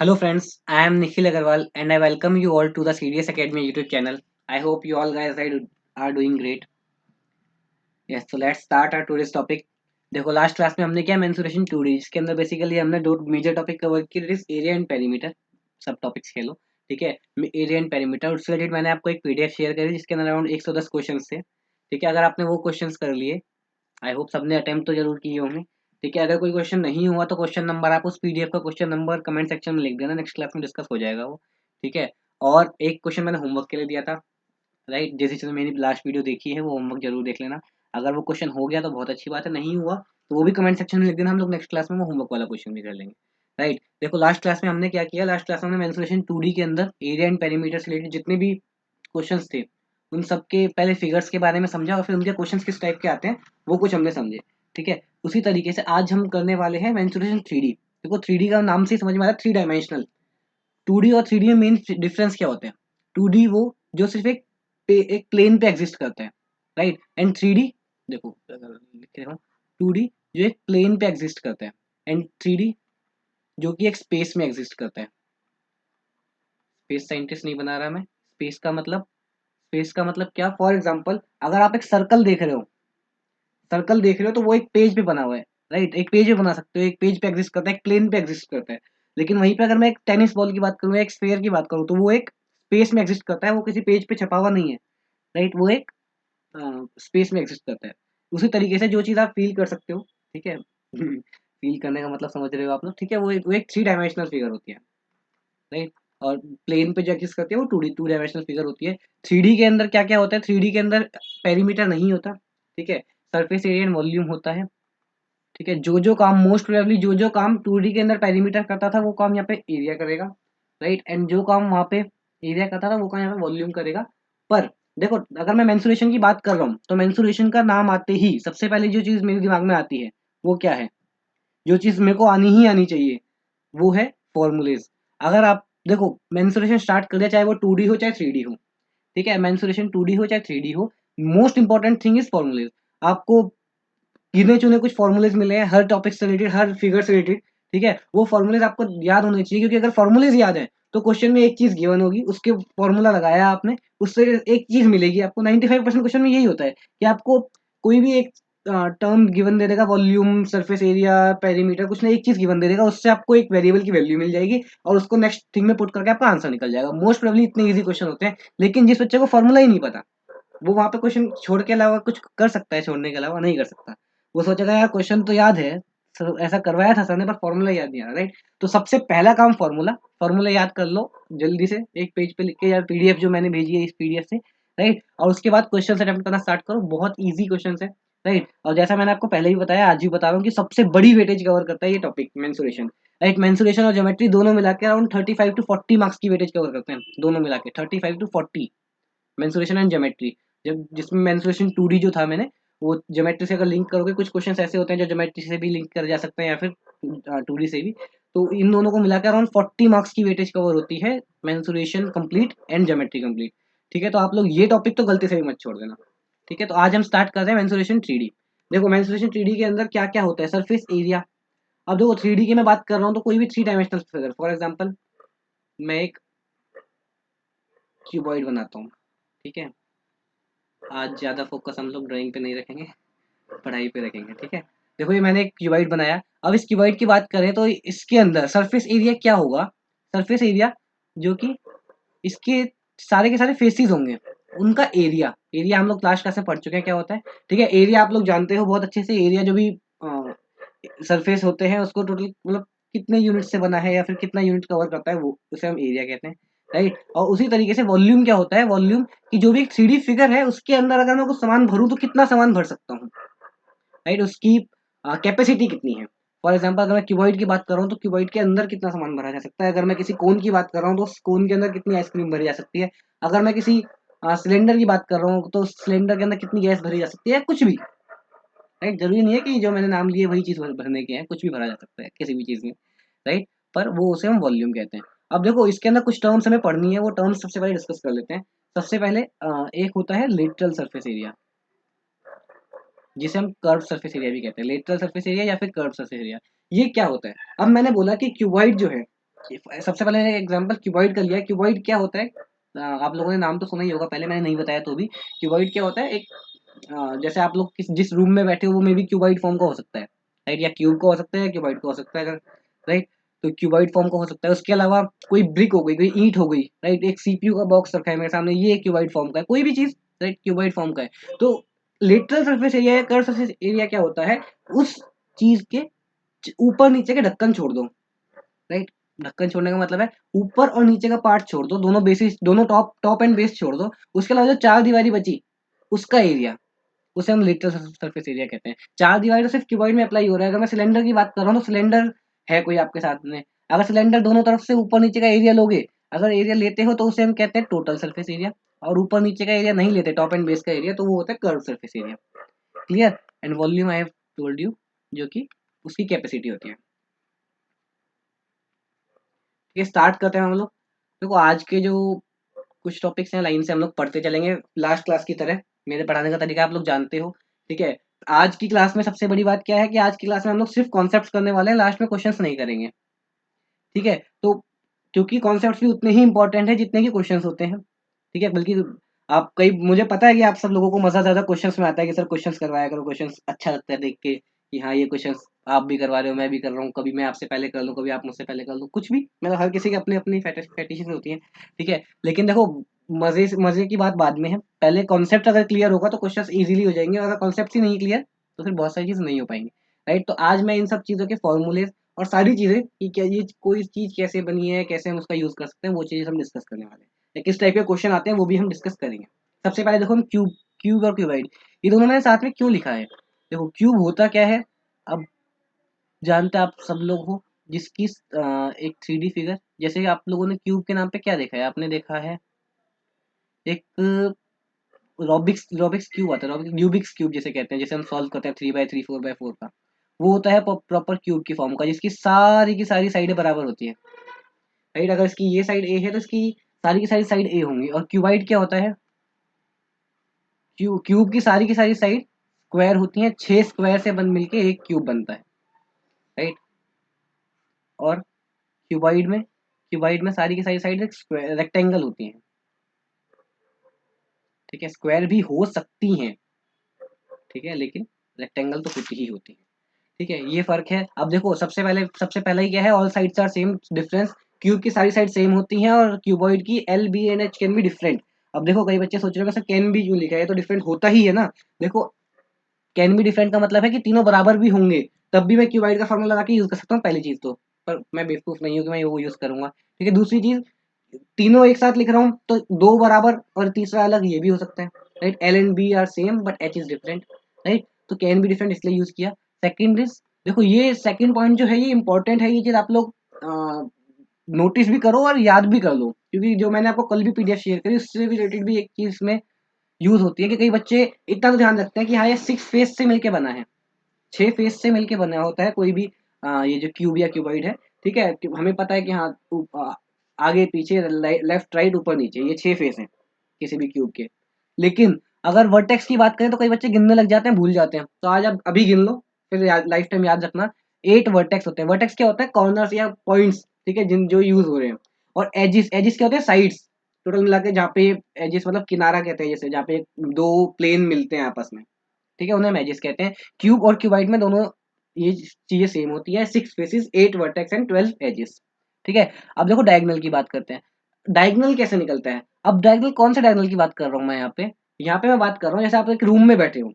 Hello friends, I am Nikhil Agarwal and I welcome you all to the CDS Academy YouTube channel. I hope you all guys are doing great. Yes, so let's start our today's topic. देखो last class में हमने क्या mensuration 2D जिसके अंदर basically हमने दो major topic cover किए थे एरिया एंड पेरीमीटर सब टॉपिक्स खेलो ठीक है। एरिया एंड पेरीमीटर उससे रिलेटेड मैंने आपको एक पीडीएफ शेयर करी जिसके अंदर अराउंड 110 क्वेश्चंस थे ठीक है। अगर आपने वो क्वेश्चंस कर लिए आई होप सबने अटेम्प्ट तो जरूर किए होंगे ठीक है। अगर कोई क्वेश्चन नहीं हुआ तो क्वेश्चन नंबर आप उस पीडीएफ का क्वेश्चन नंबर कमेंट सेक्शन में लिख देना, नेक्स्ट क्लास में डिस्कस हो जाएगा वो ठीक है। और एक क्वेश्चन मैंने होमवर्क के लिए दिया था राइट, जैसे चलो मेरी लास्ट वीडियो देखी है वो होमवर्क जरूर देख लेना। अगर वो क्वेश्चन हो गया तो बहुत अच्छी बात है, नहीं हुआ तो वो भी कमेंट सेक्शन में लिख देना, हम लोग नेक्स्ट क्लास में वो होमवर्क वाला क्वेश्चन भी कर लेंगे राइट। देखो लास्ट क्लास में हमने क्या किया, लास्ट क्लास में हमने मेंसुरेशन 2D के अंदर एरिया एंड पेरीमीटर से रिलेटेड जितने भी क्वेश्चंस थे उन सबके पहले फिगर्स के बारे में समझा और फिर उनके क्वेश्चंस किस टाइप के आते हैं वो कुछ हमने समझे ठीक है। उसी तरीके से आज हम करने वाले हैं मेंसुरेशन 3D। देखो 3D का नाम से ही समझ में आ रहा है 3 डायमेंशनल। 2D और 3D में मेन डिफरेंस क्या होता है? 2D वो जो सिर्फ एक प्लेन पे एग्जिस्ट करता है राइट, एंड 3D देखो अगर लिख रहा हूँ 2D जो एक प्लेन पे एग्जिस्ट करता है एंड 3D जो कि एक स्पेस में एग्जिस्ट करता है। स्पेस साइंटिस्ट नहीं बना रहा मैं, स्पेस का मतलब क्या, फॉर एग्जाम्पल अगर आप एक सर्कल देख रहे हो तो वो एक पेज पे बना हुआ है राइट, एक पेज पे बना सकते हो, एक पेज पे एग्जिस्ट करता है, एक प्लेन पे एग्जिस्ट करता है। लेकिन वहीं पे अगर मैं एक टेनिस बॉल की बात करूँ या एक स्फेयर की बात करूँ तो वो एक स्पेस में एग्जिस्ट करता है, वो किसी पेज पे छपा हुआ नहीं है राइट, वो एक स्पेस में एग्जिस्ट करता है। उसी तरीके से जो चीज़ आप फील कर सकते हो ठीक है फील करने का मतलब समझ रहे हो आप लोग ठीक है, वो एक 3 डायमेंशनल फिगर होती है राइट। और प्लेन पे जो एग्जिस्ट करती है वो 2 डायमेंशनल फिगर होती है। 3D के अंदर क्या क्या होता है, 3D के अंदर पेरीमीटर नहीं होता ठीक है, सरफेस एरिया एंड वॉल्यूम होता है ठीक है। जो काम मोस्ट प्रोबेबली जो काम 2D के अंदर पेरीमीटर करता था वो काम यहाँ पे एरिया करेगा राइट, एंड जो काम वहाँ पे एरिया करता था वो काम यहाँ पे वॉल्यूम करेगा। पर देखो अगर मैं मेंसुरेशन की बात कर रहा हूँ तो मेंसुरेशन का नाम आते ही सबसे पहले जो चीज़ मेरे दिमाग में आती है वो क्या है, जो चीज़ मेरे को आनी ही आनी चाहिए वो है फॉर्मूलेज। अगर आप देखो मेंसुरेशन स्टार्ट कर दिया चाहे वो 2D हो चाहे 3D हो ठीक है, मेंसुरेशन 2D हो चाहे 3D हो, most important thing is formulas. आपको गिने चुने कुछ फॉर्मूलेज मिले हैं हर टॉपिक से रिलेटेड, हर फिगर से रिलेटेड ठीक है, वो फॉर्मूलेज आपको याद होने चाहिए क्योंकि अगर फॉर्मूलेज याद है तो क्वेश्चन में एक चीज गिवन होगी, उसके फॉर्मूला लगाया आपने, उससे एक चीज मिलेगी आपको। 95% क्वेश्चन में यही होता है कि आपको कोई भी एक टर्म गिवन दे देगा, वॉल्यूम, सरफेस एरिया, पेरीमीटर, कुछ ना एक चीज गिवन दे देगा, उससे आपको एक वेरिएबल की वैल्यू मिल जाएगी और उसको नेक्स्ट थिंग में पुट करके आपका आंसर निकल जाएगा। मोस्ट प्रोबेबली इतने इजी क्वेश्चन होते हैं, लेकिन जिस बच्चे को फॉर्मूला ही नहीं पता वो वहाँ पे क्वेश्चन छोड़ के अलावा कुछ कर सकता है, छोड़ने के अलावा नहीं कर सकता। वो सोचेगा यार क्वेश्चन तो याद है, सर ऐसा करवाया था सर ने, पर फॉर्मूला याद नहीं आ रहा राइट। तो सबसे पहला काम फॉर्मूला, फॉर्मूला याद कर लो जल्दी से एक पेज पे लिख के, यार पीडीएफ जो मैंने भेजी है इस पीडीएफ से राइट, और उसके बाद क्वेश्चन अटेम्प्ट करना स्टार्ट करो, बहुत ईजी क्वेश्चन है राइट। और जैसा मैंने आपको पहले ही बताया आज भी बता रहा हूँ कि सबसे बड़ी वेटेज कवर करता है ये टॉपिक मेंसुरेशन राइट। मेंसुरेशन और ज्योमेट्री दोनों मिला के अराउंड 35 to 40 मार्क्स की वेटेज कवर करते हैं, दोनों मिला के 35 to 40, मेंसुरेशन एंड ज्योमेट्री। जब जिसमें मेंसुरेशन 2D जो था मैंने, वो ज्योमेट्री से अगर लिंक करोगे कुछ क्वेश्चन ऐसे होते हैं जो ज्योमेट्री से भी लिंक कर जा सकते हैं या फिर 2D से भी, तो इन दोनों को मिलाकर अराउंड 40 मार्क्स की वेटेज कवर होती है mensuration complete and geometry complete ठीक है। तो आप लोग ये टॉपिक तो गलती से भी मत छोड़ देना ठीक है। तो आज हम स्टार्ट कर रहे हैं मेंसुरेशन 3D। देखो मेंसुरेशन 3D के अंदर क्या क्या होता है, सरफेस एरिया। अब देखो 3D की मैं बात कर रहा हूँ तो कोई भी 3 डायमेंशनल फिगर, फॉर एग्जाम्पल मैं एक क्यूबॉइड बनाता हूँ ठीक है। आज ज़्यादा फोकस हम लोग ड्राइंग पे नहीं रखेंगे, पढ़ाई पे रखेंगे ठीक है। देखो ये मैंने एक क्यूबाइड बनाया, अब इस क्यूबाइड की बात करें तो इसके अंदर सरफेस एरिया क्या होगा, सरफेस एरिया जो कि इसके सारे के सारे फेसेस होंगे, उनका एरिया, एरिया हम लोग लास्ट क्लास में पढ़ चुके हैं क्या होता है ठीक है। एरिया आप लोग जानते हो बहुत अच्छे से, एरिया जो भी सरफेस होते हैं उसको टोटल मतलब कितने यूनिट से बना है या फिर कितना यूनिट कवर करता है वो उसे हम एरिया कहते हैं राइट। और उसी तरीके से वॉल्यूम क्या होता है, वॉल्यूम की जो भी एक 3D फिगर है उसके अंदर अगर मैं कुछ सामान भरूँ तो कितना सामान भर सकता हूँ राइट, उसकी कैपेसिटी कितनी है। फॉर एग्जाम्पल अगर मैं क्यूबॉइड की बात कर रहा हूँ तो क्यूबॉइड के अंदर कितना सामान भरा जा सकता है, अगर मैं किसी कोन की बात कर रहा हूँ तो उस कोन के अंदर कितनी आइसक्रीम भरी जा सकती है, अगर मैं किसी सिलेंडर की बात कर रहा हूँ तो सिलेंडर के अंदर कितनी गैस भरी जा सकती है, कुछ भी राइट। जरूरी नहीं है कि जो मैंने नाम लिए वही चीज़ भरने के हैं, कुछ भी भरा जा सकता है किसी भी चीज़ में राइट, पर वो उसे हम वॉल्यूम कहते हैं। अब देखो इसके अंदर कुछ टर्म्स हमें पढ़नी है, वो टर्म्स सबसे पहले डिस्कस कर लेते हैं। सबसे पहले एक होता है लेटरल सरफेस एरिया, जिसे हम कर्व सरफेस एरिया भी कहते हैं, लेटरल सरफेस एरिया या फिर कर्व सरफेस एरिया। ये क्या होता है, अब मैंने बोला कि क्यूबॉइड जो है सबसे पहले मैंने एग्जांपल क्यूबॉइड का लिया। क्यूबॉइड क्या होता है, आप लोगों ने नाम तो सुना ही होगा, पहले मैंने नहीं बताया तो भी। क्यूबॉइड क्या होता है, एक जैसे आप लोग जिस रूम में बैठे हो वो मे भी क्यूबॉइड फॉर्म का हो सकता है, राइट, या क्यूब का हो सकता है या क्यूबॉइड का हो सकता है, अगर राइट, तो क्यूबॉइड फॉर्म का हो सकता है। उसके अलावा कोई ब्रिक हो गई, कोई ईंट हो गई, राइट, एक सीपीयू का बॉक्स रखा है मेरे सामने, ये क्यूबॉइड फॉर्म का है, कोई भी चीज, राइट, क्यूबॉइड फॉर्म का है। तो लेटरल सरफेस एरिया या कर्व सरफेस एरिया क्या होता है, उस चीज के ऊपर नीचे के ढक्कन छोड़ दो, राइट। ढक्कन छोड़ने का मतलब है ऊपर और नीचे का पार्ट छोड़ दो, दोनों बेसिस, दोनों टॉप टॉप एंड बेस छोड़ दो। उसके अलावा जो चार दीवारी बची उसका एरिया, उसे हम लिटरल सरफेस एरिया कहते हैं। चार दीवारी तो सिर्फ क्यूबॉइड में अप्लाई हो रहा है। अगर मैं सिलेंडर की बात कर रहा हूँ तो सिलेंडर है कोई आपके साथ में, अगर सिलेंडर दोनों तरफ से ऊपर नीचे का एरिया लोगे, अगर एरिया लेते हो तो उसे हम कहते हैं टोटल सरफेस एरिया। और ऊपर नीचे का एरिया नहीं लेते, टॉप एंड बेस का एरिया, तो वो होता है curve surface area. Clear. And volume I have told you, जो कि उसकी कैपेसिटी होती है। ठीक है, स्टार्ट करते हैं हम लोग। देखो आज के जो कुछ टॉपिक्स हैं लाइन से हम लोग पढ़ते चलेंगे लास्ट क्लास की तरह। मेरे पढ़ाने का तरीका आप लोग जानते हो, ठीक है। आज की क्लास में सबसे बड़ी बात क्या है कि आज की क्लास में हम लोग सिर्फ कॉन्सेप्ट्स करने वाले हैं, लास्ट में क्वेश्चंस नहीं करेंगे, ठीक है। तो क्योंकि कॉन्सेप्ट्स भी उतने ही इंपॉर्टेंट है जितने कि क्वेश्चंस होते हैं, ठीक है। बल्कि आप कई, मुझे पता है कि आप सब लोगों को मजा ज्यादा क्वेश्चंस में आता है कि सर क्वेश्चंस करवाया करो, क्वेश्चंस अच्छा लगता है देख के कि हाँ ये क्वेश्चंस आप भी करवा रहे हो, मैं भी कर रहा हूँ, कभी मैं आपसे पहले कर लूँ, कभी आप मुझसे पहले कर लो, कुछ भी, मतलब हर किसी की अपनी अपनी फैटिशेस होती है, ठीक है। लेकिन देखो, मजे की बात बाद में है, पहले कॉन्सेप्ट अगर क्लियर होगा तो क्वेश्चंस इजीली हो जाएंगे, और अगर कॉन्सेप्ट ही नहीं क्लियर तो फिर बहुत सारी चीज नहीं हो पाएंगी, राइट। तो आज मैं इन सब चीजों के फॉर्मूले और सारी चीजें कि क्या ये कोई चीज कैसे बनी है, कैसे हम उसका यूज कर सकते हैं, वो चीज हम डिस्कस करने वाले हैं, या किस टाइप के क्वेश्चन आते हैं वो भी हम डिस्कस करेंगे। सबसे पहले देखो हम क्यूब, क्यूब और क्यूबाइड, ये दोनों मैंने साथ में क्यों लिखा है। देखो क्यूब होता क्या है, अब जानते आप सब लोग हो, जिसकी एक 3D फिगर, जैसे कि आप लोगों ने क्यूब के नाम पे क्या देखा है, आपने देखा है एक रॉबिक्स रॉबिक्स क्यूब आता है, रूबिक्स क्यूब जैसे कहते हैं, जैसे हम सॉल्व करते हैं 3x3 4x4 का, वो होता है प्रॉपर क्यूब की फॉर्म का, जिसकी सारी की सारी साइडें बराबर होती है, राइट। अगर इसकी ये साइड ए है तो इसकी सारी की सारी साइड ए होंगी। और क्यूबाइड क्या होता है, क्यूब की सारी साइड स्क्वायर होती हैं, 6 स्क्वायर से बन मिलके एक क्यूब बनता है, राइट। और क्यूबाइड में सारी की सारी साइड रेक्टेंगल होती हैं, ठीक है, स्क्वायर भी हो सकती हैं, ठीक है, लेकिन रेक्टेंगल तो होती ही होती है, ठीक है, ये फर्क है। अब देखो सबसे पहला ही क्या है, all sides are same difference, cube की सारी साइड सेम होती हैं, और क्यूबॉइड की L B and H can be different. अब देखो कई बच्चे सोच रहे हो सर कैन बी क्यों लिखा है, तो डिफरेंट होता ही है ना। देखो कैन बी डिफरेंट का मतलब है कि तीनों बराबर भी होंगे, तब भी मैं क्यूबाइड का फॉर्मूला लगा के यूज कर सकता हूँ, पहली चीज तो, पर मैं बेवकूफ नहीं हूँ कि मैं वो यूज करूंगा, ठीक है। दूसरी चीज, तीनों एक साथ लिख रहा हूँ तो दो बराबर और तीसरा अलग, ये भी हो सकता है, right. L and B are same but H is different, right. तो कैन बी डिफरेंट इसलिए यूज किया। सेकंड इज, देखो ये सेकंड पॉइंट जो है ये इंपॉर्टेंट है, ये चीज आप लोग नोटिस भी करो और याद भी कर लो, क्योंकि जो मैंने आपको कल भी पीडीएफ शेयर करी उससे रिलेटेड भी एक चीज इसमें यूज होती है कि कई बच्चे इतना तो ध्यान रखते हैं कि हाँ ये 6 फेस से मिलके बना है, 6 फेस से मिलके बना होता है कोई भी ये जो क्यूब या क्यूबॉइड है, ठीक है। हमें पता है कि हाँ आगे पीछे लेफ्ट राइट ऊपर नीचे ये 6 फेस हैं किसी भी क्यूब के। लेकिन अगर वर्टेक्स की बात करें तो कई बच्चे गिनने लग जाते हैं, भूल जाते हैं, तो आज आप अभी गिन लो, फिर लाइफ टाइम याद रखना। 8 वर्टेक्स होते हैं। वर्टेक्स क्या होता है, कॉर्नर्स या पॉइंट्स, ठीक है, जिन जो यूज हो रहे हैं। और एजिस, एजिस क्या होते हैं, साइड्स, टोटल मिला के जहाँ पे एजिस मतलब किनारा कहते हैं, जैसे जहाँ पे दो प्लेन मिलते हैं आपस में, ठीक है, उन्हें हम एजिस कहते हैं। क्यूब और क्यूबाइड में दोनों ये चीजें सेम होती है, 6 फेसिस 8 वर्टेक्स एंड 12 एजिस, ठीक है। अब देखो डायगोनल की बात करते हैं, डायगोनल कैसे निकलता है। अब डायगोनल कौन से डायगोनल की बात कर रहा हूँ मैं यहाँ पे मैं बात कर रहा हूँ जैसे आप एक रूम में बैठे हो,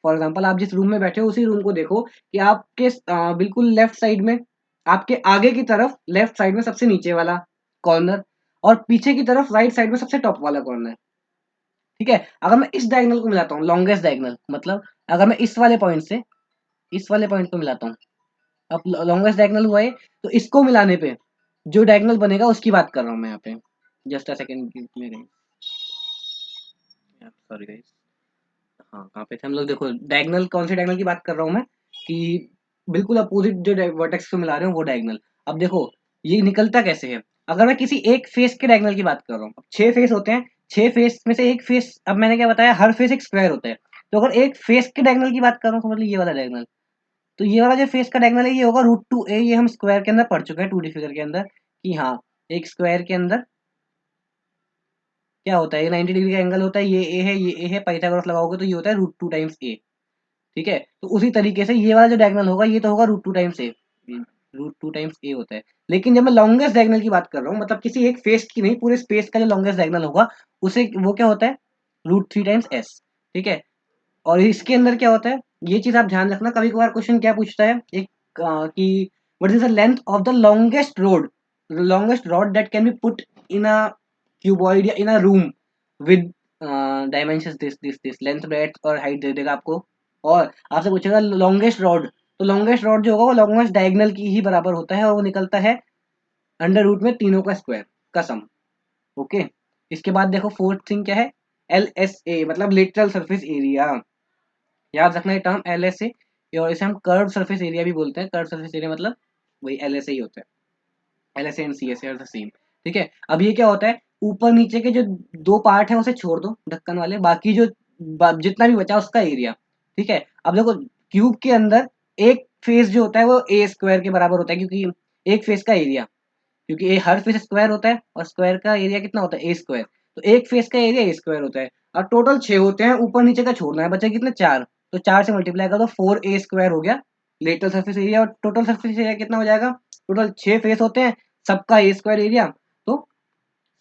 फॉर एग्जाम्पल आप जिस रूम में बैठे हो उसी रूम को देखो कि आपके बिल्कुल लेफ्ट साइड में, आपके आगे की तरफ लेफ्ट साइड में सबसे नीचे वाला कॉर्नर, और पीछे की तरफ राइट साइड में सबसे टॉप वाला कॉर्नर, ठीक है। अगर मैं इस डायगोनल को मिलाता हूँ, लॉन्गेस्ट डायगोनल मतलब अगर मैं इस वाले पॉइंट से इस वाले पॉइंट को मिलाता हूँ, अब लॉन्गेस्ट डायगोनल हुआ है, तो इसको मिलाने पे जो डायगोनल बनेगा उसकी बात कर रहा हूँ मैं यहाँ पे। Just a second, sorry guys. हाँ कहाँ पे थे हम लोग, देखो डायगोनल, कौन से डायगोनल की बात कर रहा हूँ मैं, कि बिल्कुल अपोजिट जो वर्टेक्स को मिला रहे हो वो डायगोनल। अब देखो ये निकलता कैसे है, अगर मैं किसी एक फेस के डायगोनल की बात कर रहा हूँ, अब 6 फेस होते हैं, 6 फेस में से एक फेस, अब मैंने क्या बताया, हर फेस एक स्क्वायर होता है, तो अगर एक फेस के डायगोनल की बात कर रहा हूँ, समझ लो ये वाला डायगोनल, तो ये वाला जो फेस का डायगोनल है ये होगा √2a, ये हम स्क्वायर के अंदर पढ़ चुके हैं 2D फिगर के अंदर, कि हाँ एक स्क्वायर के अंदर क्या होता है, ये 90 डिग्री का एंगल होता है, ये ए है, ये ए है, पाइथागोरस लगाओगे तो ये होता है √2 टाइम्स ए। ठीक है, तो उसी तरीके से ये वाला जो डायगोनल होगा ये तो होगा √2 टाइम्स ए, √2 टाइम्स ए होता है। लेकिन जब मैं लॉन्गेस्ट डायगोनल की बात कर रहा हूँ, मतलब किसी एक फेस की नहीं, पूरे स्पेस का जो लॉन्गेस्ट डायगोनल होगा उसे वो क्या होता है, √3 टाइम्स एस। ठीक है, और इसके अंदर क्या होता है, ये चीज आप ध्यान रखना, कभी कभार क्वेश्चन क्या पूछता है एक कि what is the length of the longest rod that can be put in a cuboid या in a room with dimensions this length breadth और हाइट दे देगा आपको। और आपसे पूछेगा लॉन्गेस्ट रॉड, तो लॉन्गेस्ट रॉड जो होगा वो लॉन्गेस्ट डायगोनल की ही बराबर होता है और वो निकलता है अंडर रूट में तीनों का स्क्वायर का सम। ओके, इसके बाद देखो फोर्थ थिंग क्या है, LSA मतलब लिटरल सरफेस एरिया। याद रखना ये टर्म LSA, और इसे हम कर्व सरफेस एरिया भी बोलते हैं। कर्व सरफेस एरिया मतलब वही LSA ही होता है, LSA and CSA are the same. ठीक है, अब ये क्या होता है, ऊपर नीचे के जो दो पार्ट है उसे छोड़ दो ढक्कन वाले, बाकी जो जितना भी बचा उसका एरिया। ठीक है, अब देखो क्यूब के अंदर एक फेस जो होता है वो ए स्क्वायर के बराबर होता है, क्योंकि एक फेस का एरिया, क्योंकि ए हर फेस स्क्वायर होता है और स्क्वायर का एरिया कितना होता है, ए स्क्वायर। तो एक फेस का एरिया ए स्क्वायर होता है। और टोटल 6 होते हैं, ऊपर नीचे का छोड़ना है, बचे कितने, 4। तो 4 से मल्टीप्लाई कर दो, 4A² हो गया लेटरल सरफेस एरिया। और टोटल सरफेस एरिया कितना हो जाएगा, टोटल 6 फेस होते हैं, सबका ए स्क्वायर एरिया, तो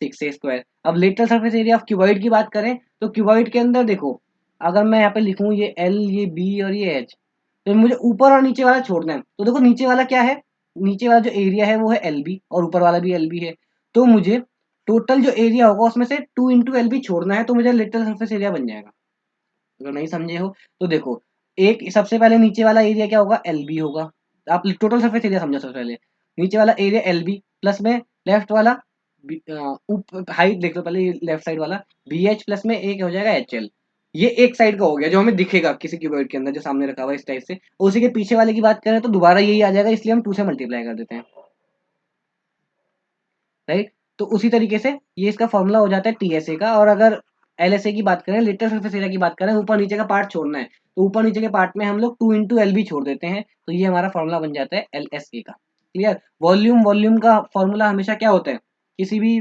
6A²। अब lateral surface area of cuboid की बात करें तो क्यूबॉइड के अंदर देखो, अगर मैं यहाँ पे लिखूं ये L, ये B और ये H, तो मुझे ऊपर और नीचे वाला छोड़ना है। तो देखो नीचे वाला क्या है, नीचे वाला जो एरिया है वो है LB और ऊपर वाला भी LB है। तो मुझे टोटल जो एरिया होगा उसमें से 2 × LB छोड़ना है, तो मुझे लिटरल सरफेस एरिया बन जाएगा। अगर नहीं समझे हो तो देखो, एक सबसे पहले नीचे वाला एरिया क्या होगा, LB होगा। आप टोटल सरफेस एरिया समझो, सबसे पहले नीचे वाला एरिया LB प्लस में लेफ्ट वाला हाइट देख लो पहले, लेफ्ट साइड वाला BH प्लस में एक हो जाएगा HL। ये एक साइड का हो गया जो हमें दिखेगा किसी क्यूबॉइड के अंदर जो सामने रखा हुआ है इस टाइप से। और उसी के पीछे वाले की बात करें तो दोबारा यही आ जाएगा, इसलिए हम 2 से मल्टीप्लाई कर देते हैं। राइट, तो उसी तरीके से ये इसका फॉर्मूला हो जाता है TSA का। और अगर LSA की बात करें, लिटरल सरफेस एरिया की बात करें, ऊपर नीचे का पार्ट छोड़ना है, तो ऊपर नीचे के पार्ट में हम लोग 2 × LB छोड़ देते हैं, तो ये हमारा फॉर्मूला बन जाता है LSA का। क्लियर, वॉल्यूम का फॉर्मूला हमेशा क्या होता है, किसी भी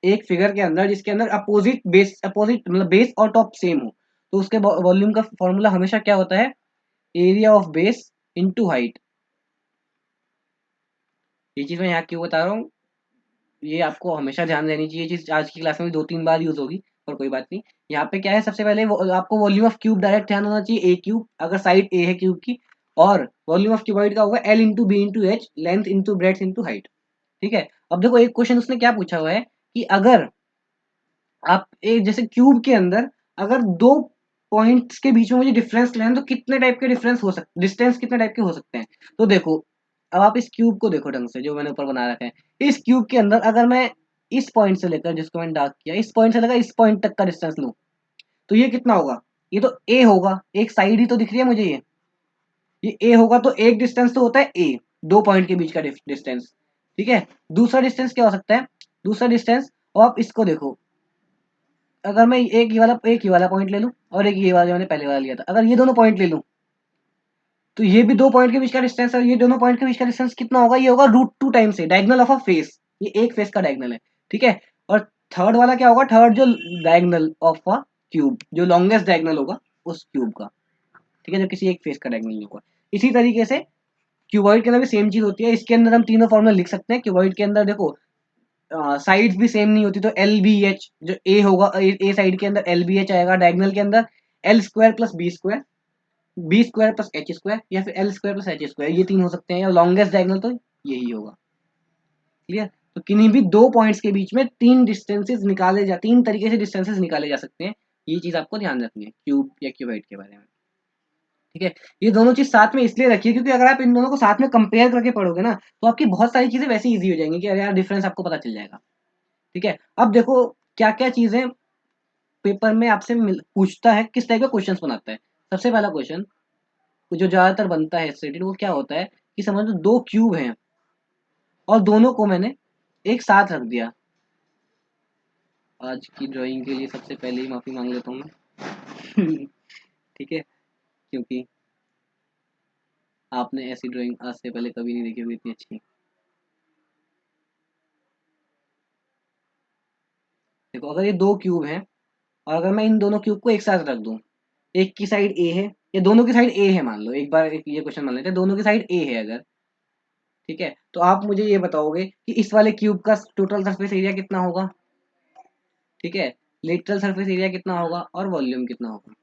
एक फिगर के अंदर जिसके अंदर अपोजिट मतलब बेस और टॉप सेम हो, तो उसके वॉल्यूम का फॉर्मूला हमेशा क्या होता है, area of base into height. ये चीज मैं यहाँ क्यों बता रहा हूँ, ये आपको हमेशा ध्यान देनी चाहिए, चीज आज की क्लास में भी 2-3 बार यूज होगी, पर कोई बात नहीं। यहाँ पे क्या है, सबसे पहले आपको वॉल्यूम ऑफ क्यूब डायरेक्ट ध्यान होना चाहिए, A³ अगर साइड A है क्यूब की। और वॉल्यूम ऑफ क्यूबॉइड का होगा L × B × H, length into breadth into height. ठीक है, अब देखो एक क्वेश्चन उसने क्या पूछा हुआ है कि अगर आप एक जैसे क्यूब के अंदर अगर दो पॉइंट्स के बीच में मुझे डिफरेंस लेना है, तो कितने टाइप के डिफरेंस हो सकते, डिस्टेंस कितने टाइप के हो सकते हैं। तो देखो, अब आप इस क्यूब को देखो ढंग से, जो मैंने ऊपर बना रखा है, इस क्यूब के अंदर अगर मैं इस पॉइंट से लेकर, जिसको मैंने डार्क किया, इस पॉइंट से लेकर इस पॉइंट तक का डिस्टेंस लूं, तो ये कितना होगा, ये तो ए होगा, एक साइड ही तो दिख रही है मुझे, ये ए होगा, तो एक डिस्टेंस तो होता है ए, दो पॉइंट के बीच का डिस्टेंस। ठीक है, दूसरा डिस्टेंस क्या हो सकता है, दूसरा डिस्टेंस, और आप इसको देखो, अगर मैं एक ही वाला पॉइंट ले लूं और एक ये वाला जो मैंने पहले वाला लिया था, अगर ये दोनों पॉइंट ले लूं, तो ये भी दो पॉइंट के बीच का डिस्टेंस है, ये दोनों पॉइंट के बीच का डिस्टेंस कितना होगा, ये होगा √2 टाइम्स से डायगोनल ऑफ अ फेस, ये एक फेस का डायगोनल है। ठीक है, और थर्ड वाला क्या होगा, थर्ड जो डायगोनल ऑफ अ क्यूब, जो लॉन्गेस्ट डायगोनल होगा उस क्यूब का। ठीक है, जो किसी एक फेस का डायगोनल नहीं होगा। इसी तरीके से क्यूबॉइड के अंदर भी सेम चीज होती है, इसके अंदर हम तीनों फॉर्मूला लिख सकते हैं। क्यूबॉइड के अंदर देखो साइड्स भी सेम नहीं होती, तो LBH जो ए होगा, ए साइड के अंदर LBH आएगा, डायगोनल के अंदर L² + B², B² + H² या फिर L² + H², ये तीन हो सकते हैं, या लॉन्गेस्ट डायगोनल तो यही होगा। क्लियर, तो किन्हीं भी दो पॉइंट्स के बीच में तीन तरीके से डिस्टेंसेस निकाले जा सकते हैं। ये चीज आपको ध्यान रखनी है क्यूब या क्यूबॉइड के बारे में। ठीक है, ये दोनों चीज साथ में इसलिए रखिए क्योंकि अगर आप इन दोनों को साथ में कंपेयर करके पढ़ोगे ना, तो आपकी बहुत सारी चीजें वैसे इजी हो जाएंगी कि अरे यार डिफरेंस आपको पता चल जाएगा। ठीक है, अब देखो क्या क्या चीजें पेपर में आपसे पूछता है, किस टाइप के क्वेश्चंस बनाता है। सबसे पहला क्वेश्चन जो ज्यादातर बनता है स्टेटेड, वो क्या होता है कि समझ लो दो क्यूब हैं और दोनों को मैंने एक साथ रख दिया। आज की ड्राइंग के लिए सबसे पहले ही माफी मांग लेता हूँ मैं। ठीक है, क्योंकि आपने ऐसी ड्राइंग आज से पहले कभी नहीं देखी हुई इतनी अच्छी। देखो अगर ये दो क्यूब हैं और अगर मैं इन दोनों क्यूब को एक साथ रख दूं, एक की साइड ए है, ये दोनों की साइड ए है, मान लो एक बार ये क्वेश्चन मान लेते हैं, दोनों की साइड ए है अगर, ठीक है, तो आप मुझे ये बताओगे कि इस वाले क्यूब का टोटल सरफेस एरिया कितना होगा, ठीक है, लेटरल सरफेस एरिया कितना होगा और वॉल्यूम कितना होगा।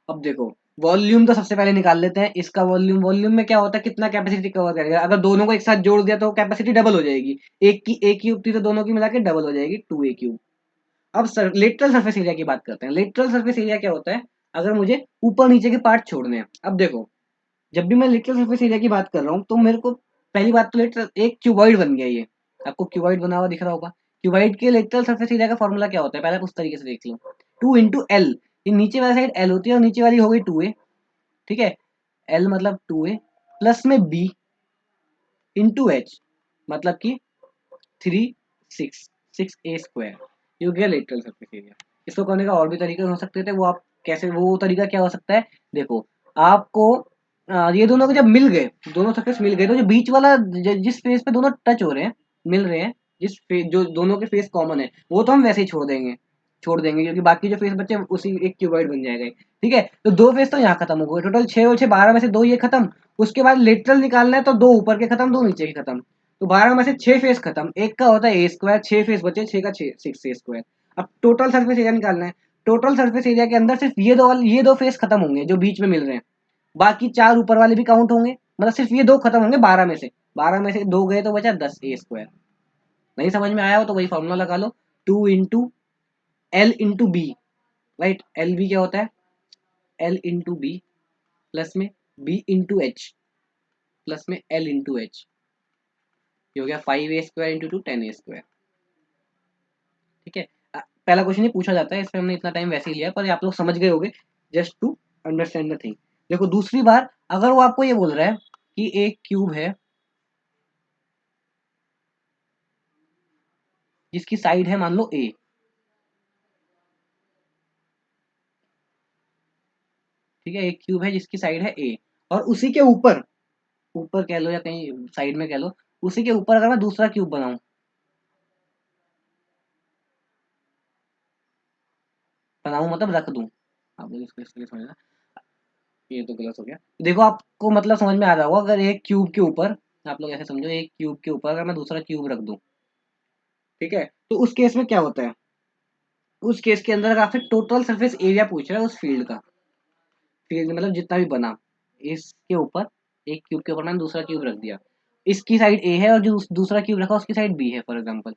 अब देखो वॉल्यूम तो सबसे पहले निकाल लेते हैं, इसका वॉल्यूम, वॉल्यूम में क्या होता है, कितना कैपेसिटी कवर करेगा, अगर दोनों को एक साथ जोड़ दिया तो कैपेसिटी डबल हो जाएगी, एक की ए क्यूब थी तो दोनों की मिला के डबल हो जाएगी 2a क्यूब। अब लेटरल सरफेस एरिया की बात करते हैं, लेटरल सरफेस एरिया क्या होता है, अगर मुझे ऊपर नीचे के पार्ट छोड़ने हैं। अब देखो जब भी मैं लेटरल सरफेस एरिया की बात कर रहा हूँ तो मेरे को पहली बात तो लेटरल एक क्यूबॉइड बन गया, ये आपको क्यूबॉइड बना हुआ दिख रहा होगा, क्यूबॉइड के लेटरल सरफेस एरिया का फॉर्मूला क्या होता है, पहले आप उस तरीके से देख लो, 2 × L, ये नीचे वाली साइड L होती है और नीचे वाली हो गई 2a, ठीक है, L मतलब 2a प्लस में B इंटू एच मतलब कि 6a², ये हो गया लेटरल सरफेस एरिया। इसको करने का और भी तरीके हो सकते थे, वो आप कैसे, वो तरीका क्या हो सकता है, देखो आपको ये दोनों के जब मिल गए, दोनों सरफेस मिल गए, तो जो बीच वाला जिस फेस पे दोनों टच हो रहे हैं, मिल रहे हैं, जो दोनों के फेस कॉमन है, वो तो हम वैसे ही छोड़ देंगे क्योंकि बाकी जो फेस बचे उसी एक क्यूबॉइड बन जाएगा, ठीक है, तो दो फेस तो यहाँ खत्म हो गए, टोटल 6 और 6 12 में से दो ये खत्म, उसके बाद लेटरल निकालना है तो दो ऊपर के खत्म, दो नीचे के खत्म, तो 12 में से 6 फेस खत्म, एक का होता है a², 6 फेस बचे, 6 का 6a²। अब टोटल सरफेस एरिया निकालना है, टोटल सरफेस एरिया के अंदर सिर्फ ये दो फेस खत्म होंगे जो बीच में मिल रहे हैं, बाकी 4 ऊपर वाले भी काउंट होंगे, मतलब सिर्फ ये दो खत्म होंगे 12 में से दो गए तो बचा 10a²। नहीं समझ में आया हो तो वही फॉर्मूला लगा लो, 2 × L × B, right, L B क्या होता है, L × B प्लस में B × H प्लस में L × H, ये हो गया 5a² × 2 10a², ठीक है। पहला क्वेश्चन ही पूछा जाता है, इसमें हमने इतना टाइम वैसे ही लिया, पर आप लोग समझ गए होंगे, just to understand the thing. देखो दूसरी बार अगर वो आपको ये बोल रहा है कि एक क्यूब है जिसकी साइड है मान लो a, ठीक है, एक क्यूब है जिसकी साइड है a और उसी के ऊपर, ऊपर कह लो या कहीं साइड में कह लो, उसी के ऊपर अगर मैं दूसरा क्यूब बनाऊं, मतलब रख दूं, आप लोग इसको इसलिए समझना, ये तो गलत हो गया। देखो आपको मतलब समझ में आ रहा होगा, अगर एक क्यूब के ऊपर, आप लोग ऐसे समझो, एक क्यूब के ऊपर अगर मैं दूसरा क्यूब रख दूं, ठीक है, तो उस केस में क्या होता है, उस केस के अंदर आपसे टोटल सरफेस एरिया पूछ रहा है उस फील्ड का, फील्ड मतलब जितना भी बना, इसके ऊपर एक क्यूब के ऊपर मैंने दूसरा क्यूब रख दिया, इसकी साइड ए है और जो दूसरा क्यूब रखा उसकी साइड बी है फॉर एग्जाम्पल,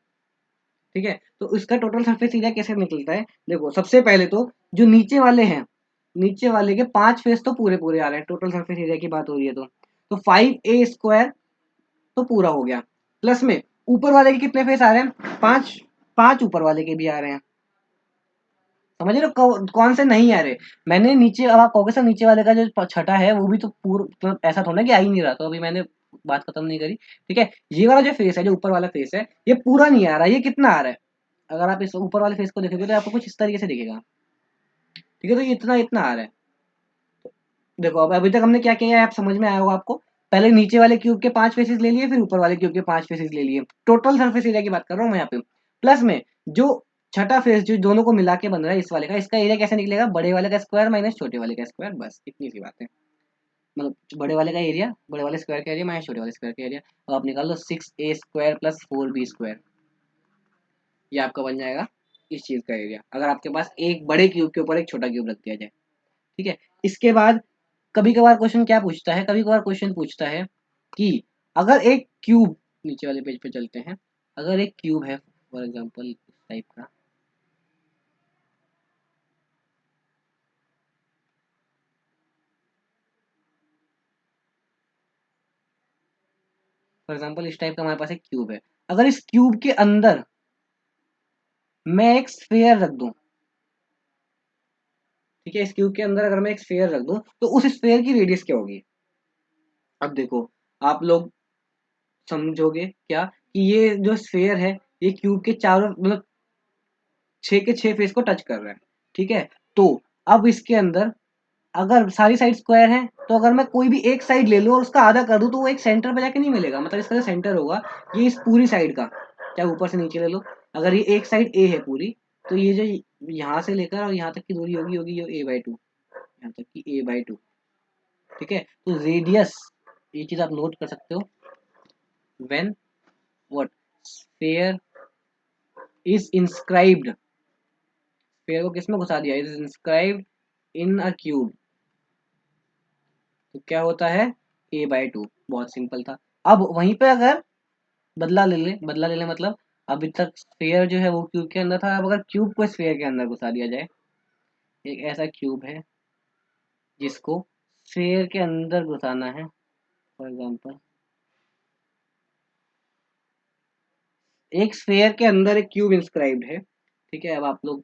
ठीक है, तो इसका टोटल सरफेस एरिया कैसे निकलता है, देखो सबसे पहले तो जो नीचे वाले हैं, नीचे वाले के 5 फेस तो पूरे पूरे आ रहे हैं, टोटल सरफेस एरिया की बात हो रही है तो 5a² तो पूरा हो गया, प्लस में ऊपर वाले के कितने फेस आ रहे हैं, 5, 5 ऊपर वाले के भी आ रहे हैं, समझ रहे हो कौन से नहीं आ रहे, मैंने नीचे, अब आप कहोगे सर नीचे वाले का जो छठा है वो भी तो पूरा, तो ऐसा थोड़ा कि आ ही नहीं रहा, तो अभी मैंने बात खत्म नहीं करी, ठीक है, ये वाला जो फेस है, जो ऊपर वाला फेस है, ये पूरा नहीं आ रहा, ये कितना आ रहा है, अगर आप इस ऊपर वाले फेस को देखोगे तो आपको कुछ इस तरीके से दिखेगा, ठीक है, तो ये इतना इतना आ रहा है। देखो अब अभी तक हमने क्या किया है आप समझ में आया होगा आपको, पहले नीचे वाले क्यूब के 5 फेसेस ले लिए, फिर ऊपर वाले क्यूब के 5 फेसेस ले लिए, टोटल सरफेस एरिया की बात कर रहा हूँ मैं यहाँ पे, प्लस में जो छठा फेस जो दोनों को मिला के बन रहा है इस वाले का, इसका एरिया कैसे निकलेगा, बड़े वाले का स्क्वायर माइनस छोटे वाले का स्क्वायर, बस इतनी सी बात है, मतलब बड़े वाले का एरिया, बड़े वाले स्क्वायर का एरिया माइनस छोटे वाले स्क्वायर का एरिया, अब आप निकाल लो 6a² प्लस 4b², ये आपका बन जाएगा इस चीज का एरिया, अगर आपके पास एक बड़े क्यूब के ऊपर एक छोटा क्यूब रख दिया जाए, ठीक है। इसके बाद कभी कभार क्वेश्चन क्या पूछता है, कभी कभार क्वेश्चन पूछता है कि अगर एक क्यूब, नीचे वाले पेज पे चलते हैं, अगर एक क्यूब है फॉर एग्जांपल इस टाइप का, फॉर एग्जांपल इस टाइप का हमारे पास एक क्यूब है, अगर इस क्यूब के अंदर मैं एक स्फेयर रख दूं, ठीक है, इस क्यूब के अंदर अगर मैं एक स्फेयर रख दूं तो उस स्फेयर की रेडियस क्या होगी। अब देखो आप लोग समझोगे क्या कि ये जो स्फेयर है ये क्यूब के चारों मतलब 6 के 6 फेस को टच कर रहा है, ठीक है, तो अब इसके अंदर अगर सारी साइड स्क्वायर है तो अगर मैं कोई भी एक साइड ले लूं और उसका आधा कर दूं तो वो एक सेंटर पे जाके नहीं मिलेगा, मतलब इसका जो सेंटर होगा ये इस पूरी साइड का, चाहे ऊपर से नीचे ले लो। अगर ये एक साइड ए है पूरी, तो ये जो यहाँ से लेकर और यहाँ तक की दूरी होगी होगी ये a/2, यहाँ तक की a/2। ठीक है, तो रेडियस, ये चीज आप नोट कर सकते हो, when what sphere is inscribed, sphere को किसमें घुसा दिया, is inscribed in a cube, तो क्या होता है a/2। बहुत सिंपल था। अब वहीं पे अगर बदला ले ले मतलब अभी तक स्फीयर जो है वो क्यूब के अंदर था, अब अगर क्यूब को स्फीयर के अंदर घुसा दिया जाए, एक ऐसा क्यूब है जिसको स्फीयर के अंदर घुसाना है, फॉर एग्जांपल एक स्फीयर के अंदर एक क्यूब इंस्क्राइब्ड है। ठीक है, अब आप लोग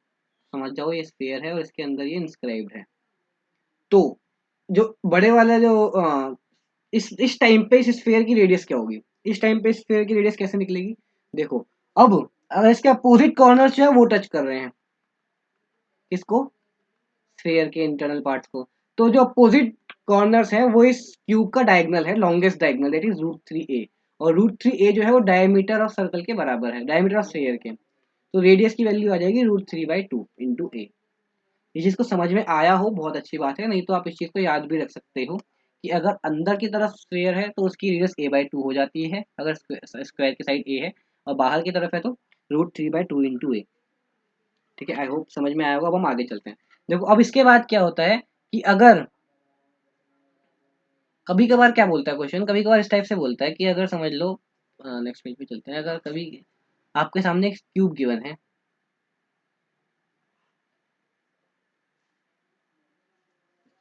समझ जाओ ये स्फीयर है और इसके अंदर ये इंस्क्राइब्ड है। तो जो बड़े वाला जो इस टाइम पे इस स्फीयर की रेडियस क्या होगी, इस टाइम पे स्फीयर की रेडियस कैसे निकलेगी, देखो। अब अगर इसके अपोजिट कॉर्नर जो है वो टच कर रहे हैं किसको, स्फीयर के इंटरनल पार्ट्स को, तो जो अपोजिट कॉर्नर्स हैं वो इस क्यूब का डायगोनल है, longest diagonal, that is √3a। और √3a जो है वो डायमीटर ऑफ सर्कल के बराबर है, डायमीटर ऑफ स्फीयर के। तो रेडियस की वैल्यू आ जाएगी √3/2 इंटू ए। ये चीज को समझ में आया हो बहुत अच्छी बात है, नहीं तो आप इस चीज को याद भी रख सकते हो कि अगर अंदर की तरफ स्क्वायर है तो उसकी रेडियस a/2 हो जाती है, अगर स्क्वायर की साइड a है, और बाहर की तरफ है तो √3/2 इंटू ए। ठीक है, आई होप समझ में आया होगा। अब हम आगे चलते हैं। देखो अब इसके बाद क्या होता है कि अगर कभी कभार क्या बोलता है क्वेश्चन, कभी कभार इस टाइप से बोलता है कि अगर समझ लो, नेक्स्ट पेज पे चलते हैं, अगर कभी आपके सामने एक क्यूब गिवन है,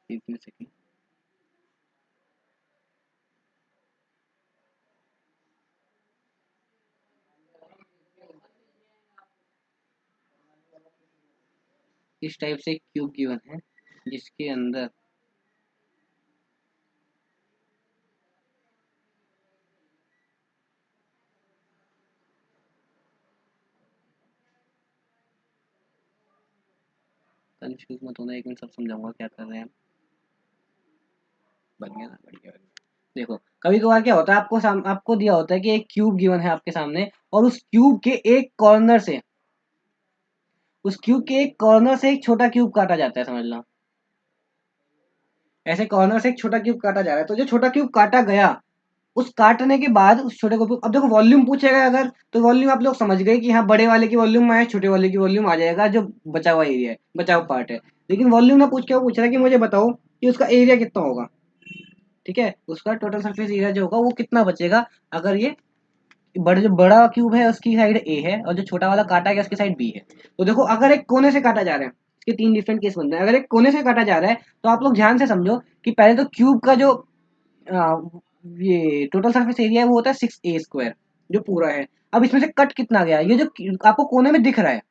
एक सेकंड, इस टाइप से एक क्यूब गिवन है जिसके अंदर कंफ्यूज मत होना, एक मिनट सब समझाऊंगा क्या कर रहे हैं हम। बन गया ना, बढ़िया। देखो कभी कभार क्या होता है, आपको दिया होता है कि एक क्यूब गिवन है आपके सामने, और उस क्यूब के एक कॉर्नर से, उस क्यूब के एक कॉर्नर से एक छोटा क्यूब काटा जाता है, समझ लो ऐसे कॉर्नर से एक छोटा क्यूब काटा जा रहा है। तो जो छोटा क्यूब काटा गया, उस काटने के बाद उस छोटे को, अब देखो वॉल्यूम पूछेगा अगर, तो वॉल्यूम आप लोग समझ गए कि हाँ बड़े वाले की वॉल्यूम आए, छोटे वाले की वॉल्यूम आ जाएगा, जो बचा हुआ एरिया है, बचा हुआ पार्ट है। लेकिन वॉल्यूम ना पूछ के वो पूछ रहा है कि मुझे बताओ कि उसका एरिया कितना होगा। ठीक है, उसका टोटल सरफेस एरिया जो होगा वो कितना बचेगा, अगर ये जो बड़ा क्यूब है उसकी साइड ए है और जो छोटा वाला काटा गया उसकी साइड बी है। तो देखो अगर एक कोने से काटा जा रहा है, इसके तीन डिफरेंट केस बनते हैं। अगर एक कोने से काटा जा रहा है तो आप लोग ध्यान से समझो कि पहले तो क्यूब का जो आ, ये टोटल सरफेस एरिया है वो होता है 6a² जो पूरा है। अब इसमें से कट कितना गया, ये जो आपको कोने में दिख रहा है,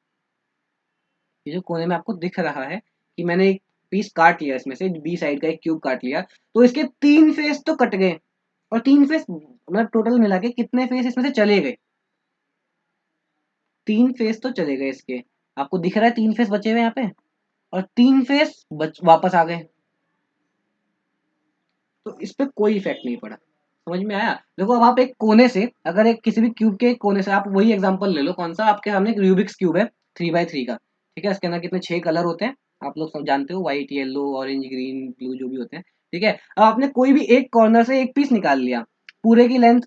ये जो कोने में आपको दिख रहा है कि मैंने एक पीस काट लिया, इसमें से बी साइड का एक क्यूब काट लिया, तो इसके तीन फेस तो कट गए। और तीन फेस मतलब टोटल मिला के कितने फेस इसमें से चले गए, तीन फेस तो चले गए इसके। आपको दिख रहा है तीन फेस बचे हुए यहाँ पे, और तीन फेस वापस आ गए। तो इस पे कोई इफेक्ट नहीं पड़ा। समझ में आया। देखो अब आप एक कोने से, अगर एक किसी भी क्यूब के एक कोने से, आप वही एग्जांपल ले लो, कौन सा, आपके सामने एक रूबिक्स क्यूब है 3x3 का। ठीक है, इसके अंदर कितने 6 कलर होते हैं, आप लोग सब जानते हो, white yellow orange green blue जो भी होते हैं। ठीक है, अब आपने कोई भी एक कॉर्नर से एक पीस निकाल लिया, पूरे की लेंथ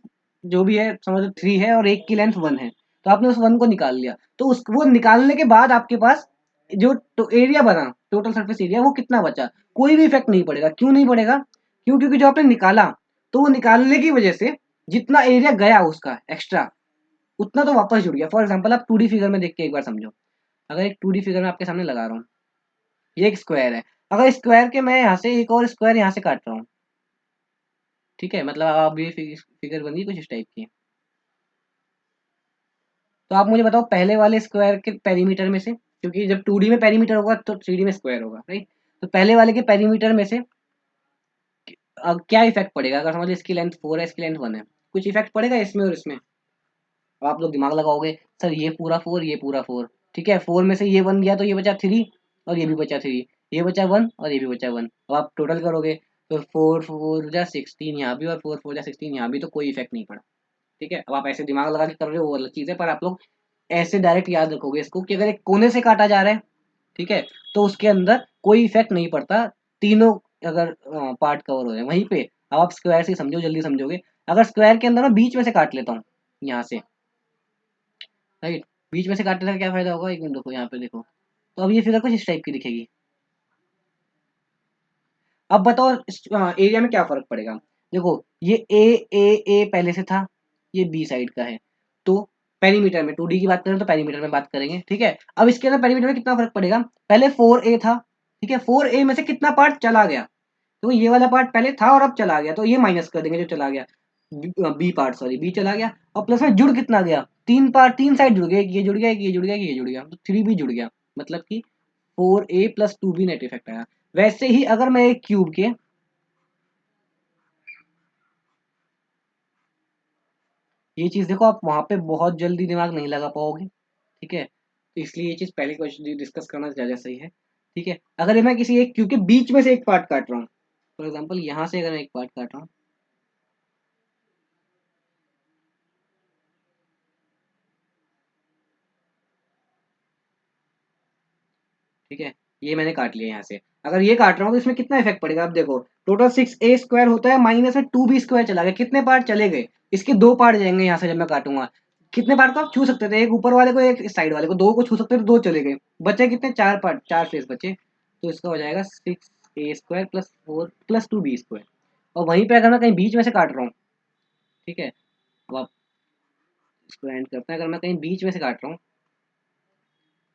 जो भी है समझ लो 3 है और एक की लेंथ 1 है, तो आपने उस 1 को निकाल लिया, तो उस वो निकालने के बाद आपके पास जो एरिया बना, टोटल सरफेस एरिया, वो कितना बचा, कोई भी इफेक्ट नहीं पड़ेगा। क्यों नहीं पड़ेगा, क्यों, क्योंकि जो आपने निकाला, तो वो निकालने की वजह से जितना एरिया गया उसका एक्स्ट्रा, उतना तो वापस जुड़ गया। फॉर एग्जांपल आप 2D फिगर में देख के एक बार समझो। अगर एक 2D फिगर में आपके सामने लगा रहा हूँ, ये एक स्क्वायर है, अगर स्क्वायर के मैं यहाँ से एक और स्क्वायर यहाँ से काट रहा हूँ, ठीक है, मतलब आप ये फिगर बनी कुछ इस टाइप की, तो आप मुझे बताओ पहले वाले स्क्वायर के पेरीमीटर में से, क्योंकि जब 2D में पेरीमीटर होगा तो 3D में स्क्वायर होगा, राइट, तो पहले वाले के पेरीमीटर में से अब क्या इफेक्ट पड़ेगा, अगर समझ लो इसकी लेंथ 4 है, इसकी लेंथ 1 है, कुछ इफेक्ट पड़ेगा इसमें और इसमें। अब आप लोग दिमाग लगाओगे, सर ये पूरा 4, ये पूरा 4, ठीक है, 4 में से ये 1 गया तो ये बचा 3, और ये भी बचा 3, ये बचा 1 और ये भी बचा 1। अब आप टोटल करोगे तो 4 4 जा 16 यहाँ भी और 4 4 जा 16 यहाँ भी, तो कोई इफेक्ट नहीं पड़ा। ठीक है, अब आप ऐसे दिमाग लगा के कर रहे हो वो अलग चीज़ है, पर आप लोग ऐसे डायरेक्ट याद रखोगे इसको कि अगर एक कोने से काटा जा रहा है, ठीक है, तो उसके अंदर कोई इफेक्ट नहीं पड़ता, तीनों अगर पार्ट कवर हो जाए वहीं पे। अब आप स्क्वायर से समझो, जल्दी समझोगे। अगर स्क्वायर के अंदर मैं बीच में से काट लेता हूँ यहाँ से, राइट, बीच में से काटने का क्या फायदा होगा, एक मिनट देखो यहाँ पे देखो, तो अब ये फिगर कुछ इस टाइप की दिखेगी। अब बताओ एरिया में क्या फर्क पड़ेगा। देखो ये ए पहले से था, ये बी साइड का है, तो पेरीमीटर में 2D की बात करें तो पेरीमीटर में बात करेंगे, ठीक है। अब इसके अंदर पेरीमीटर में कितना फर्क पड़ेगा, पहले 4A था, ठीक है, 4A में से कितना पार्ट चला गया, तो ये वाला पार्ट पहले था और अब चला गया, तो ये माइनस कर देंगे जो चला गया, बी पार्ट, सॉरी बी चला गया, और प्लस में जुड़ कितना गया, तीन पार्ट, तीन साइड जुड़ गए, एक ये जुड़ गया, एक ये जुड़ गया, एक ये जुड़ गया, तो 3B जुड़ गया, मतलब कि 4A plus 2B net effect आया। वैसे ही अगर मैं एक क्यूब के, ये चीज देखो आप वहां पे बहुत जल्दी दिमाग नहीं लगा पाओगे, ठीक है, तो इसलिए ये चीज पहले क्वेश्चन डिस्कस करना ज्यादा सही है, ठीक है। अगर मैं किसी एक क्यूब के बीच में से एक पार्ट काट रहा हूँ, फॉर एग्जाम्पल यहाँ से अगर मैं एक पार्ट काट रहा हूँ, ठीक है, ये मैंने काट लिया यहाँ से, अगर ये काट रहा हूँ तो इसमें कितना इफेक्ट पड़ेगा, आप देखो टोटल 6A² होता है, माइनस में 2B² चला गया, कितने पार्ट चले गए, इसके दो पार्ट जाएंगे यहाँ से जब मैं काटूंगा। कितने पार्ट को आप छू सकते थे, एक ऊपर वाले को एक साइड वाले को, दो को छू सकते थे, दो चले गए, बचे कितने, चार पार्ट, चार फेस बचे, तो इसका हो जाएगा 6A² प्लस 4 प्लस 2B²। और वहीं पे अगर मैं कहीं बीच में से काट रहा हूँ, ठीक है, अब आप इसको एंड करते हैं, अगर मैं कहीं बीच में से काट रहा हूँ,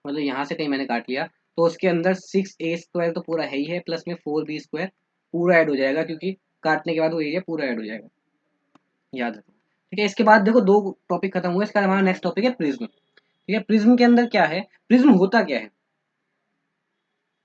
मतलब यहाँ से कहीं मैंने काट लिया, तो उसके अंदर 6A² तो पूरा है ही है, प्लस में 4B² पूरा ऐड हो जाएगा, क्योंकि काटने के बाद वो एरिया पूरा ऐड हो जाएगा, याद रखो, ठीक है। इसके बाद देखो दो टॉपिक खत्म हुए, इसका हमारा नेक्स्ट टॉपिक है प्रिज्म, ठीक है। प्रिज्म के अंदर क्या है, प्रिज्म होता क्या है,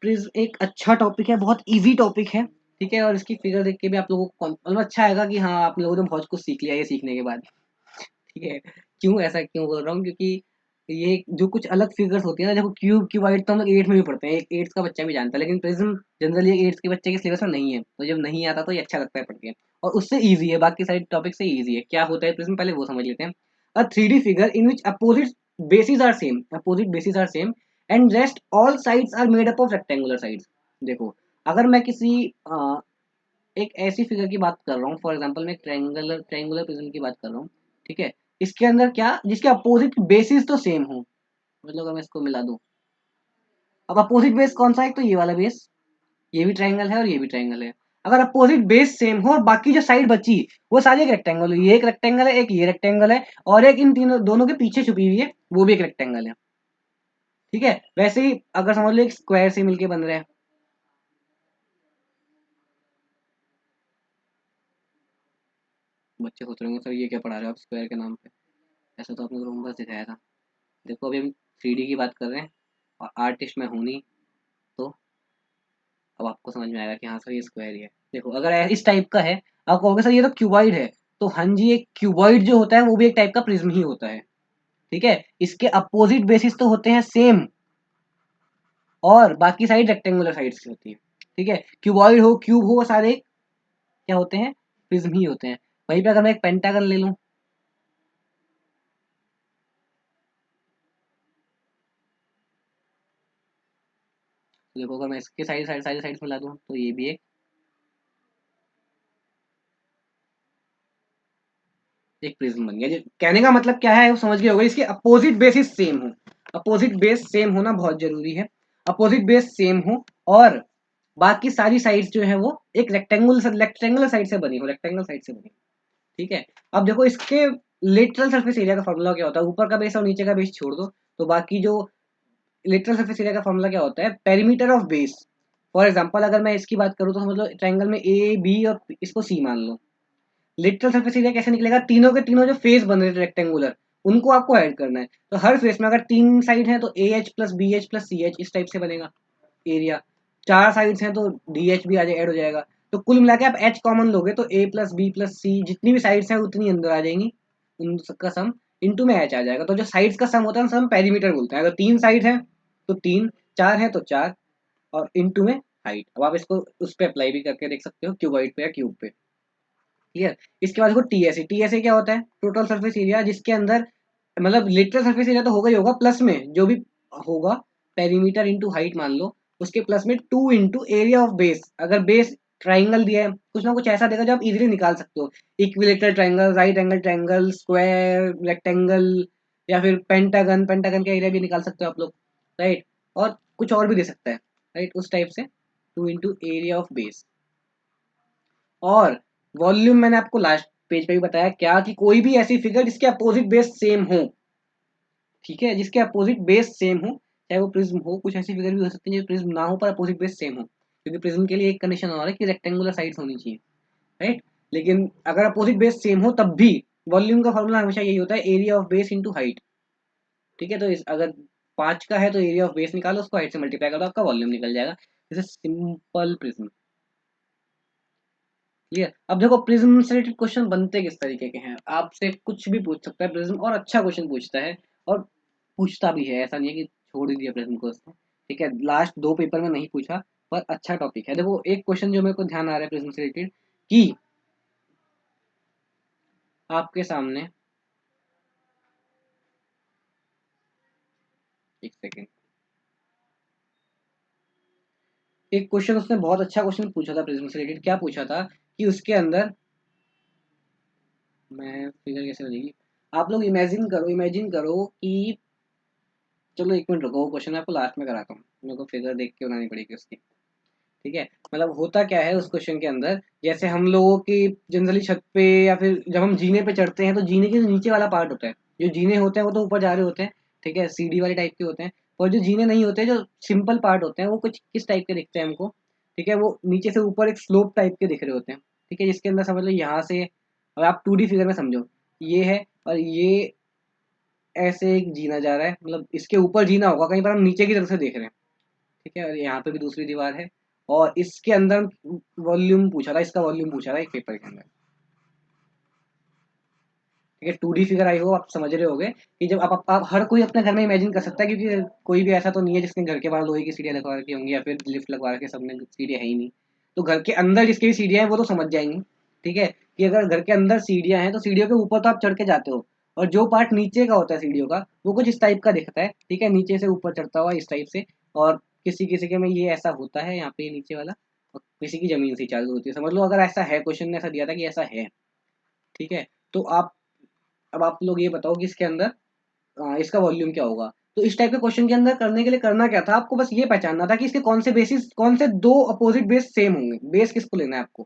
प्रिज्म एक अच्छा टॉपिक है, बहुत इजी टॉपिक है, ठीक है, और इसकी फिगर देख के भी आप लोगों को मतलब अच्छा आएगा कि हाँ आप लोगों ने बहुत कुछ सीख लिया ये सीखने के बाद, ठीक है। क्यों ऐसा क्यों बोल रहा हूँ, क्योंकि ये जो कुछ अलग फिगर्स होती है ना, देखो क्यूब क्यूबाइड तो हम लोग 8 में भी पढ़ते हैं, एक 8 का बच्चा भी जानता है, लेकिन प्रिज्म जनरली 8 के बच्चे के सिलेबस में नहीं है, तो जब नहीं आता तो ये अच्छा लगता है पढ़ के, और उससे ईजी है, बाकी सारे टॉपिक से ईजी है। क्या होता है प्रिज्म, पहले वो समझ लेते हैं। Uh 3D figure in which opposite bases are same, opposite bases are same and rest all sides are made up of rectangular sides. देखो अगर मैं किसी एक ऐसी फिगर की बात कर रहा हूँ, फॉर एग्जांपल मैं एक ट्रायंगुलर ट्रायंगुलर प्रिज्म की बात कर रहा हूँ, ठीक है, इसके अंदर क्या, जिसके अपोजिट बेसिस तो सेम हो, मतलब अगर मैं इसको मिला दूं, अब अपोजिट बेस कौन सा है, तो ये वाला बेस, ये भी ट्रायंगल है और ये भी ट्रायंगल है। अगर अपोजिट बेस सेम हो और बाकी जो साइड बची वो सारी एक रेक्टेंगल है, ये एक रेक्टेंगल है, एक ये रेक्टेंगल है, और एक इन तीनों दोनों के पीछे छुपी हुई है, वो भी एक रेक्टेंगल है, ठीक है। वैसे ही अगर समझ लो एक स्क्वायर से मिलके बन रहा है, बच्चे सोच रहे होंगे सर ये क्या पढ़ा रहे हो आप स्क्वायर के नाम पे, ऐसा तो आपने रूम बस दिखाया था। देखो अभी हम 3D की बात कर रहे हैं और आर्टिस्ट में हूं नहीं, तो अब आपको समझ में आएगा कि हाँ सर ये स्क्वायर ही है। देखो अगर इस टाइप का है, आप कहोगे सर ये तो क्यूबॉइड है, तो हाँ जी एक क्यूबॉइड जो होता है वो भी एक टाइप का प्रिज्म ही होता है, ठीक है। इसके अपोजिट बेसिस तो होते हैं सेम, और बाकी साइड रेक्टेंगुलर साइड्स की होती है, ठीक है। क्यूबॉइड हो क्यूब हो, वो सारे क्या होते हैं, प्रिज्म ही होते हैं। वहीं पे अगर मैं एक पेंटागन ले लूं, तो देखो अगर मैं इसके साइड साइड सारी साइड्स मिला दूं तो ये भी एक प्रिज्म बन गया। कहने का मतलब क्या है वो समझ गए होगा, इसके अपोजिट बेसिस सेम हो, अपोजिट बेस सेम होना बहुत जरूरी है, अपोजिट बेस सेम हो, और बाकी सारी साइड्स जो है वो एक रेक्टेंगुलर साइड से बनी हो, रेक्टेंगुलर साइड से बनी, ठीक है। अब देखो इसके लेटरल सरफेस एरिया का फॉर्मूला क्या होता है, ऊपर का बेस और नीचे का बेस छोड़ दो, तो बाकी जो लेटरल सरफेस एरिया का फॉर्मूला क्या होता है, perimeter of base. For example अगर मैं इसकी बात करूँ तो समझ लो ट्रायंगल में ए बी और इसको सी मान लो, लिटरल सरफेस एरिया कैसे निकलेगा, तीनों के तीनों जो फेस बन रहे थे रेक्टेंगुलर, उनको आपको ऐड करना है, तो हर फेस में अगर तीन साइड है तो A H plus B H plus C H इस टाइप से बनेगा एरिया, चार साइड्स हैं तो डी एच भी ऐड हो जाएगा, तो कुल मिला के आप एच कॉमन लोगे तो ए प्लस बी प्लस सी जितनी भी साइड्स हैं उतनी अंदर आ जाएंगी, उन सबका सम इंटू में एच आ जाएगा, तो जो साइड्स का सम होता है सम पेरीमीटर बोलते हैं, अगर तीन साइड है तो तीन, चार है तो चार, और इंटू में हाइट। अब आप इसको उस पर अप्लाई भी करके देख सकते हो क्यूबॉइड पे या क्यूब पे, क्लियर। इसके बाद देखो टीएसए, टीएसए क्या होता है, टोटल सरफेस एरिया, जिसके अंदर मतलब लिटरल सरफेस एरिया तो होगा ही होगा, प्लस में जो भी होगा पेरीमीटर इंटू हाइट मान लो, उसके प्लस में 2 इंटू एरिया ऑफ बेस। अगर बेस ट्राइंगल दिया है, कुछ ना कुछ ऐसा देगा जो आप इजीली निकाल सकते हो, equilateral triangle, right angle triangle, square, rectangle, या फिर पेंटागन, पेंटागन का एरिया भी निकाल सकते हो आप लोग, राइट। और कुछ और भी दे सकता है, राइट, उस टाइप से 2 इंटू एरिया ऑफ बेस। और वॉल्यूम मैंने आपको लास्ट पेज पे भी बताया क्या, कि कोई भी ऐसी फिगर जिसके अपोजिट बेस सेम हो, ठीक है, जिसके अपोजिट बेस सेम हो, चाहे वो प्रिज्म हो, कुछ ऐसी फिगर भी हो सकती है जो प्रिज्म ना हो पर अपोजिट बेस सेम हो, क्योंकि प्रिज्म के लिए एक कंडीशन और है कि रेक्टेंगुलर साइड्स होनी चाहिए, राइट। लेकिन अगर अपोजिट बेस सेम हो तब भी वॉल्यूम का फॉर्मूला हमेशा यही होता है, area of base into height, ठीक है। तो अगर 5 का है तो एरिया ऑफ बेस निकालो, उसको हाइट से मल्टीप्लाई करो, आपका वॉल्यूम निकल जाएगा। जैसे सिंपल प्रिज्म, क्लियर। अब देखो प्रिज्म से रिलेटेड क्वेश्चन बनते किस तरीके के हैं, आपसे कुछ भी पूछ सकता है प्रिज्म, और अच्छा क्वेश्चन पूछता है, और पूछता भी है, ऐसा नहीं है कि छोड़ ही दिया प्रिज्म को उसने, ठीक है। लास्ट 2 पेपर में नहीं पूछा, पर अच्छा टॉपिक है। देखो एक क्वेश्चन जो मेरे को ध्यान आ रहा है प्रिज्म से रिलेटेड, कि आपके सामने, एक सेकेंड, एक क्वेश्चन उसने बहुत अच्छा क्वेश्चन पूछा था प्रिज्म से रिलेटेड। क्या पूछा था कि उसके अंदर, मैं फिगर कैसे बनेगी, आप लोग इमेजिन करो कि, चलो एक मिनट रुको, वो क्वेश्चन आपको लास्ट में कराता हूँ, मेरे को फिगर देख के बनानी पड़ेगी उसकी, ठीक है। मतलब होता क्या है उस क्वेश्चन के अंदर, जैसे हम लोगों की जनरली छत पे, या फिर जब हम जीने पे चढ़ते हैं तो जीने के जो नीचे वाला पार्ट होता है, जो जीने होते हैं वो तो ऊपर जा रहे होते हैं, ठीक है, सीढ़ी वाले टाइप के होते हैं। और जो जीने नहीं होते, जो सिंपल पार्ट होते हैं, वो कुछ किस टाइप के दिखते हैं हमको, ठीक है, वो नीचे से ऊपर एक स्लोप टाइप के दिख रहे होते हैं, ठीक है, जिसके अंदर समझ लो यहाँ से, अब आप 2D फिगर में समझो, ये है, और ये ऐसे एक जीना जा रहा है, मतलब इसके ऊपर जीना होगा कहीं पर, हम नीचे की तरफ से देख रहे हैं, ठीक है, और यहाँ पे भी दूसरी दीवार है, और इसके अंदर वॉल्यूम पूछा था, इसका वॉल्यूम पूछा था एक पेपर के अंदर, ठीक है। 2D फिगर आई हो, आप समझ रहे होगे कि जब आप हर कोई अपने घर में इमेजिन कर सकता है, क्योंकि कोई भी ऐसा तो नहीं है जिसने घर के बाहर लोहे की सीढ़ियाँ लगवा रखी होंगी, या फिर लिफ्ट लगवा रखे, सबने सीढ़ियाँ है ही नहीं, तो घर के अंदर जिसकी भी सीढ़ियाँ हैं वो तो समझ जाएंगी, ठीक है, कि अगर घर के अंदर सीढ़ियाँ हैं तो सीढ़ियों के ऊपर तो आप चढ़ के जाते हो, और जो पार्ट नीचे का होता है सीढ़ियों का, वो कुछ इस टाइप का दिखता है, ठीक है, नीचे से ऊपर चढ़ता हुआ इस टाइप से। और किसी किसी के में ये ऐसा होता है यहाँ पे, ये नीचे वाला, और किसी की जमीन से चालू होती है, समझ लो अगर ऐसा है, क्वेश्चन ने ऐसा दिया था कि ऐसा है, ठीक है। तो आप, अब आप लोग ये बताओ कि इसके अंदर इसका वॉल्यूम क्या होगा। तो इस टाइप के क्वेश्चन के अंदर करने के लिए करना क्या था, आपको बस ये पहचानना था कि इसके कौन से बेसिस, कौन से दो अपोजिट बेस सेम होंगे, बेस किसको लेना है आपको,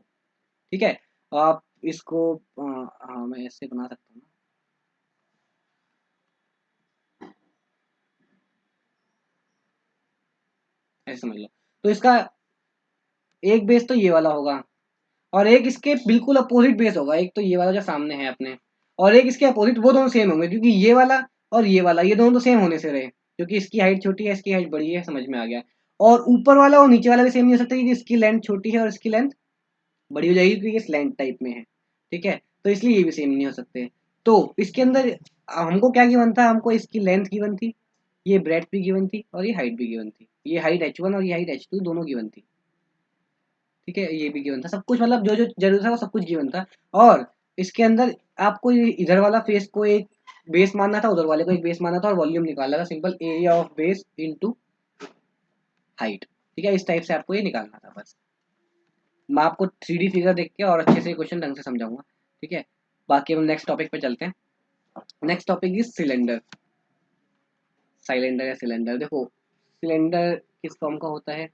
ठीक है। आप इसको हाँ मैं ऐसे बना सकता हूँ ना, ऐसे समझ लो। तो इसका एक बेस तो ये वाला होगा, और एक इसके बिल्कुल अपोजिट बेस होगा, एक तो ये वाला जो सामने है अपने, और एक इसके अपोजिट, वो दोनों सेम होंगे, क्योंकि ये वाला और ये वाला, ये दोनों तो सेम होने से रहे, क्योंकि इसकी हाइट छोटी है, इसकी हाइट बड़ी है, समझ में आ गया। और ऊपर वाला और नीचे वाला भी सेम नहीं हो सकता, क्योंकि इसकी लेंथ छोटी है और इसकी लेंथ बड़ी हो जाएगी, क्योंकि ये स्लैंट टाइप में है, ठीक है, तो इसलिए ये भी सेम नहीं हो सकते। तो इसके अंदर हमको क्या गिवन था, हमको इसकी लेंथ गिवन थी, ये ब्रेथ भी गिवन थी, और ये हाइट भी गिवन थी, ये हाइट h1 और ये हाइट h2 दोनों गिवन थी, ठीक है, ये भी गिवन था, सब कुछ मतलब जो जो जरूरत था वो सब कुछ गिवन था। और इसके अंदर आपको इधर वाला फेस को एक बेस मानना था, उधर वाले को एक बेस मानना था, और वॉल्यूम निकालना था, simple area of base into height, ठीक है, इस टाइप से आपको ये निकालना था बस। मैं आपको 3D फिगर देख के और अच्छे से क्वेश्चन ढंग से समझाऊंगा, ठीक है। बाकी हम नेक्स्ट टॉपिक पे चलते हैं। Next topic is cylinder, cylinder या सिलेंडर। देखो सिलेंडर किस फॉर्म का होता है,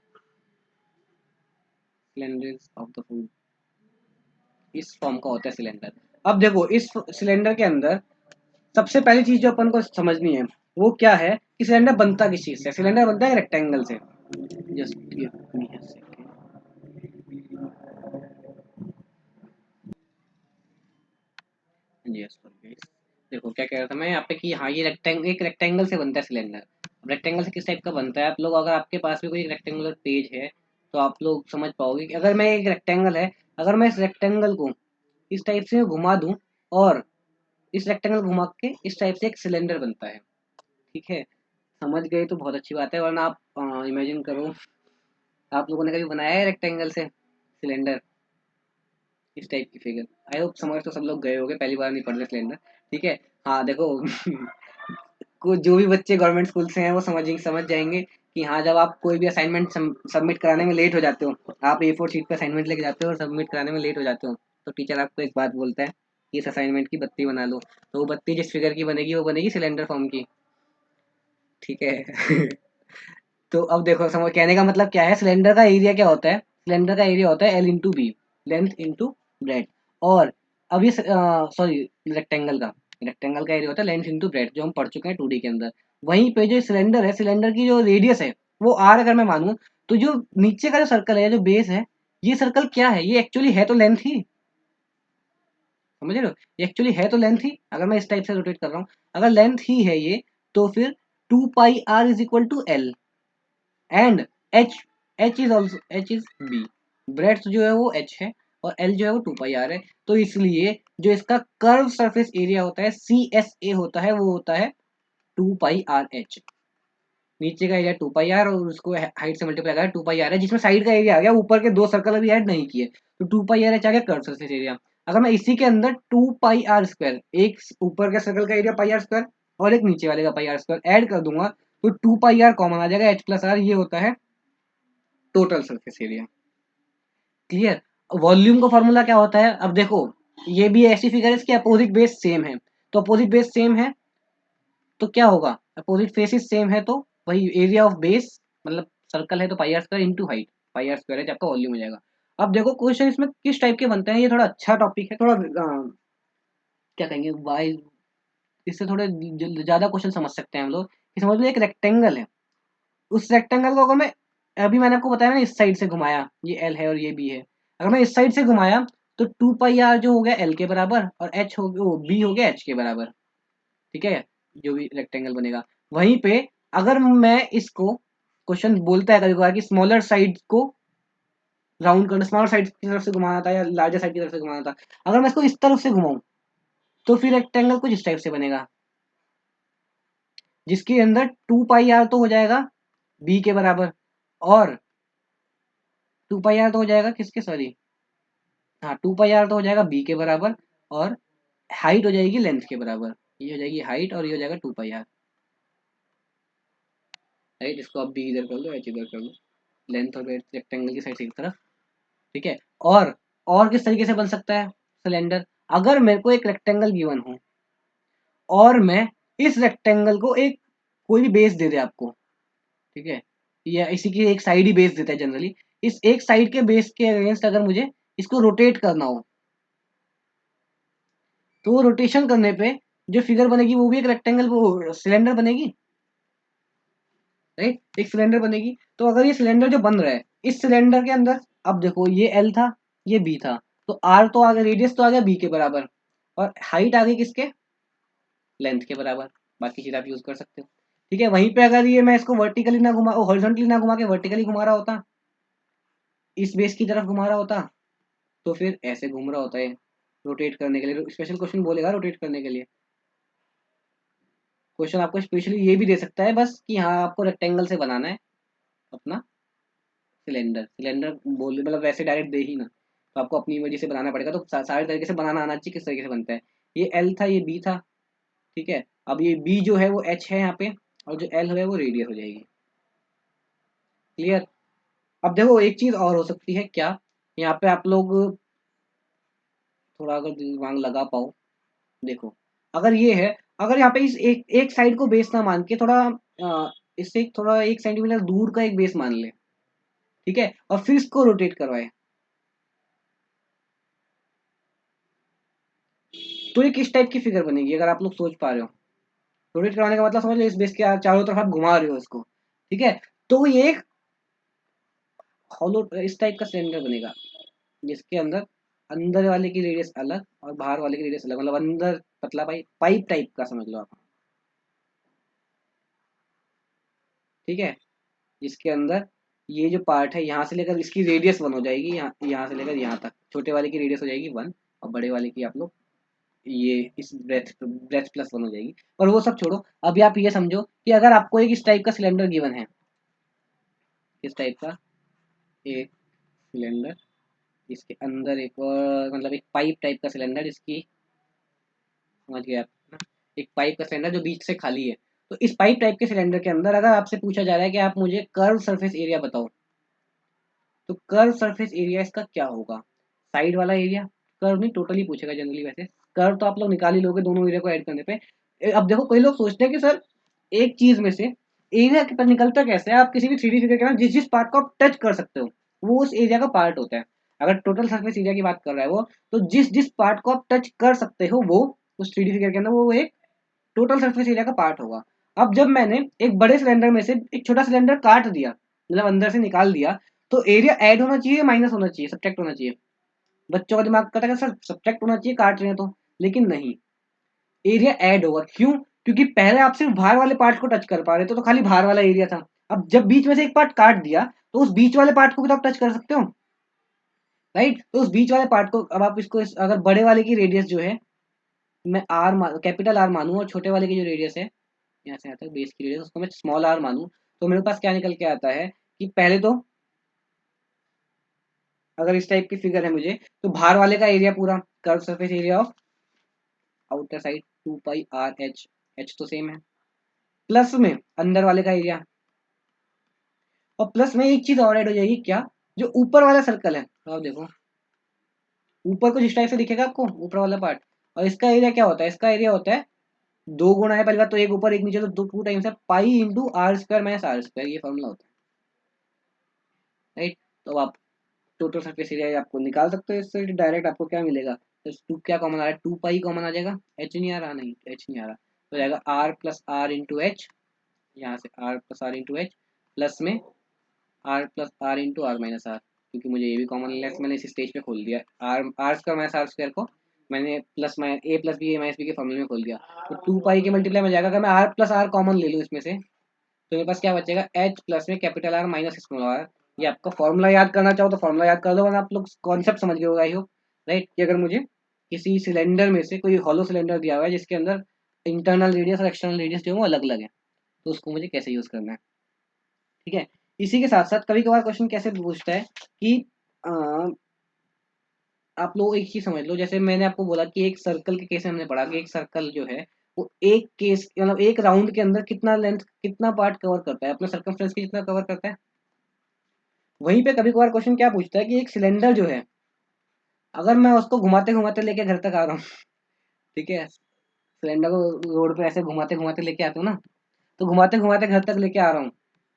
सिलेंडर ऑफ द फूड, इस फॉर्म का होता है सिलेंडर। अब देखो इस सिलेंडर के अंदर सबसे पहली चीज जो अपन को समझनी है वो क्या है, कि सिलेंडर बनता किस चीज से, सिलेंडर बनता है रेक्टेंगल से। Just give me a second, yes guys, देखो क्या कह रहा था मैं यहाँ पे, कि हाँ ये एक रेक्टेंगल से बनता है सिलेंडर। रेक्टेंगल से किस टाइप का बनता है, आप लोग अगर आपके पास भी कोई रेक्टेंगुलर पेज है तो आप लोग समझ पाओगे कि अगर मैं एक रेक्टेंगल है, अगर मैं इस रेक्टेंगल को इस टाइप से घुमा दूं, और इस रेक्टेंगल घुमा के इस टाइप से एक सिलेंडर बनता है, ठीक है। समझ गए तो बहुत अच्छी बात है, वरना आप इमेजिन करो, आप लोगों ने कभी बनाया है रेक्टेंगल से सिलेंडर, इस टाइप की फिगर। आई होप समझ तो सब लोग गए होंगे, पहली बार नहीं पढ़ रहे सिलेंडर। ठीक है। हाँ देखो कुछ जो भी बच्चे गवर्नमेंट स्कूल से हैं वो समझ जाएंगे कि हाँ, जब आप कोई भी असाइनमेंट सबमिट कराने में लेट हो जाते हो, आप A4 शीट पे असाइनमेंट लेके जाते हो और सबमिट कराने में लेट हो जाते हो, तो टीचर आपको एक बात बोलता है कि इस असाइनमेंट की बत्ती बना लो, तो वो बत्ती जिस फिगर की बनेगी वो बनेगी सिलेंडर फॉर्म की। ठीक है। तो अब देखो, समझ कहने का मतलब क्या है, सिलेंडर का एरिया क्या होता है, सिलेंडर का एरिया होता है L/B, लेंथ इंटू ब्रेड। और अब ये सॉरी, रेक्टेंगल का एरिया होता है लेंथ इंटू ब्रेड, जो हम पढ़ चुके हैं 2D के अंदर। वहीं पे जो सिलेंडर है, सिलेंडर की जो रेडियस है वो R अगर मैं मानूं, तो जो नीचे का जो सर्कल है, जो बेस है, ये सर्कल क्या है, ये एक्चुअली है तो लेंथ ही, समझ रहे हो, ये एक्चुअली है तो लेंथ ही। अगर मैं इस टाइप से रोटेट कर रहा हूँ, अगर लेंथ ही है ये, तो फिर 2πr = L, and H is breadth जो है वो H है, और L जो है वो 2πr है। तो इसलिए जो इसका कर्व सरफेस एरिया होता है, CSA होता है, वो होता है 2πrh। नीचे का एरिया 2πr और उसको हाइट से मल्टीप्लाई करा 2πr है, जिसमें साइड का एरिया आ गया, ऊपर के दो सर्कल अभी ऐड नहीं किए, तो 2πrh आ गया कर्व सरफेस एरिया। अगर मैं इसी के अंदर 2πr², एक ऊपर के सर्कल का एरिया πr² और एक नीचे वाले का πr² ऐड कर दूंगा, तो 2πr कॉमन आ जाएगा, H+r ये होता है total surface area. Clear. Volume का फॉर्मूला क्या होता है, अब देखो, ये भी ऐसी फिगर है, इसके अपोजिट बेस सेम है, तो अपोजिट बेस सेम है तो क्या होगा, अपोजिट फेसिस सेम है, तो वही एरिया ऑफ बेस, मतलब सर्कल है तो πr² इंटू हाइट, πr² है, आपका वॉल्यूम हो जाएगा। अब देखो क्वेश्चन इसमें किस टाइप के बनते हैं, ये थोड़ा अच्छा टॉपिक है, थोड़ा क्या कहेंगे वाइज, इससे थोड़े ज्यादा क्वेश्चन समझ सकते हैं हम लोग, कि समझ लो एक रेक्टेंगल है, उस रेक्टेंगल को अगर मैं, अभी मैंने आपको बताया ना, इस साइड से घुमाया, ये एल है और ये बी है, अगर मैं इस साइड से घुमाया, तो 2πr जो हो गया एल के बराबर, और एच हो गया, बी हो गया एच के बराबर। ठीक है, जो भी रेक्टेंगल बनेगा। वहीं पे अगर मैं इसको, क्वेश्चन बोलता है कभी कभार कि स्मॉलर साइड को राउंड करना, स्मॉलर साइड की तरफ से घुमाना था या लार्जर साइड की तरफ से घुमाना था, अगर मैं इसको इस तरफ से घुमाऊं, तो फिर रेक्टेंगल कुछ इस टाइप से बनेगा, जिसके अंदर 2πr तो हो जाएगा बी के बराबर, और 2πr तो हो जाएगा किसके, सॉरी, हाँ 2πr तो हो जाएगा बी के बराबर, और हाइट हो जाएगी लेंथ के बराबर, ये हो जाएगी हाइट और ये हो जाएगा 2πr। राइट, इसको आप बी इधर कर लो, एच इधर कर लो, लेंथ और रेक्टेंगल की साइड से एक तरफ। ठीक है। और किस तरीके से बन सकता है सिलेंडर, अगर मेरे को एक रेक्टेंगल गिवन हो, और मैं इस रेक्टेंगल को एक कोई भी बेस दे दे आपको, ठीक है, या इसी की एक साइड ही बेस देता है जनरली, इस एक साइड के बेस के अगेंस्ट अगर मुझे इसको रोटेट करना हो, तो वो रोटेशन करने पे जो फिगर बनेगी वो भी एक रेक्टेंगल, वो सिलेंडर बनेगी, राइट, एक सिलेंडर बनेगी। तो अगर ये सिलेंडर जो बन रहा है, इस सिलेंडर के अंदर, अब देखो ये एल था, ये बी था, तो आर तो आ गया, रेडियस तो आ गया बी के बराबर, और हाइट आ गई किसके, लेंथ के बराबर। बाकी चीज आप यूज कर सकते हो। ठीक है, वहीं पे अगर ये मैं इसको वर्टिकली ना घुमा, हॉरिजॉन्टली ना घुमा के वर्टिकली घुमा रहा होता, इस बेस की तरफ घुमा रहा होता, तो फिर ऐसे घूम रहा होता है, रोटेट करने के लिए स्पेशल क्वेश्चन बोलेगा रोटेट करने के लिए। क्वेश्चन आपको स्पेशली ये भी दे सकता है बस कि हाँ, आपको रेक्टेंगल से बनाना है अपना सिलेंडर, सिलेंडर बोल मतलब वैसे डायरेक्ट दे ही ना, तो आपको अपनी मर्जी से बनाना पड़ेगा, तो सारे तरीके से बनाना आना चाहिए किस तरीके से बनता है। ये एल था, ये बी था, ठीक है, अब ये बी जो है वो एच है यहाँ पे, और जो एल है वो रेडियस हो जाएगी। क्लियर। अब देखो एक चीज और हो सकती है क्या, यहाँ पे आप लोग थोड़ा अगर दिमाग लगा पाओ, देखो, अगर ये है, अगर यहाँ पे इस एक साइड को बेस ना मान के थोड़ा इससे थोड़ा 1 सेंटीमीटर दूर का एक बेस मान ले, ठीक है, और फिर इसको रोटेट करवाए, तो ये किस टाइप की फिगर बनेगी, अगर आप लोग सोच पा रहे हो। रोटेट करवाने का मतलब समझ लो, इस बेस के चारों तरफ आप घुमा रहे हो इसको, ठीक है, तो ये एक हॉलो इस टाइप का सिलेंडर बनेगा, जिसके अंदर अंदर वाले की रेडियस अलग और बाहर वाले की रेडियस अलग, मतलब अंदर पतला पाइप पाइप टाइप का समझ लो आप। ठीक है, जिसके अंदर ये जो पार्ट है, यहाँ से लेकर इसकी रेडियस 1 हो जाएगी, यहाँ से लेकर यहाँ तक छोटे वाले की रेडियस हो जाएगी 1, और बड़े वाले की आप लोग ये इस ब्रेथ +1 हो जाएगी। और वो सब छोड़ो, अभी आप ये समझो कि अगर आपको एक इस टाइप का सिलेंडर गिवन है, इस टाइप का एक सिलेंडर इसके अंदर एक और मतलब एक पाइप टाइप का सिलेंडर, जिसकी समझ गए आप ना, एक पाइप का सिलेंडर जो बीच से खाली है। तो इस पाइप टाइप के सिलेंडर के अंदर अगर आपसे पूछा जा रहा है कि आप मुझे कर्व सरफेस एरिया बताओ, तो कर्व सरफेस एरिया इसका क्या होगा? साइड वाला एरिया, कर्व नहीं टोटली पूछेगा जनरली, वैसे कर्व तो आप लोग निकाल ही लोगे दोनों एरिया को ऐड करने पे। अब देखो कोई लोग सोचते हैं कि सर एक चीज में से एरिया के पर निकलता कैसे है? आप किसी भी 3D फिगर के ना जिस जिस पार्ट को आप टच कर सकते हो वो उस एरिया का पार्ट होता है। अगर टोटल सरफेस एरिया की बात कर रहा है वो, तो जिस जिस पार्ट को आप टच कर सकते हो वो उस 3D फिगर के अंदर वो एक टोटल सरफेस एरिया का पार्ट होगा। अब जब मैंने एक बड़े सिलेंडर में से एक छोटा सिलेंडर काट दिया, मतलब अंदर से निकाल दिया, तो एरिया ऐड होना चाहिए, माइनस होना चाहिए, सब्ट्रैक्ट होना चाहिए? बच्चों का दिमाग कहता है कि सर सब्ट्रैक्ट होना चाहिए, काट रहे हैं तो। लेकिन नहीं, एरिया ऐड होगा। क्यों? क्योंकि पहले आप सिर्फ बाहर वाले पार्ट को टच कर पा रहे थे, तो खाली बाहर वाला एरिया था। अब जब बीच में से एक पार्ट काट दिया, तो उस बीच वाले पार्ट को भी तो आप टच कर सकते हो, राइट? तो उस बीच वाले पार्ट को अब आप इसको अगर बड़े वाले की रेडियस जो है मैं कैपिटल आर मानूं, और छोटे वाले की जो रेडियस है यहाँ से आता है बेस की रेडियस, उसको मैं स्मॉल आर मानूं, तो मेरे पास क्या निकल के आता है कि पहले तो अगर इस टाइप की फिगर है मुझे, तो बाहर वाले का एरिया पूरा curve surface area of outer side 2 pi R H, H तो सेम है, प्लस में अंदर वाले का एरिया, और प्लस में एक चीज और ऐड हो जाएगी क्या? जो ऊपर वाला सर्कल है, तो आप देखो ऊपर कुछ इस टाइप से दिखेगा आपको ऊपर वाला पार्ट, और इसका एरिया क्या होता है? इसका एरिया होता है दो गुना है, पहली बात तो एक ऊपर एक नीचे, तो दो टू टाइम्स है pi into R square minus R square, ये फॉर्मूला होता है, राइट? तो आप टोटल सरफेस एरिया आपको निकाल सकते हो इससे डायरेक्ट। आपको क्या मिलेगा? तो टू क्या कॉमन आ रहा है? 2 पाई कॉमन आ जाएगा, एच नहीं आ रहा, नहीं एच नहीं आ रहा, तो जाएगा R plus R into H, यहाँ से R plus R into H, plus में R plus R into R minus R, क्योंकि मुझे ये भी कॉमन लेस मैंने इसी स्टेज पे खोल दिया। R R square minus R square को मैंने plus minus A plus B A minus B के फॉर्मूले में खोल दिया। तो 2 पाई के मल्टीप्लाई में जाएगा, अगर मैं आर प्लस आर कॉमन ले लूँ इसमें से, तो मेरे पास क्या बचेगा? एच प्लस में capital R minus small R. ये आपका फॉर्मूला याद करना चाहो तो फॉर्मूला याद कर लो, वरना आप लोग कॉन्सेप्ट समझ गए होगा आई होप, राइट? कि अगर मुझे किसी सिलेंडर में से कोई हॉलो सिलेंडर दिया हुआ है जिसके अंदर इंटरनल रेडियस और एक्सटर्नल रेडियस जो है वो अलग अलग है, तो उसको मुझे कैसे यूज करना है, ठीक है? इसी के साथ साथ कभी कभार क्वेश्चन कैसे पूछता है कि अ, आप लोग एक चीज समझ लो, जैसे मैंने आपको बोला कि एक सर्कल के केस में हमने पढ़ा कि एक सर्कल जो है वो एक केस मतलब एक राउंड के अंदर कितना लेंथ कितना पार्ट कवर करता है, अपने सर्कमफ्रेंस की कितना कवर करता है। वहीं पे कभी कभार क्वेश्चन क्या पूछता है कि एक सिलेंडर जो है, अगर मैं उसको घुमाते घुमाते लेके घर तक आ रहा हूँ, ठीक है, सिलेंडर को रोड पे ऐसे घुमाते घुमाते लेके आते हो ना, तो घुमाते घुमाते घर तक लेके आ रहा हूँ,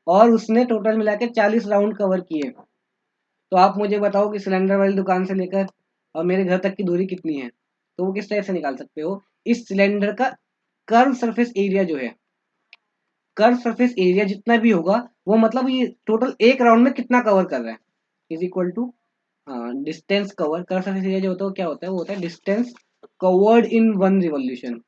और उसने टोटल मिला के 40 राउंड कवर किए, तो आप मुझे बताओ कि सिलेंडर वाली दुकान से लेकर और मेरे घर तक की दूरी कितनी है? तो वो किस टाइप से निकाल सकते हो? इस सिलेंडर का कर्व सरफेस एरिया जो है, कर्व सरफेस एरिया जितना भी होगा, वो मतलब ये टोटल एक राउंड में कितना कवर कर रहा है, is equal to distance cover. Curve surface area जो होता है वो क्या होता है? वो होता है distance covered in one revolution.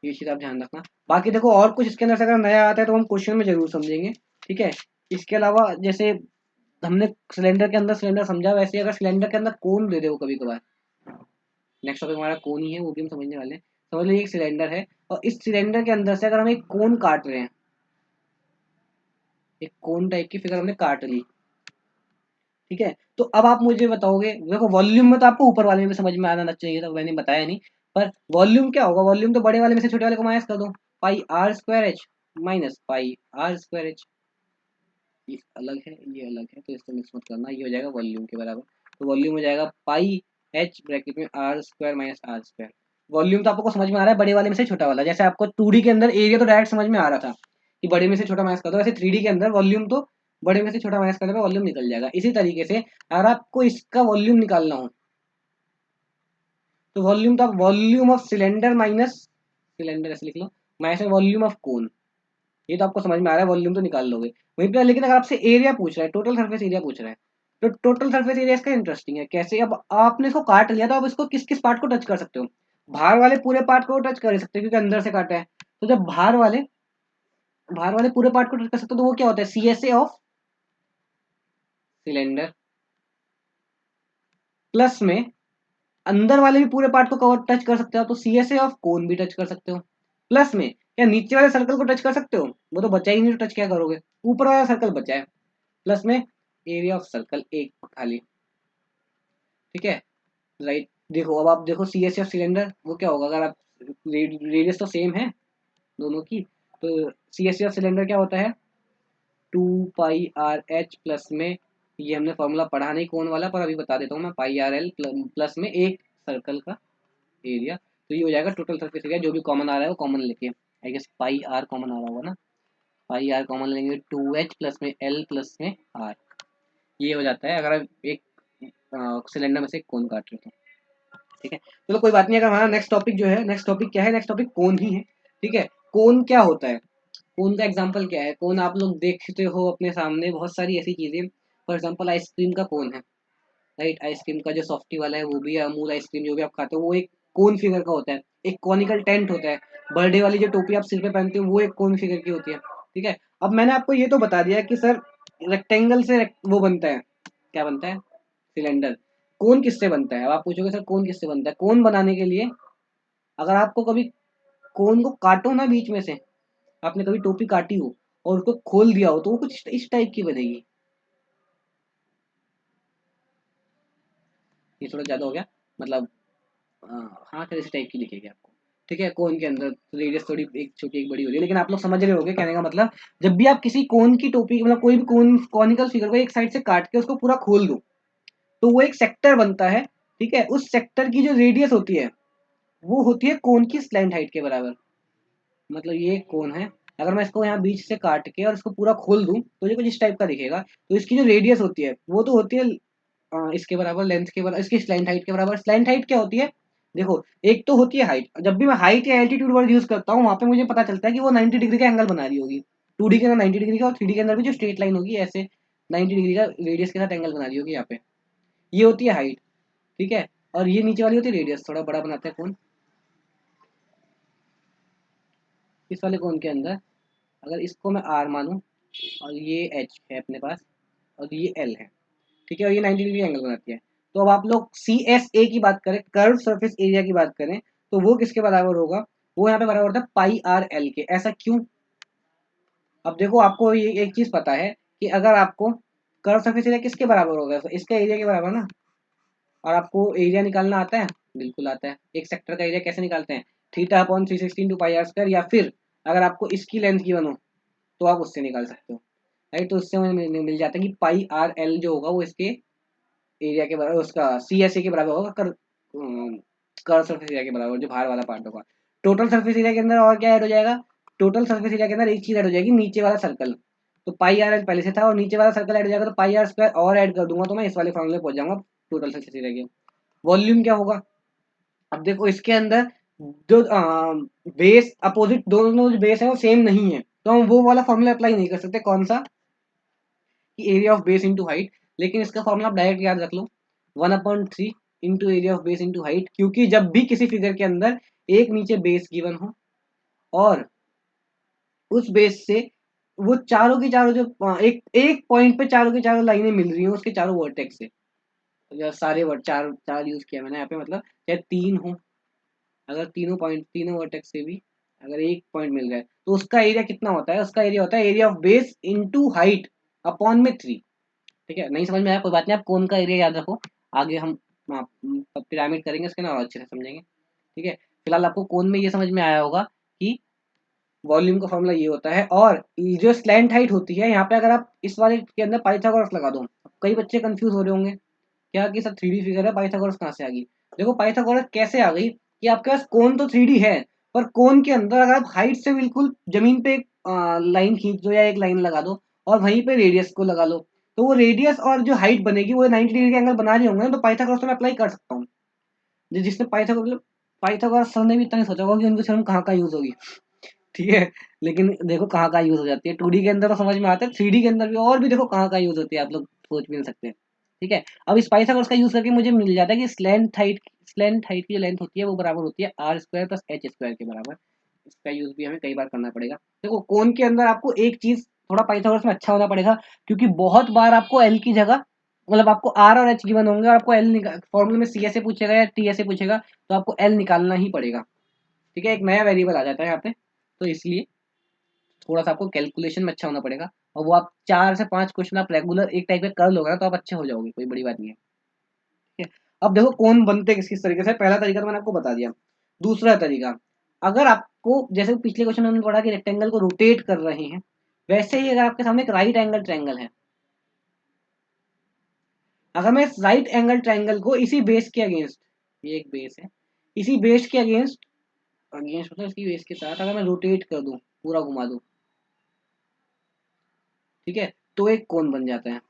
ये चीज आप ध्यान रखना। बाकी देखो और कुछ इसके अंदर से अगर नया आता है तो हम क्वेश्चन में जरूर समझेंगे, ठीक है? इसके अलावा जैसे हमने सिलेंडर के अंदर सिलेंडर समझा, वैसे अगर सिलेंडर के अंदर कोन दे दे वो कभी कभार, नेक्स्ट टॉपिक हमारा कोन ही है, वो भी हम समझने वाले हैं। समझ लो एक सिलेंडर है, और इस सिलेंडर के अंदर से अगर हम एक कोन काट रहे हैं, एक कोन टाइप की फिगर हमने काट ली, ठीक है, तो अब आप मुझे बताओगे, देखो वॉल्यूम में तो आपको ऊपर वाले में भी समझ में आना चाहिए था, मैंने बताया नहीं, पर वॉल्यूम क्या होगा? वॉल्यूम तो बड़े वाले में से छोटे वाले को माइनस कर दो, pi R square H minus pi R square H, ये अलग है ये अलग है, तो इसको मिक्स मत करना, ये हो जाएगा वॉल्यूम के बराबर। तो वॉल्यूम हो जाएगा पाई एच ब्रैकेट में R square minus R square. Volume तो आपको समझ में आ रहा है, बड़े वाले में से छोटा वाला, जैसे आपको 2D के अंदर एरिया तो डायरेक्ट समझ में आ रहा था कि बड़े में से छोटा माइनस कर दो, वैसे 3D के अंदर वॉल्यूम तो बड़े में से छोटा माइनस करने पे वॉल्यूम निकल जाएगा। इसी तरीके से अगर आपको इसका वॉल्यूम निकालना हो, तो वॉल्यूम तो आप volume of cylinder minus cylinder ऐसे लिख लो, माइनस वॉल्यूम ऑफ कोन, ये तो आपको समझ में आ रहा है, वॉल्यूम तो निकाल लोगे वहीं पे। लेकिन अगर आपसे एरिया पूछ रहा है, टोटल सरफेस एरिया पूछ रहा है, तो टोटल सरफेस एरिया इसका इंटरेस्टिंग है कैसे। अब आपने इसको काट लिया, तो आप इसको किस किस पार्ट को टच कर सकते हो? बाहर वाले पूरे पार्ट को टच कर सकते हो क्योंकि अंदर से काटा है। तो जब बाहर वाले पूरे पार्ट को टच कर सकते हो, तो वो क्या होता है? C S A of cylinder, plus में अंदर वाले भी पूरे पार्ट को कवर टच कर सकते हो, तो सी एस ए ऑफ कोन भी टच कर सकते हो। प्लस में क्या नीचे वाले सर्कल को टच कर सकते हो? वो तो बचा ही नहीं, तो टच क्या करोगे? ऊपर वाला सर्कल बचा है, प्लस में एरिया ऑफ सर्कल एक खाली, ठीक है, राइट। देखो अब आप देखो सी एस एफ सिलेंडर वो क्या होगा, अगर आप रेडियस तो सेम है दोनों की, तो सी एस एफ सिलेंडर क्या होता है, 2 पाई आर एच प्लस में, ये हमने फॉर्मूला पढ़ा नहीं कौन वाला, पर अभी बता देता हूँ मैं, पाई आर एल प्लस में एक सर्कल का एरिया, तो ये हो जाएगा टोटल सरफेस एरिया, जो भी कॉमन आ रहा है वो कॉमन लेके, I guess pi R common आ रहा होगा ना, पाई आर कॉमन लेंगे, 2h प्लस में एल प्लस में आर, ये हो जाता है अगर आप एक सिलेंडर में से एक कोन काट रहे हो तो, ठीक है। चलो कोई बात नहीं, अगर हमारा नेक्स्ट टॉपिक जो है, नेक्स्ट टॉपिक क्या है, नेक्स्ट टॉपिक कोन ही है, ठीक है। कोन क्या होता है, कोन का एग्जाम्पल क्या है, कोन आप लोग देखते हो अपने सामने बहुत सारी ऐसी चीजें, फॉर एग्जाम्पल आइसक्रीम का कोन है, राइट, आइसक्रीम का जो सॉफ्टी वाला है वो भी है, अमूल आइसक्रीम जो भी आप खाते हो वो एक कोन फिगर का होता है, एक कॉनिकल टेंट होता है, बर्थडे वाली जो टोपी आप सिर पे पहनते हो वो एक कोन फिगर की होती है, ठीक है। अब मैंने आपको ये तो बता दिया कि सर रेक्टेंगल से वो बनता है, क्या बनता है, सिलेंडर। कोन किससे बनता है, अब आप पूछोगे सर कोन किससे बनता है, कोन बनाने के लिए अगर आपको कभी कोन को काटो ना बीच में से, आपने कभी टोपी काटी हो और उसको खोल दिया हो तो वो कुछ इस टाइप की बनेगी, ये थोड़ा ज्यादा हो गया, मतलब हाँ फिर इस टाइप की दिखेगी आपको, ठीक है। कोन के अंदर रेडियस थोड़ी एक छोटी एक बड़ी हो रही है, लेकिन आप लोग समझ रहे होंगे कहने का मतलब, जब भी आप किसी कोन की टोपी मतलब कोई भी कोन कॉनिकल फिगर को एक साइड से काट के उसको पूरा खोल दो तो वो एक सेक्टर बनता है, ठीक है। उस सेक्टर की जो रेडियस होती है वो होती है कोन की स्लैंट हाइट के बराबर, मतलब ये एक कोन है, अगर मैं इसको यहाँ बीच से काट के और इसको पूरा खोल दूं तो ये कुछ इस टाइप का दिखेगा, तो इसकी जो रेडियस होती है वो तो होती है इसके बराबर, लेंथ के बराबर, इसकी स्लैंट हाइट के बराबर। स्लैंट हाइट क्या होती है, देखो एक तो होती है हाइट, जब भी मैं हाइट या एल्टीट्यूड वर्ड यूज करता हूँ वहां पे मुझे पता चलता है कि वो 90 डिग्री का एंगल बना रही होगी, 2D के अंदर 90 डिग्री का और 3D के अंदर भी जो स्ट्रेट लाइन होगी ऐसे 90 डिग्री का रेडियस के साथ एंगल बना रही होगी यहाँ पे, ये होती है हाइट, ठीक है। और ये नीचे वाली होती है रेडियस, थोड़ा बड़ा बनाते हैं कौन, इस वाले कोन के अंदर अगर इसको मैं आर मानूं और ये एच है अपने पास और ये एल है, ठीक है, और ये 90 डिग्री एंगल बनाती है, तो अब आप लोग सी एस ए की बात करें, कर्व सरफेस एरिया की बात करें, तो वो किसके बराबर होगा, वो यहाँ पे बराबर होता है पाई आर एल के, ऐसा क्यों, अब देखो आपको ये एक चीज पता है कि अगर आपको कर्व सरफेस एरिया किसके बराबर होगा, तो इसका एरिया के बराबर ना, और आपको एरिया निकालना आता है, बिल्कुल आता है, एक सेक्टर का एरिया कैसे निकालते हैं, theta upon 316 two pi R square, या फिर अगर आपको इसकी लेंथ की बनो तो आप उससे निकाल सकते हो, राइट। तो उससे मुझे मिल जाता है कि पाई आर एल जो होगा वो इसके एरिया के बराबर, उसका सी एस ए के बराबर होगा, कर सरफेस एरिया के बराबर, जो बाहर वाला पार्ट होगा। टोटल सरफेस एरिया के अंदर और क्या ऐड हो जाएगा, टोटल सरफेस एरिया के अंदर एक चीज ऐड हो जाएगी, नीचे वाला सर्कल, तो पाई आर एल पहले से था और नीचे वाला सर्कल ऐड हो जाएगा, तो पाई आर स्क्वायर और ऐड कर दूंगा तो मैं इस वाले फॉर्मूले पहुंच जाऊंगा टोटल सरफेस एरिया के। वॉल्यूम क्या होगा, अब देखो इसके अंदर जो बेस अपोजिट दोनों जो बेस है वो सेम नहीं है, तो हम वो वाला फॉर्मूला अप्लाई नहीं कर सकते, कौन सा, कि area of base into height, लेकिन इसका फॉर्मूला आप डायरेक्ट याद रख लो, 1/3 into area of base into height, क्योंकि जब भी किसी फिगर के अंदर एक नीचे बेस गिवन हो और उस बेस से वो चारों की चारों जो एक एक पॉइंट पे चारों की चारों लाइनें मिल रही हो उसके चारों वर्टेक्स से, या सारे वर्ड चार चार यूज किया मैंने यहाँ पे, मतलब चाहे तीन हो, अगर तीनों पॉइंट तीनों वर्टेक्स से भी अगर एक पॉइंट मिल जाए तो उसका एरिया कितना होता है, उसका एरिया होता है area of base into height upon में 3, ठीक है। नहीं समझ में आया कोई बात नहीं, आप कोन का एरिया याद रखो, आगे हम पिरामिड करेंगे उसके ना और अच्छे से समझेंगे, ठीक है। फिलहाल आपको कोन में ये समझ में आया होगा कि वॉल्यूम का फॉर्मूला ये होता है, और ये जो स्लैंट हाइट होती है यहाँ पे अगर आप इस वाले के अंदर पाइथागोरस लगा दो, कई बच्चे कंफ्यूज हो रहे होंगे क्या कि सर 3D फिगर है पाइथागोरस कहाँ से आ गई, देखो पाइथागोरस कैसे आ गई कि आपके पास कोन तो 3D है, पर कोन के अंदर अगर आप हाइट से बिल्कुल जमीन पे एक लाइन खींच दो या एक लाइन लगा दो और वहीं पे रेडियस को लगा लो, तो वो रेडियस और जो हाइट बनेगी वो 90 डिग्री का एंगल बना रही होंगे ना, तो पाइथागोरस तो मैं अप्लाई कर सकता हूँ, जिसने पाइथागोरस पाइथागोरस सर ने भी इतना नहीं सोचा होगा कि उनकी थ्योरम कहाँ का यूज होगी, ठीक है। लेकिन देखो कहाँ कहाँ यूज हो जाती है, 2D के अंदर तो समझ में आता है, 3D के अंदर भी और भी देखो कहाँ कहाँ यूज होती है, आप लोग सोच भी नहीं सकते, ठीक है। अब इस पाइथागोरस का यूज करके मुझे मिल जाता है कि स्लैंट हाइट की जो लेंथ होती है वो बराबर होती है R square plus H square के बराबर, इसका यूज भी हमें कई बार करना पड़ेगा। देखो कोन के अंदर आपको एक चीज थोड़ा पाइथागोरस में अच्छा होना पड़ेगा, क्योंकि बहुत बार आपको एल की जगह मतलब आपको आर और एच गिवन होंगे और आपको एल फॉर्मूले में सी एस ए पूछेगा या टी एस ए पूछेगा, तो आपको एल निकालना ही पड़ेगा, ठीक है, एक नया वेरिएबल आ जाता है यहाँ पे, तो इसलिए थोड़ा सा आपको कैलकुलेशन में अच्छा होना पड़ेगा, और वो आप 4 से 5 क्वेश्चन आप रेगुलर एक टाइप के कर लोगे ना, तो आप अच्छे हो जाओगे, कोई बड़ी बात नहीं है। ठीक है, अब देखो कोन बनते किस किस तरीके से। पहला तरीका तो मैंने आपको बता दिया। दूसरा तरीका, अगर आपको जैसे पिछले क्वेश्चन में हमने पढ़ा कि रेक्टेंगल को रोटेट कर रहे हैं, वैसे ही अगर आपके सामने एक राइट एंगल ट्रायंगल है, अगर मैं इस राइट एंगल ट्रायंगल को इसी बेस के अगेंस्ट, ये एक बेस है, इसी बेस के अगेंस्ट, अगेंस्ट मतलब इसकी बेस के साथ अगर मैं रोटेट कर दूं, पूरा घुमा दूं, ठीक है, तो एक कोन बन जाता है। ठीक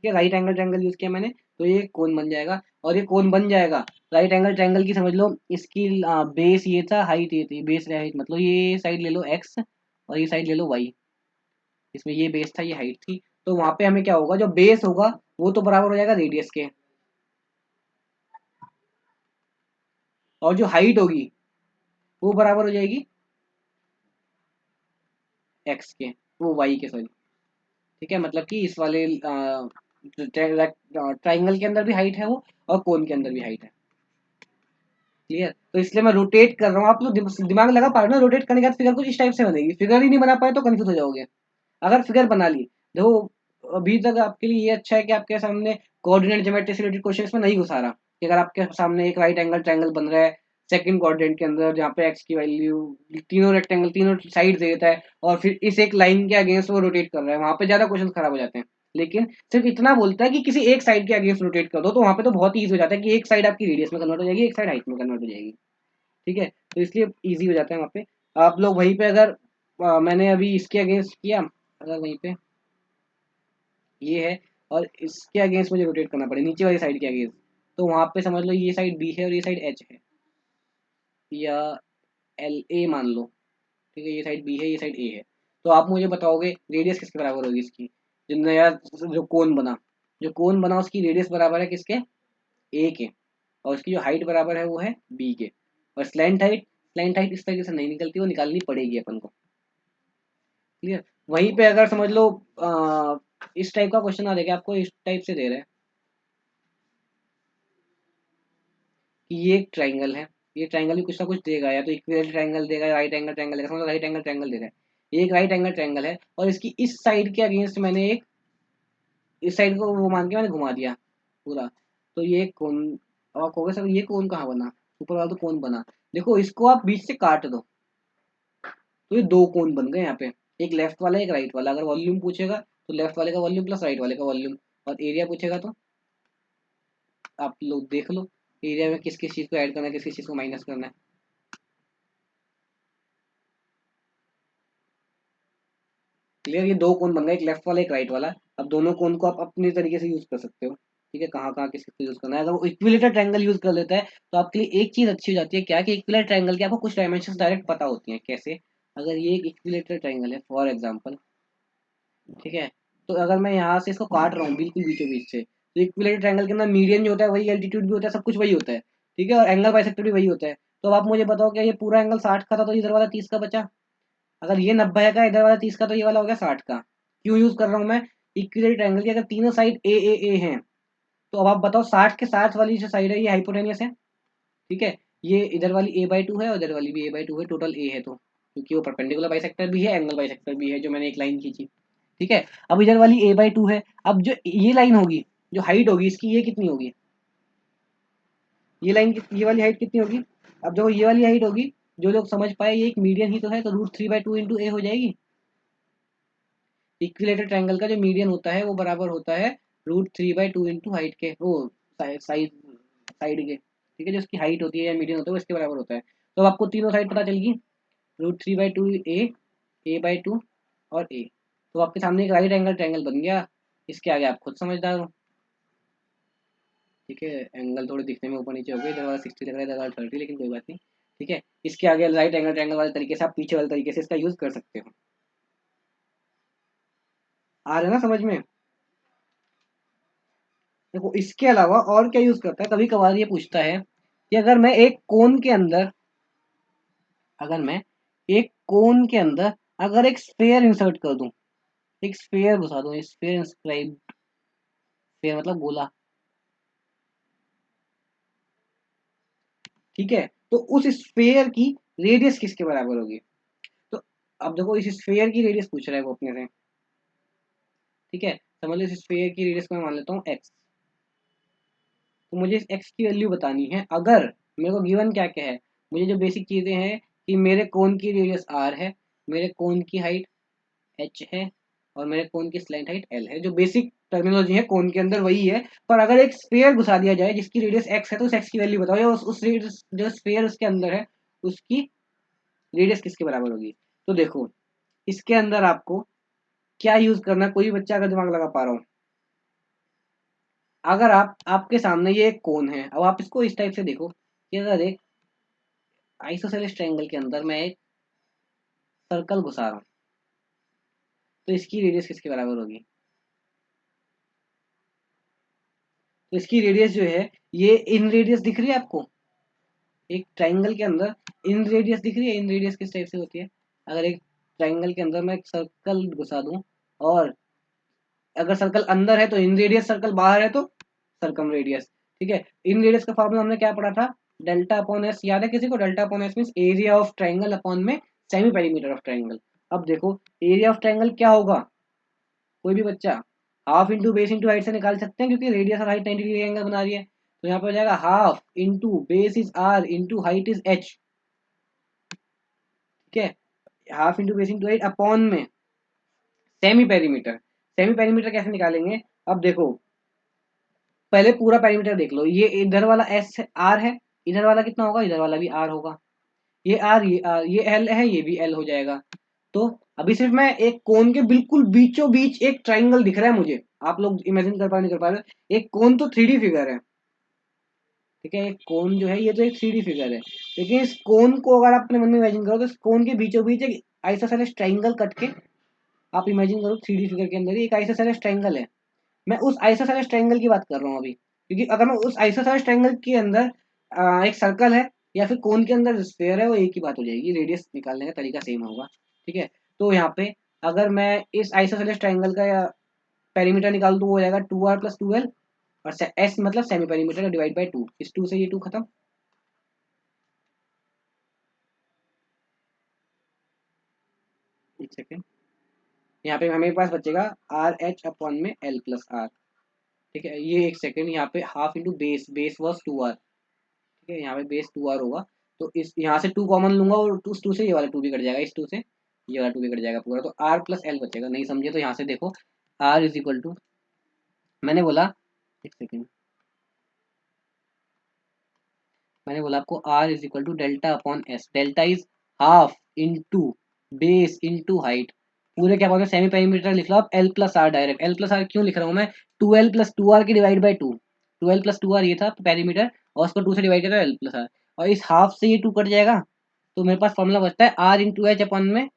है, राइट एंगल ट्रायंगल यूज किया मैंने, तो ये कोन बन जाएगा। और ये कोन बन जाएगा राइट एंगल ट्रायंगल की, समझ लो इसकी बेस ये था, हाइट ये थी, बेस हाइट मतलब ये साइड ले लो एक्स और ये साइड ले लो वाई, इसमें ये बेस था, ये हाइट थी। तो वहां पे हमें क्या होगा, जो बेस होगा वो तो बराबर हो जाएगा रेडियस के, और जो हाइट होगी वो बराबर हो जाएगी एक्स के, वो वाई के सॉरी। ठीक है, मतलब कि इस वाले ट्राइंगल के अंदर भी हाइट है वो, और कोन के अंदर भी हाइट है। क्लियर, तो इसलिए मैं रोटेट कर रहा हूँ। आप लोग दिमाग लगा पा रहे हो ना, रोटेट करने के बाद फिगर कुछ इस टाइप से बनेगी। फिगर ही नहीं बना पाए तो कंफ्यूज हो जाओगे। अगर फिगर बना ली, देखो अभी तक आपके लिए ये अच्छा है कि आपके सामने कोऑर्डिनेट ज्योमेट्री से रिलेटेड क्वेश्चन में नहीं घुसा रहा, कि अगर आपके सामने एक राइट एंगल ट्रायंगल बन रहा है सेकंड क्वाड्रेंट के अंदर, जहाँ पे एक्स की वैल्यू, तीनों रेक्टेंगल तीनों साइड देता है, और फिर इस एक लाइन के अगेंस्ट वो रोटेट कर रहा है, वहां पे ज्यादा क्वेश्चन खराब हो जाते हैं। लेकिन सिर्फ इतना बोलता है कि किसी एक साइड के अगेंस्ट रोटेट कर दो, तो वहां पे तो बहुत ही ईजी हो जाता है कि एक साइड आपकी रेडियस में कन्वर्ट हो जाएगी, एक साइड हाइट में कन्वर्ट हो जाएगी। ठीक है, तो इसलिए ईजी हो जाता है वहाँ पे। आप लोग वहीं पे अगर मैंने अभी इसके अगेंस्ट किया, अगर वहीं पे ये है और इसके अगेंस्ट मुझे रोटेट करना पड़े, नीचे वाली साइड के अगेंस्ट, तो वहां पे समझ लो ये साइड बी है और ये साइड एच है, या एल ए मान लो। ठीक है, ये साइड बी है, ये साइड ए है। तो आप मुझे बताओगे रेडियस किसके बराबर होगी इसकी, जो नया जो कोन बना, जो कोन बना उसकी रेडियस बराबर है किसके, ए के, और उसकी जो हाइट बराबर है वो है बी के। और स्लैंट हाइट इस तरीके से नहीं निकलती, वो निकालनी पड़ेगी अपन को। क्लियर, वहीं पे अगर समझ लो इस टाइप का क्वेश्चन आ देगा आपको, इस टाइप से दे रहे हैं कि ये एक ट्राइंगल है, ये ट्राइंगल भी कुछ ना कुछ देगा, या तो इक्विलेटरल ट्राइंगल देगा, राइट एंगल ट्राइंगल देगा, समझ राइट एंगल ट्राइंगल दे रहा है। ये एक राइट एंगल ट्राइंगल है, और इसकी इस साइड के अगेंस्ट मैंने एक, इस साइड को वो मान के मैंने घुमा दिया पूरा, तो ये कौन, अब आप कहोगे सर ये कौन कहाँ बना, ऊपर वाला तो कौन बना। देखो इसको आप बीच से काट दो, तो ये दो कोन बन गए यहाँ पे, एक लेफ्ट वाला एक राइट वाला। अगर वॉल्यूम पूछेगा तो लेफ्ट वाले का वॉल्यूम प्लस राइट वाले का वॉल्यूम, और एरिया पूछेगा तो आप लोग देख लो एरिया में किस किस चीज़ को ऐड करना है, किस किस चीज़ को माइनस करना है। क्लियर, ये दो कोन बन गए, एक लेफ्ट वाला एक राइट वाला। अब दोनों कोन को आप अपने तरीके से यूज कर सकते हो। ठीक है, कहाँ कहाँ किस किस को यूज करना है। अगर वो इक्विलेटर ट्रायंगल यूज कर लेता है तो आपके लिए एक चीज अच्छी हो जाती है, क्या कि इक्विलेटर ट्रायंगल के आपको कुछ डायमेंशन डायरेक्ट पता होती हैं। कैसे, अगर ये एक इक्विलेटर ट्रायंगल है फॉर एग्जाम्पल, ठीक है, तो अगर मैं यहाँ से इसको काट रहा हूँ बिल्कुल बीचों बीच से, तो इक्विलेटर ट्रायंगल के अंदर मीडियन जो होता है वही, एल्टीट्यूड भी होता है, सब कुछ वही होता है। ठीक है, और एंगल बाइसेक्टर भी वही होता है। तो अब आप मुझे बताओ क्या ये पूरा एंगल 60 का था तो इधर वाला 30 का बचा। अगर ये 90 का इधर वाला 30 का, तो ये वाला हो गया 60 का। क्यों यूज कर रहा हूँ मैं, इक्विलेटरल ट्रायंगल की अगर तीनों साइड ए ए ए हैं, तो अब आप बताओ 60 के साथ वाली जो साइड है ये हाइपोटेनियस है। ठीक है, ये इधर वाली a/2 है और इधर वाली भी a/2 है, टोटल a है, तो क्योंकि वो परपेंडिकुलर बाइसेक्टर भी है, एंगल बाइसेक्टर भी है, जो मैंने एक लाइन खींची। ठीक है, अब इधर वाली a/2 है। अब जो ये लाइन होगी, जो हाइट होगी इसकी, ये कितनी होगी, ये लाइन ये वाली हाइट कितनी होगी। अब जो ये वाली हाइट होगी, जो लोग समझ पाए ये एक मीडियन ही तो है, तो √3/2 इंटू ए हो जाएगी। इक्विलेटर ट्रायंगल का जो मीडियन होता है वो बराबर होता है √3/2 इंटू हाइट के, वो साइड के। ठीक है, जो उसकी हाइट होती है या मीडियन होता है वो इसके बराबर होता है। तो अब आपको तीनों साइड पता चल गई, √3/2 a/2 और a। तो आपके सामने एक राइट एंगल ट्रायंगल बन गया। इसके आगे आप खुद समझदार हो। ठीक है, एंगल थोड़े दिखने में ऊपर नीचे हो गए, इधर वाला 60 लग रहा है, इधर वाला 30, लेकिन कोई बात नहीं। ठीक है, इसके आगे राइट एंगल ट्रायंगल वाले तरीके से आप पीछे वाले तरीके से इसका यूज कर सकते हो। आ रहा है ना समझ में। देखो इसके अलावा और क्या यूज करता है, कभी कभार ये पूछता है कि अगर मैं एक कोन के अंदर, अगर मैं एक कोन के अंदर अगर एक स्फेयर इंसर्ट कर दूं, एक स्फेयर घुसा दूं, स्फेयर इंस्क्राइब, स्फेयर मतलब गोला। ठीक है, तो उस स्फेयर की रेडियस किसके बराबर होगी। तो अब देखो इस स्फीयर की रेडियस पूछ रहा है वो अपने से, ठीक है। समझ लो इस स्फीयर की रेडियस को मैं मान लेता हूँ एक्स। तो मुझे इस एक्स की वैल्यू बतानी है। अगर मेरे को गिवन क्या क्या है, मुझे जो बेसिक चीज़ें हैं कि मेरे कोन की रेडियस आर है, मेरे कोन की हाइट एच है, और मेरे कोन की स्लैंट हाइट एल है। जो बेसिक टर्मिनोलॉजी है कोन के अंदर वही है। पर अगर एक स्फीयर घुसा दिया जाए जिसकी रेडियस एक्स है, तो उस एक्स की वैल्यू बताओ, या उस रेडियस जो स्फीयर उसके अंदर है उसकी रेडियस किसके बराबर होगी। तो देखो इसके अंदर आपको क्या यूज करना है, कोई भी बच्चा अगर दिमाग लगा पा रहा हो। अगर आपके सामने ये एक कोन है, अब आप इसको इस टाइप से देखो कि अगर एक आइसोसेलेस ट्रायंगल के अंदर मैं एक सर्कल घुसा रहा हूँ, तो इसकी रेडियस किसके बराबर होगी। तो इसकी रेडियस जो है, ये इन रेडियस दिख रही है आपको, एक ट्रायंगल के अंदर इन रेडियस दिख रही है। इन रेडियस किस टाइप से होती है, अगर एक ट्रायंगल के अंदर मैं एक सर्कल घुसा दूं, और अगर सर्कल अंदर है तो इन रेडियस, सर्कल बाहर है तो सर्कम रेडियस, ठीक है। इन रेडियस का फॉर्मूला हमने क्या पढ़ा था, डेल्टा अपॉन एस, याद है किसी को। Delta upon S means area of triangle upon में सेमी पेरीमीटर ऑफ ट्रायंगल। अब देखो एरिया ऑफ ट्रायंगल क्या होगा, कोई भी बच्चा half into base into height से निकाल सकते हैं, क्योंकि रेडियस और हाइट 90 डिग्री एंगल बना रही है। तो यहाँ पर हो जाएगा half into base is R into height is H, ठीक है। Half into base into height upon में सेमी पेरीमीटर। सेमी पेरीमीटर कैसे निकालेंगे, अब देखो पहले पूरा पेरीमीटर देख लो। ये इधर वाला एस आर है, इधर वाला कितना होगा, इधर वाला भी आर होगा। ये आर, ये आर, ये एल है, ये भी एल हो जाएगा। तो अभी सिर्फ मैं एक कोन के बिल्कुल बीचों बीच एक ट्राइंगल दिख रहा है मुझे। आप लोग इमेजिन कर पा नहीं कर पा रहे, एक कोन तो 3D फिगर है, ठीक है। एक कोन जो है ये तो एक 3D फिगर है, लेकिन इस कोन को अगर आप अपने मन में इमेजिन करो तो इस कोन के बीचों बीच एक आइसोसेलेस ट्राइंगल कट के, आप इमेजिन करो 3D फिगर के अंदर ही एक आइसोसेलेस ट्राइंगल है। मैं उस आइसोसेलेस ट्रायंगल की बात कर रहा हूँ अभी, क्योंकि अगर मैं उस आइसोसेलेस ट्रायंगल के अंदर एक सर्कल है या फिर कोन के अंदर स्फीयर है, वो एक ही बात हो जाएगी, रेडियस निकालने का तरीका सेम होगा, ठीक है। तो यहाँ पे अगर मैं इस आइसोसेलेस ट्रायंगल का या पेरीमीटर निकाल दूँ, वो हो जाएगा 2r + 2l, और एस मतलब सेमी पेरीमीटर डिवाइड बाई 2, इस 2 से ये 2 खत्म। एक सेकेंड, यहाँ पे हमें पास बचेगा आर एच अपॉन में एल प्लस आर, ठीक है। ये एक सेकेंड, यहाँ पे half into base, base was 2r, ठीक है। यहाँ पे बेस 2r होगा, तो इस यहाँ से 2 कॉमन लूंगा, और उस 2 से ये वाला 2 भी कट जाएगा, इस 2 से ये वाला 2 भी कट जाएगा पूरा, तो r + l बचेगा। नहीं समझे तो यहाँ से देखो, r इज इक्वल टू, मैंने बोला, एक सेकेंड, मैंने बोला आपको r is equal to delta upon S. Delta is half into base into height, पूरे क्या बोलते हैं सेमी पेरीमीटर लिख लो आप, L plus R direct. L plus R क्यों लिख रहा हूँ मैं, 2l + 2r की डिवाइड बाई 2, 2l + 2r ये था पेरीमीटर, और उसको 2 से डिवाइड करो एल प्लस आर, और इस हाफ से ये 2 कट जाएगा, तो मेरे पास फॉर्मूला बचता है आर इंटू एच अपॉन में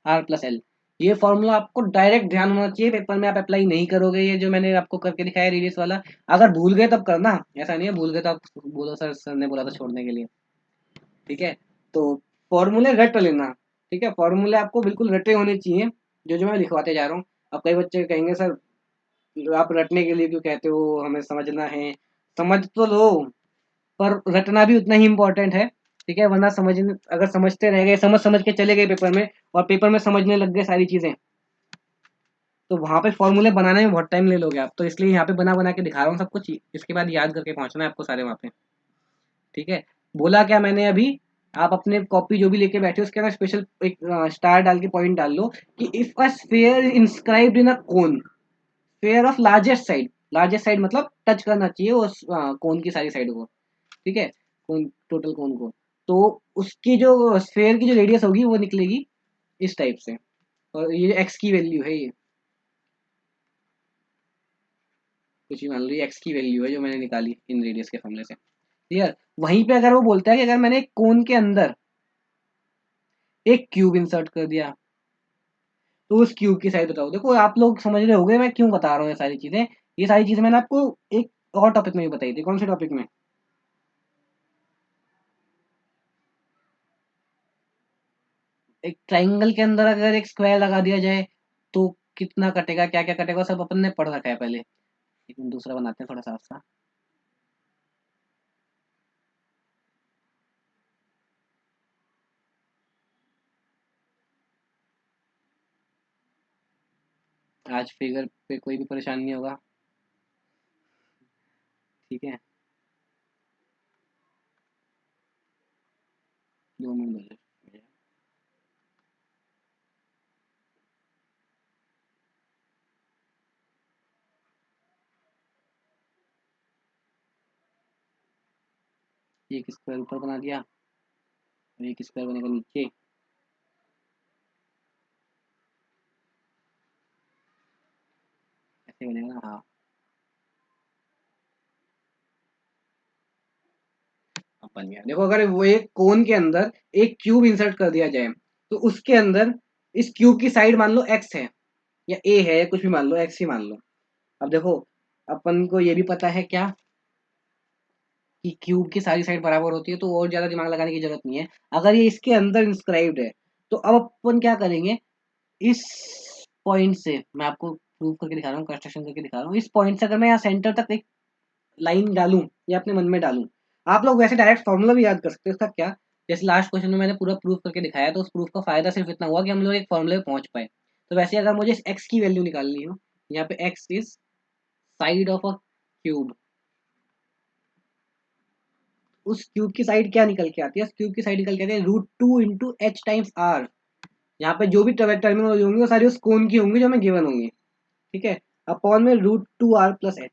आर प्लस एल। ये फॉर्मूला आपको डायरेक्ट ध्यान होना चाहिए, पेपर में आप अप्लाई नहीं करोगे ये जो मैंने आपको करके दिखाया रेडियस वाला। अगर भूल गए तब करना, ऐसा नहीं है भूल गए तो आप बोलो सर ने बोला था छोड़ने के लिए, ठीक है। तो फॉर्मूले रट लेना, ठीक है। फॉर्मूले आपको बिल्कुल रटे होने चाहिए, जो जो मैं लिखवाते जा रहा हूँ। अब कई बच्चे कहेंगे सर आप रटने के लिए क्यों कहते हो, हमें समझना है। समझ तो लो, पर रटना भी उतना ही इम्पोर्टेंट है, ठीक है। वरना अगर समझते रह गए, समझ समझ के चले गए पेपर में, और पेपर में समझने लग गए सारी चीजें, तो वहां पे फॉर्मूले बनाने में बहुत टाइम ले लोगे आप। तो इसलिए यहाँ पे बना बना के दिखा रहा हूँ सब कुछ, इसके बाद याद करके पहुंचना है आपको सारे वहाँ पे, ठीक है। बोला क्या मैंने अभी, आप अपने कॉपी जो भी लेके बैठे हो उसके अंदर स्पेशल एक स्टार डाल के पॉइंट डाल लो कि if a sphere inscribed in a cone, sphere of largest side, largest side मतलब टच करना चाहिए उस कोन की सारी साइड को, ठीक है, कोन, टोटल कोन को। तो उसकी जो स्फीयर की जो रेडियस होगी वो निकलेगी इस टाइप से, और ये एक्स की वैल्यू है, ये कुछ भी मान लो, ये एक्स की वैल्यू है जो मैंने निकाली इन रेडियस के फॉर्मूले से, क्लियर। वहीं पे अगर वो बोलता है कि अगर मैंने एक कोन के अंदर एक क्यूब इंसर्ट कर दिया, तो उस क्यूब की साइज बताओ। देखो आप लोग समझ रहे होंगे मैं क्यों बता रहा हूँ ये सारी चीजें। ये सारी चीजें मैंने आपको एक और टॉपिक में भी बताई थी। कौन से टॉपिक में, एक ट्राइंगल के अंदर अगर एक स्क्वायर लगा दिया जाए तो कितना कटेगा, क्या क्या कटेगा, सब अपन ने पढ़ रखा है पहले। लेकिन दूसरा बनाते हैं थोड़ा साफ सा। आज फिगर पे कोई भी परेशान नहीं होगा, ठीक है। 2 मिनट बचे। एक स्क्वायर ऊपर बना दिया और एक स्क्वायर बनेगा नीचे। ऐसे बनेगा ना, हाँ। अब बन गया। देखो अगर वो एक कोन के अंदर एक क्यूब इंसर्ट कर दिया जाए तो उसके अंदर इस क्यूब की साइड मान लो एक्स है या ए है, कुछ भी मान लो, एक्स ही मान लो। अब देखो अपन को ये भी पता है क्या कि क्यूब की सारी साइड बराबर होती है, तो और ज्यादा दिमाग लगाने की जरूरत नहीं है। अगर ये इसके अंदर इंस्क्राइब्ड है तो अब अपन क्या करेंगे, इस पॉइंट से मैं आपको प्रूव करके दिखा रहा हूँ, कंस्ट्रक्शन करके दिखा रहा हूँ। इस पॉइंट से अगर मैं यहाँ सेंटर तक एक लाइन डालूं या अपने मन में डालूं, आप लोग वैसे डायरेक्ट फॉर्मूला भी याद कर सकते हो उसका क्या। जैसे लास्ट क्वेश्चन में मैंने पूरा प्रूफ करके दिखाया, तो उस प्रूफ का फायदा सिर्फ इतना हुआ कि हम लोग एक फॉर्मूले पे पहुंच पाए। तो वैसे अगर मुझे एक्स की वैल्यू निकालनी हो, यहाँ पे x is side of a cube, उस क्यूब की साइड क्या निकल के आती है, उस क्यूब की साइड निकल के आती है √2 × h टाइम्स r। यहाँ पे जो भी टर्मिनोलॉजी होंगी वो सारी उस कोन की होंगी जो हमें गिवन होंगी, ठीक है। अपॉन में √2r + h।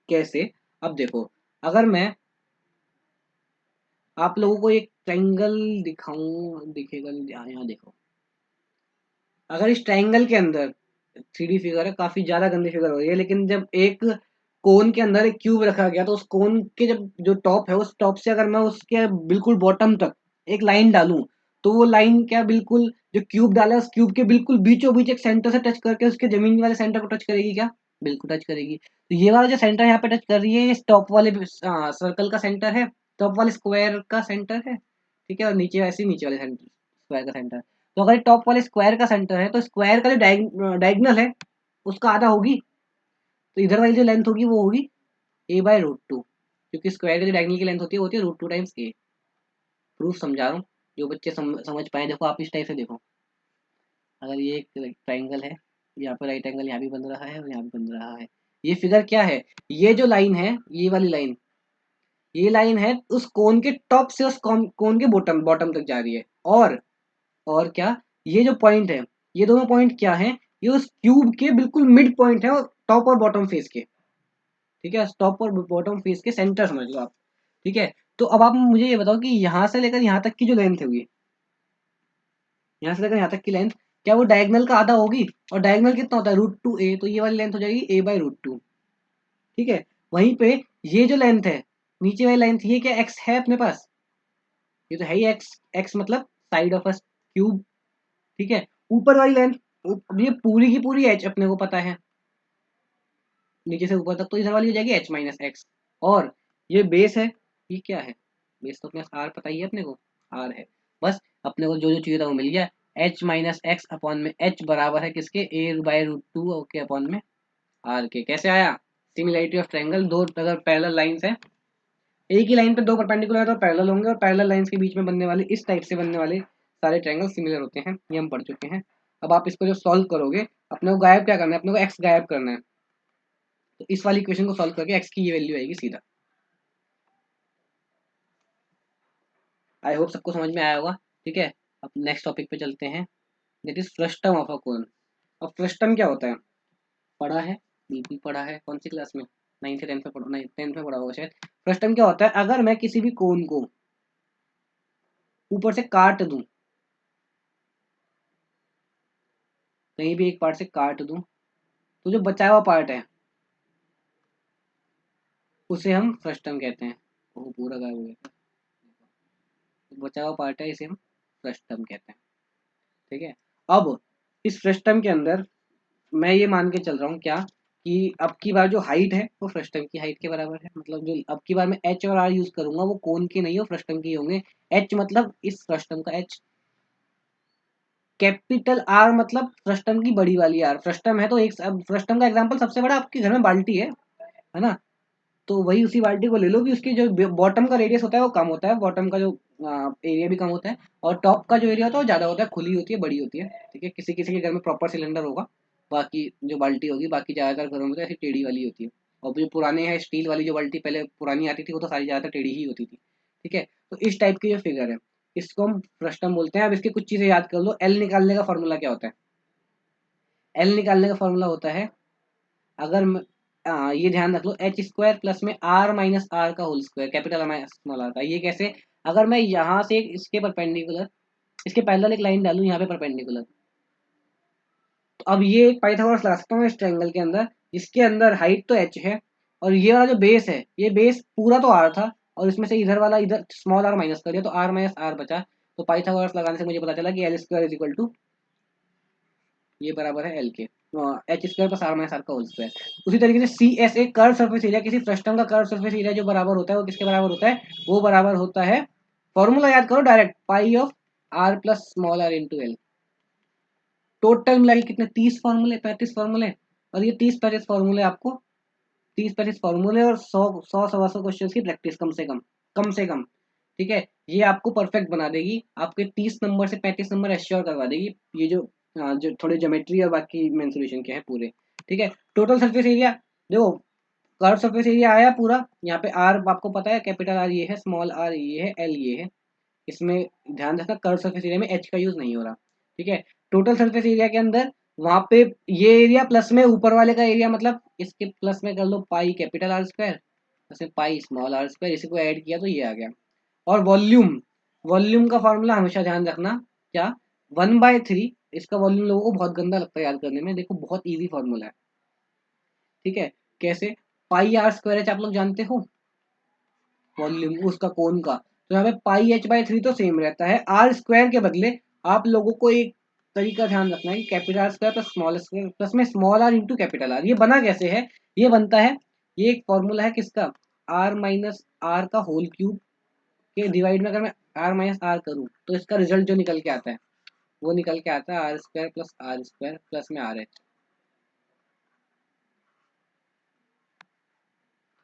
कैसे, अब देखो अगर मैं आप लोगों को एक ट्रायंगल दिखाऊं, दिखेगा यहाँ देखो। अगर इस ट्रायंगल के अंदर 3D फिगर है, काफी ज्यादा गंदी फिगर हो रही है, लेकिन जब एक कोन के अंदर एक क्यूब रखा गया तो उस कोन के जब जो टॉप है, उस टॉप से अगर मैं उसके बिल्कुल बॉटम तक एक लाइन डालूं, तो वो लाइन क्या बिल्कुल जो क्यूब डाला है उस क्यूब के बिल्कुल बीचों बीच एक सेंटर से टच करके उसके जमीन वाले सेंटर को टच करेगी क्या, बिल्कुल टच करेगी। तो ये वाला जो सेंटर यहाँ पे टच कर रही है, इस टॉप वाले सर्कल का सेंटर है, टॉप वाले स्क्वायर का सेंटर है, ठीक है। और नीचे वैसे ही नीचे वाले सेंटर स्क्वायर का सेंटर। तो अगर टॉप वाले स्क्वायर का सेंटर है तो स्क्वायर का जो डायगनल है उसका आधा होगी, तो इधर वाली जो लेंथ होगी वो होगी a/√2, क्योंकि स्क्वायर की जो डायगनल की लेंथ होती है वो होती है √2 × a। प्रूफ समझा रहा हूँ, जो बच्चे समझ पाए। देखो आप इस टाइप से देखो, अगर ये एक ट्राइंगल है, यहाँ पर राइट एंगल यहाँ भी बन रहा है और यहाँ भी बन रहा है। ये फिगर क्या है, ये जो लाइन है, ये वाली लाइन, ये लाइन है उस कोन के टॉप से उस कोन के बॉटम बॉटम तक जा रही है। और क्या, ये जो पॉइंट है, ये दोनों पॉइंट क्या है, ये उस क्यूब के बिल्कुल मिड पॉइंट है, और टॉप और बॉटम फेस के, ठीक है। टॉप और बॉटम फेस के सेंटर समझ लो आप, ठीक है। तो अब आप मुझे ये बताओ कि यहाँ से लेकर यहाँ तक की जो लेंथ होगी, यहाँ से लेकर यहाँ तक की लेंथ, क्या वो डायगनल का आधा होगी, और डायगनल कितना होता है √2a, तो ये वाली लेंथ हो जाएगी a/√2, ठीक है। वहीं पे ये जो लेंथ है, नीचे वाली लेंथ, ये क्या एक्स है अपने पास, ये तो है ही एक्स, एक्स मतलब साइड ऑफ अ क्यूब, ठीक है। ऊपर वाली लेंथ, ये पूरी की पूरी एच अपने को पता है, नीचे से ऊपर तक, तो इधर वाली हो जाएगी h-x। और ये बेस है, ये क्या है, बेस तो अपने आर पता ही है अपने को, आर है। बस अपने को जो जो चाहिए था वो मिल गया। h-x अपॉन में h बराबर है किसके, a/√2 ओके अपॉन में आर के। कैसे आया, सिमिलरिटी ऑफ ट्रायंगल, दो अगर पैरेलल लाइंस है, एक ही लाइन पे दो परपेंडिकुलर है तो पैरेलल होंगे, और पैरेलल लाइंस के बीच में बनने वाले इस टाइप से बनने वाले सारे ट्रायंगल सिमिलर होते हैं, ये हम पढ़ चुके हैं। अब आप इसको जो सॉल्व करोगे, अपने को गायब क्या करना है, अपने को एक्स गायब करना है। तो इस वाली इक्वेशन को सॉल्व करके एक्स की ये वैल्यू आएगी सीधा। आई होप सबको समझ में आया होगा, ठीक है। अब नेक्स्ट टॉपिक पे चलते हैं, that is frustum of a cone. अब फ्रस्टम क्या होता है, पढ़ा है, बिल्कुल पढ़ा है, कौन सी क्लास में, 9th या 10th में पढ़ा, नहीं 10th में पढ़ा होगा शायद। फ्रस्टम क्या होता है, अगर मैं किसी भी कोन को ऊपर से काट दूं, कहीं भी एक पार्ट से काट दूं, तो जो बचा हुआ पार्ट है उसे हम फ्रस्टम कहते हैं। वो पूरा गायब हो गया, बचा हुआ पार्ट है, इसे हम फ्रस्टम कहते हैं, ठीक है। अब इस फ्रस्टम के अंदर मैं ये मान के चल रहा हूँ क्या, कि अब की बार जो हाइट है वो फ्रस्टम की हाइट के बराबर है, मतलब जो अब की बार मैं एच और आर यूज करूंगा वो कोन के नहीं हो, फ्रस्टम के होंगे। एच मतलब इस फ्रस्टम का एच, कैपिटल आर मतलब फ्रस्टम की बड़ी वाली आर। फ्रस्टम है तो एक, अब फ्रस्टम का एग्जांपल सबसे बड़ा आपके घर में बाल्टी है ना, तो वही उसी बाल्टी को ले लो कि उसकी जो बॉटम का रेडियस होता है वो कम होता है, बॉटम का जो एरिया भी कम होता है, और टॉप का जो एरिया होता है वो ज़्यादा होता है, खुली होती है, बड़ी होती है। ठीक है, किसी किसी के घर में प्रॉपर सिलेंडर होगा, बाकी जो बाल्टी होगी, बाकी ज़्यादातर घरों में तो ऐसी टेढ़ी वाली होती है। और जो पुराने हैं स्टील वाली जो बाल्टी पहले पुरानी आती थी, वो तो सारी ज़्यादातर टेढ़ी ही होती थी। ठीक है, तो इस टाइप की जो फिगर है, इसको हम फ्रस्टम बोलते हैं। अब इसकी कुछ चीज़ें याद कर लो। एल निकालने का फॉर्मूला क्या होता है? एल निकालने का फॉर्मूला होता है, अगर ये ध्यान रख लो, एच स्क्वायर प्लस में आर माइनस आर का whole square, capital R minus small R का। ये कैसे? अगर मैं यहाँ से इसके परपेंडिकुलर, इसके पैरेलल एक लाइन डालूं यहाँ पे परपेंडिकुलर, तो अब ये एक पाइथागोरस लगा सकता हूँ इस ट्रायंगल के अंदर, जिसके अंदर हाइट तो एच है, और ये वाला जो बेस है, ये बेस पूरा तो आर था, और इसमें से इधर वाला इधर स्मॉल आर माइनस कर दिया, तो आर माइनस आर बचा। तो पाइथागोरस लगाने से मुझे पता चला कि L square is equal to, ये बराबर है एल के, H square plus R minus R का होल स्क्वायर। उसी तरीके से सी एस, एक कर्व सरफेस एरिया, किसी फ्रस्टम का कर्व सरफेस एरिया जो बराबर होता है वो किसके बराबर होता है? वो बराबर होता है, फॉर्मूला याद करो direct, pi of R plus small R into L. Total मिला के कितने? 30 फॉर्मूले, 35 फॉर्मूले। और ये 30-35 फॉर्मूले आपको, 30-35 फॉर्मूले और 100-100-125 की प्रैक्टिस कम से कम, कम से कम। ठीक है, ये आपको परफेक्ट बना देगी, आपके 30 नंबर से 35 नंबर एश्योर करवा देगी। ये जो जो थोड़े ज्योमेट्री और बाकी मेंसुरेशन के हैं पूरे। ठीक है, टोटल सरफेस एरिया देखो, कर्व सरफेस एरिया आया पूरा। यहाँ पे आर आपको पता है, कैपिटल आर ये है, स्मॉल आर ये है, एल ये है। इसमें ध्यान रखना, कर्व सरफेस एरिया में एच का यूज नहीं हो रहा। ठीक है, टोटल सरफेस एरिया के अंदर वहां पे ये एरिया प्लस में ऊपर वाले का एरिया, मतलब इसके प्लस में कर लो pi capital R square, plus में पाई स्मॉल आर स्क्वायर, इसी को ऐड किया तो ये आ गया। और वॉल्यूम, वॉल्यूम का फॉर्मूला हमेशा ध्यान रखना, क्या? 1/3। इसका वॉल्यूम लोगों को बहुत गंदा लगता है याद करने में, देखो बहुत ईजी फॉर्मूला है। ठीक है, कैसे? पाई आर स्क्वायर एच आप लोग जानते हो, वॉल्यूम उसका कोन का। तो यहाँ पे पाई एच बाई थ्री तो सेम रहता है, आर स्क्वायर के बदले आप लोगों को एक तरीका ध्यान रखना है कि capital R square plus small square plus में small R into capital R. ये बना कैसे है? ये बनता है, ये एक फॉर्मूला है किसका? आर माइनस आर का होल क्यूब के डिवाइड में अगर मैं आर माइनस आर करूँ, तो इसका रिजल्ट जो निकल के आता है, वो निकल के आता है आर स्क्वायर प्लस में आर एच।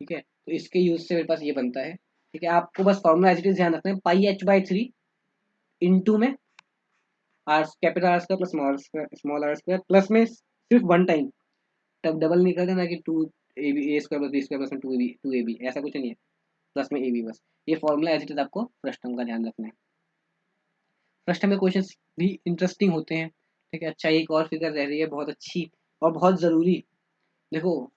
ठीक है, तो इसके यूज से मेरे पास ये बनता है। ठीक है, आपको बस फॉर्मूला एज इट इज ध्यान रखना है, pi H by three into में R capital R square plus small R square, plus में सिर्फ वन टाइम, तब डबल नहीं कर देना कि two A B A square plus B square plus में टू ए बी, ऐसा कुछ नहीं है, प्लस में ए बी बस। ये फॉर्मूला एज इट इज आपको प्रश्न का ध्यान रखना है। प्रश्न में क्वेश्चन भी इंटरेस्टिंग होते हैं। ठीक है, अच्छा एक और फिगर रह रही है बहुत अच्छी और बहुत ज़रूरी। देखो,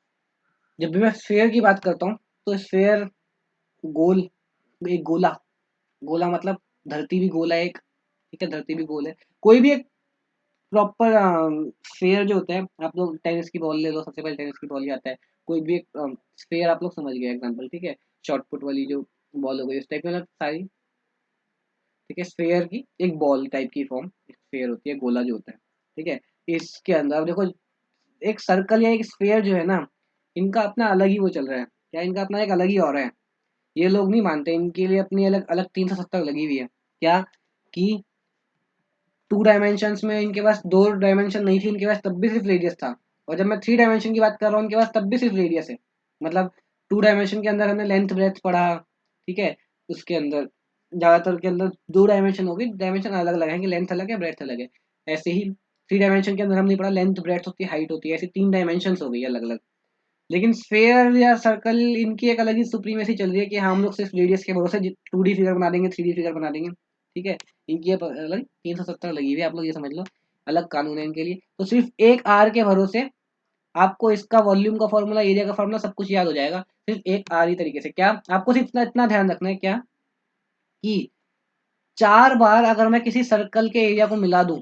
जब भी मैं स्फेयर की बात करता हूँ, तो स्फेयर गोल, एक गोला, गोला मतलब धरती भी गोला है एक। ठीक है, धरती भी गोल है। कोई भी एक प्रॉपर स्फेयर जो होता है, आप लोग टेनिस की बॉल ले लो, सबसे पहले टेनिस की बॉल ही आता है। कोई भी एक स्फेयर आप लोग समझ गए एग्जांपल, ठीक है, शॉर्ट पुट वाली जो बॉल हो गई, उस टाइप में मतलब सारी। ठीक है, स्फेयर की एक बॉल टाइप की फॉर्म स्फेयर होती है, गोला जो होता है। ठीक है, इसके अंदर अब देखो, एक सर्कल या एक स्फेयर जो है ना, इनका अपना अलग ही वो चल रहा है, क्या इनका अपना एक अलग ही और है। ये लोग नहीं मानते, इनके लिए अपनी अलग अलग 370 लगी हुई है। क्या? कि 2 डायमेंशन में इनके पास 2 डायमेंशन नहीं थी इनके पास, तब भी सिर्फ रेडियस था। और जब मैं 3 डायमेंशन की बात कर रहा हूँ इनके पास, तब भी सिर्फ रेडियस है। मतलब 2 डायमेंशन के अंदर हमने लेंथ ब्रेथ पढ़ा। ठीक है, उसके अंदर ज्यादातर के अंदर 2 डायमेंशन होगी, डायमेंशन अलग अलग है कि लेंथ अलग है ब्रेथ अलग है। ऐसे ही 3 डायमेंशन के अंदर हमने पढ़ा लेंथ ब्रेथ होती है हाइट होती है, ऐसी 3 डायमेंशन हो गई अलग अलग। लेकिन स्फेयर या सर्कल, इनकी एक अलग ही सुप्रीमेसी चल रही है कि हाँ, हम लोग सिर्फ रेडियस के भरोसे 2D फिगर बना देंगे, 3D फिगर बना देंगे। ठीक है, इनकी अब अलग 370 लगी हुई है, आप लोग ये समझ लो, अलग कानून है इनके लिए। तो सिर्फ एक आर के भरोसे आपको इसका वॉल्यूम का फॉर्मूला, एरिया का फॉर्मूला सब कुछ याद हो जाएगा, सिर्फ एक आर ही तरीके से। क्या आपको सिर्फ इतना इतना ध्यान रखना है, क्या? कि 4 बार अगर मैं किसी सर्कल के एरिया को मिला दूं,